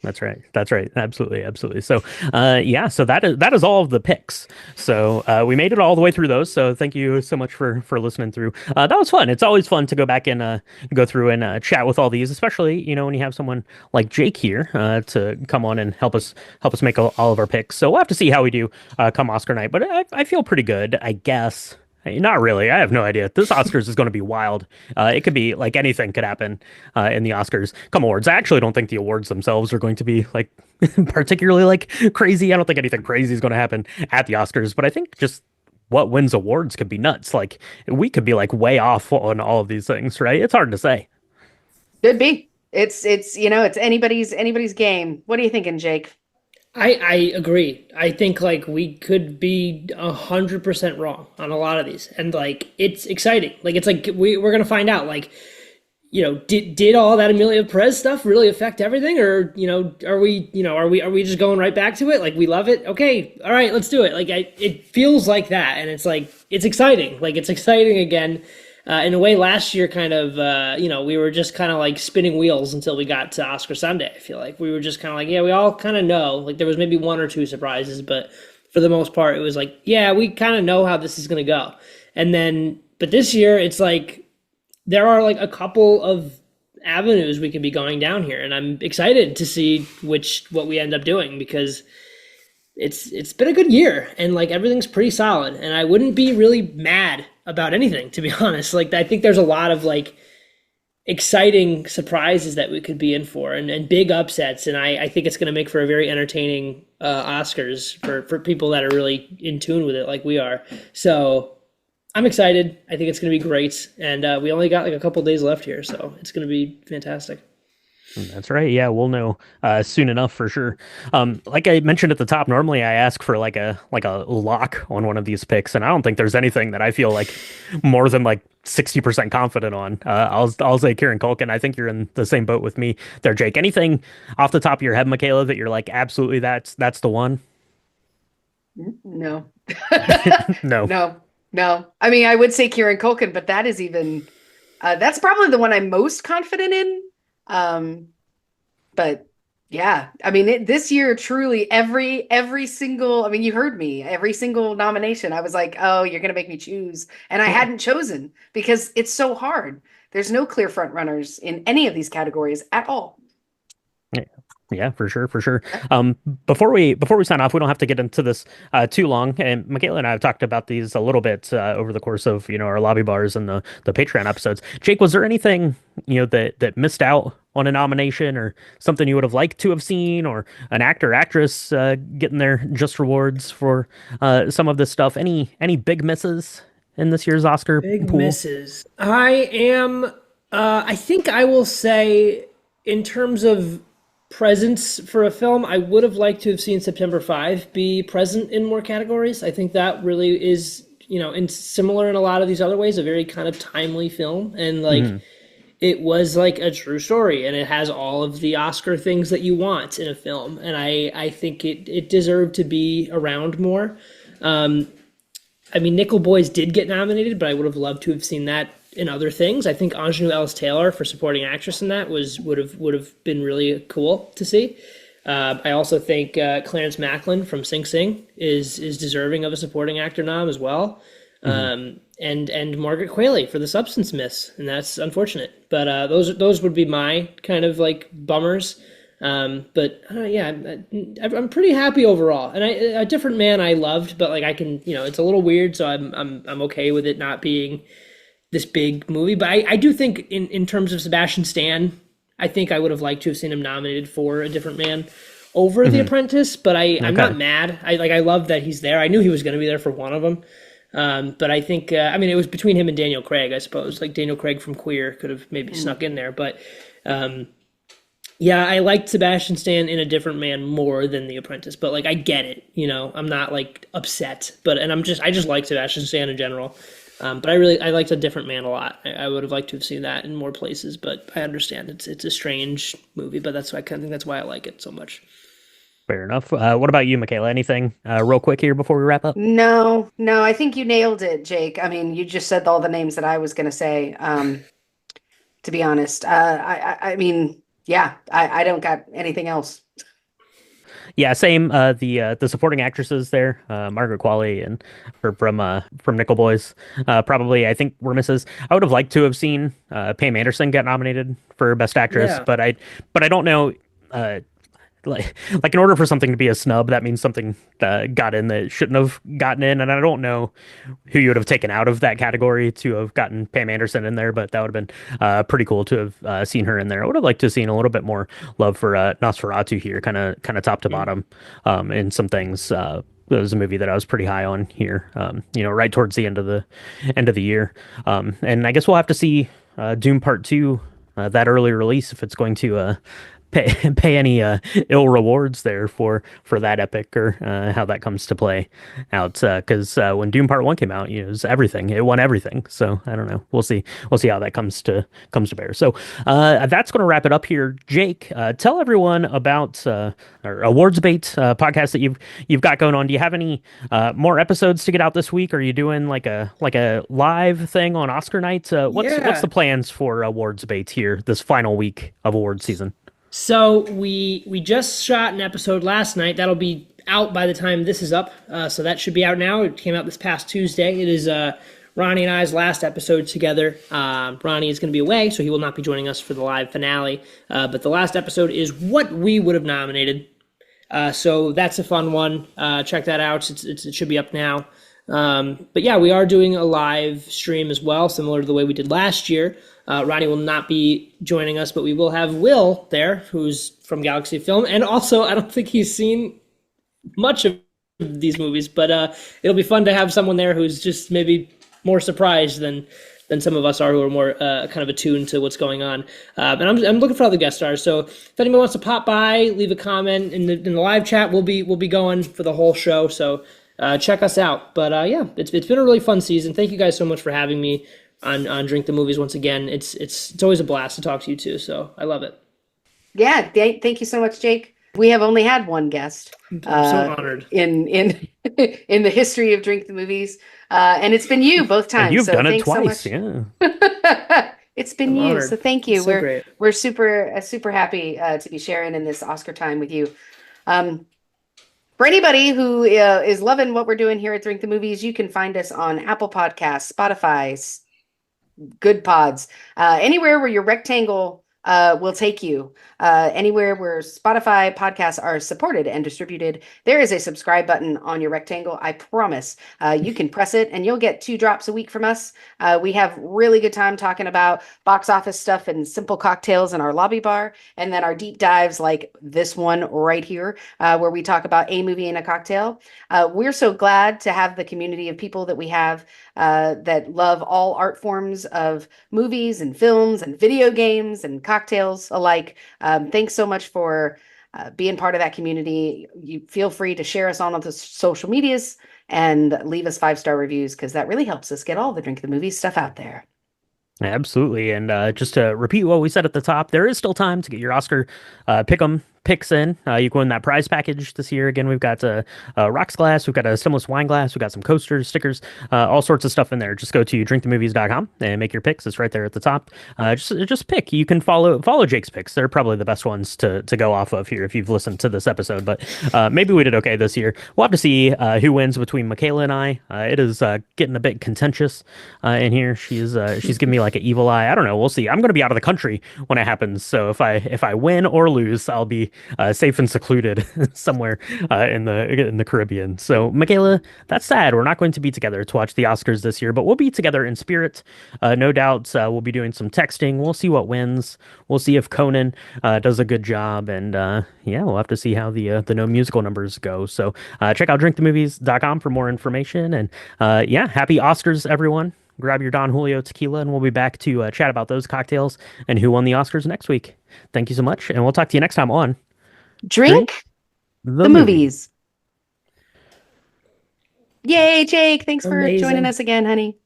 A: that's right. That's right. Absolutely. Absolutely. So, yeah. So that is all of the picks. So we made it all the way through those. So thank you so much for listening through. That was fun. It's always fun to go back and go through and chat with all these, especially when you have someone like Jake here to come on and help us make all of our picks. So we'll have to see how we do come Oscar night. But I feel pretty good, I guess. Not really. I have no idea. This Oscars is going to be wild. It could be like anything could happen in the Oscars. Come awards. I actually don't think the awards themselves are going to be like particularly like crazy. I don't think anything crazy is going to happen at the Oscars, but I think just what wins awards could be nuts. Like we could be like way off on all of these things, right? It's hard to say.
B: Could be. It's it's anybody's game. What are you thinking, Jake?
C: I agree. I think like we could be 100% wrong on a lot of these, and like it's exciting. Like it's like we're gonna find out. Like did all that Amelia Perez stuff really affect everything, or are we just going right back to it? Like we love it. Okay, all right, let's do it. Like it feels like that, and it's like it's exciting. Like it's exciting again. In a way, last year kind of, we were just kind of like spinning wheels until we got to Oscar Sunday. I feel like we were just kind of like, yeah, we all kind of know. Like there was maybe one or two surprises, but for the most part, it was like, yeah, we kind of know how this is going to go. And then, but this year, it's like there are like a couple of avenues we could be going down here, and I'm excited to see what we end up doing because it's been a good year and like everything's pretty solid, and I wouldn't be really mad about anything, to be honest. Like I think there's a lot of like exciting surprises that we could be in for, and big upsets, and I think it's going to make for a very entertaining Oscars for people that are really in tune with it like we are. So I'm excited. I think it's going to be great, and we only got like a couple days left here, so it's going to be fantastic.
A: That's right. Yeah, we'll know soon enough for sure. Like I mentioned at the top, normally I ask for like a lock on one of these picks, and I don't think there's anything that I feel like more than like 60% confident on. I'll say Kieran Culkin. I think you're in the same boat with me there, Jake. Anything off the top of your head, Michaela, that you're like absolutely that's the one?
B: No.
A: No.
B: No. No. I mean, I would say Kieran Culkin, but that is even that's probably the one I'm most confident in. But yeah, I mean, this year truly every single, I mean, you heard me, every single nomination, I was like, oh, you're gonna make me choose, and I hadn't chosen because it's so hard. There's no clear front runners in any of these categories at all.
A: Yeah, yeah, for sure, for sure. Before we sign off, we don't have to get into this too long. And Michaela and I have talked about these a little bit over the course of our lobby bars and the Patreon episodes. Jake, was there anything that missed out on a nomination, or something you would have liked to have seen, or an actor actress getting their just rewards for some of this stuff? Any big misses in this year's Oscar
C: Big
A: pool?
C: misses. I think I will say, in terms of presence for a film, I would have liked to have seen September 5 be present in more categories. I think that really is, in similar in a lot of these other ways, a very kind of timely film. And like, it was like a true story, and it has all of the Oscar things that you want in a film. And I think it deserved to be around more. I mean, Nickel Boys did get nominated, but I would have loved to have seen that in other things. I think Ingenue Ellis Taylor for supporting actress in that would have been really cool to see. I also think Clarence Macklin from Sing Sing is deserving of a supporting actor nom as well. And Margaret Qualley for The Substance Miss, and that's unfortunate. But those would be my kind of like bummers. But yeah, I'm pretty happy overall. And A Different Man I loved, but like I can, it's a little weird, so I'm okay with it not being this big movie. But I do think in terms of Sebastian Stan, I think I would have liked to have seen him nominated for A Different Man over The Apprentice. But I'm not mad. I love that he's there. I knew he was going to be there for one of them. But I think it was between him and Daniel Craig, I suppose. Like Daniel Craig from Queer could have maybe snuck in there, but. Yeah, I liked Sebastian Stan in A Different Man more than The Apprentice, but like I get it, I'm not like upset, and I just like Sebastian Stan in general. But I liked A Different Man a lot. I would have liked to have seen that in more places, but I understand it's a strange movie, but I kind of think that's why I like it so much.
A: Fair enough. What about you, Michaela? Anything real quick here before we wrap up?
B: No, I think you nailed it, Jake. I mean, you just said all the names that I was going to say. To be honest, I mean. Yeah, I don't got anything else.
A: Yeah, same. The supporting actresses there, Margaret Qualley and from Nickel Boys, probably I think were misses. I would have liked to have seen Pam Anderson get nominated for Best Actress,
C: Yeah.
A: but I don't know. like in order for something to be a snub, that means something got in that shouldn't have gotten in. And I don't know who you would have taken out of that category to have gotten Pam Anderson in there, but that would have been pretty cool to have seen her in there. I would have liked to have seen a little bit more love for Nosferatu here, kind of top to
C: Mm.
A: bottom, in some things. It was a movie that I was pretty high on here, right towards the end of the year. And I guess we'll have to see Doom Part Two, that early release, if it's going to pay pay any ill rewards there for that epic, or how that comes to play out. Because when Doom Part One came out, it was everything. It won everything. So I don't know. We'll see. We'll see how that comes to bear. So that's going to wrap it up here. Jake, tell everyone about our awards bait podcast that you've got going on. Do you have any more episodes to get out this week? Are you doing like a live thing on Oscar night? What's the
C: Yeah.
A: plans for awards bait here this final week of awards season?
C: So we just shot an episode last night. That'll be out by the time this is up. So that should be out now. It came out this past Tuesday. It is Ronnie and I's last episode together. Ronnie is going to be away, so he will not be joining us for the live finale. But the last episode is what we would have nominated. So that's a fun one. Check that out. It should be up now. But yeah, we are doing a live stream as well, similar to the way we did last year. Ronnie will not be joining us, but we will have Will there, who's from Galaxy Film. And also, I don't think he's seen much of these movies, but it'll be fun to have someone there who's just maybe more surprised than some of us are, who are more kind of attuned to what's going on. And I'm looking for other guest stars. So if anyone wants to pop by, leave a comment in the live chat. We'll be going for the whole show. So check us out. But yeah, it's been a really fun season. Thank you guys so much for having me on Drink the Movies once again. It's always a blast to talk to you too. So I love it.
B: Yeah, thank you so much, Jake. We have only had one guest
C: I'm so honored.
B: in in the history of Drink the Movies, and it's been you both
A: And
B: times.
A: you've
B: So
A: done it
B: thanks so
A: twice,
B: much.
A: yeah.
B: It's been
C: I'm
B: you, so
C: honored.
B: thank you.
C: It's so great.
B: We're super happy to be sharing in this Oscar time with you. Um, for anybody who is loving what we're doing here at Drink the Movies, you can find us on Apple Podcasts, Spotify, Good Pods, anywhere where your rectangle will take you. Anywhere where Spotify podcasts are supported and distributed, there is a subscribe button on your rectangle. I promise you can press it and you'll get 2 drops a week from us. We have really good time talking about box office stuff and simple cocktails in our lobby bar, and then our deep dives like this one right here, where we talk about a movie and a cocktail. We're so glad to have the community of people that we have that love all art forms of movies and films and video games and cocktails alike. Thanks so much for being part of that community. You feel free to share us on the social medias and leave us 5-star reviews, because that really helps us get all the Drink the Movies stuff out there.
A: Absolutely. And just to repeat what we said at the top, there is still time to get your Oscar pick'em picks in. You can win that prize package this year. Again, we've got a rocks glass, we've got a stemless wine glass, we've got some coasters, stickers, all sorts of stuff in there. Just go to drinkthemovies.com and make your picks. It's right there at the top. Just pick. You can follow Jake's picks. They're probably the best ones to go off of here if you've listened to this episode. But maybe we did okay this year. We'll have to see who wins between Michaela and I. It is getting a bit contentious in here. She's giving me like an evil eye. I don't know. We'll see. I'm going to be out of the country when it happens. So if I win or lose, I'll be safe and secluded somewhere in the Caribbean. So Michaela, that's sad. We're not going to be together to watch the Oscars this year, but we'll be together in spirit. No doubt. We'll be doing some texting. We'll see what wins. We'll see if Conan does a good job, and yeah, we'll have to see how the no musical numbers go. So check out drinkthemovies.com for more information. And yeah, happy Oscars, everyone. Grab your Don Julio tequila, and we'll be back to chat about those cocktails and who won the Oscars next week. Thank you so much, and we'll talk to you next time on Drink
B: Drink
A: the
B: the
A: Movie.
B: Movies. Yay, Jake. Thanks for joining
C: Amazing.
B: us again, honey.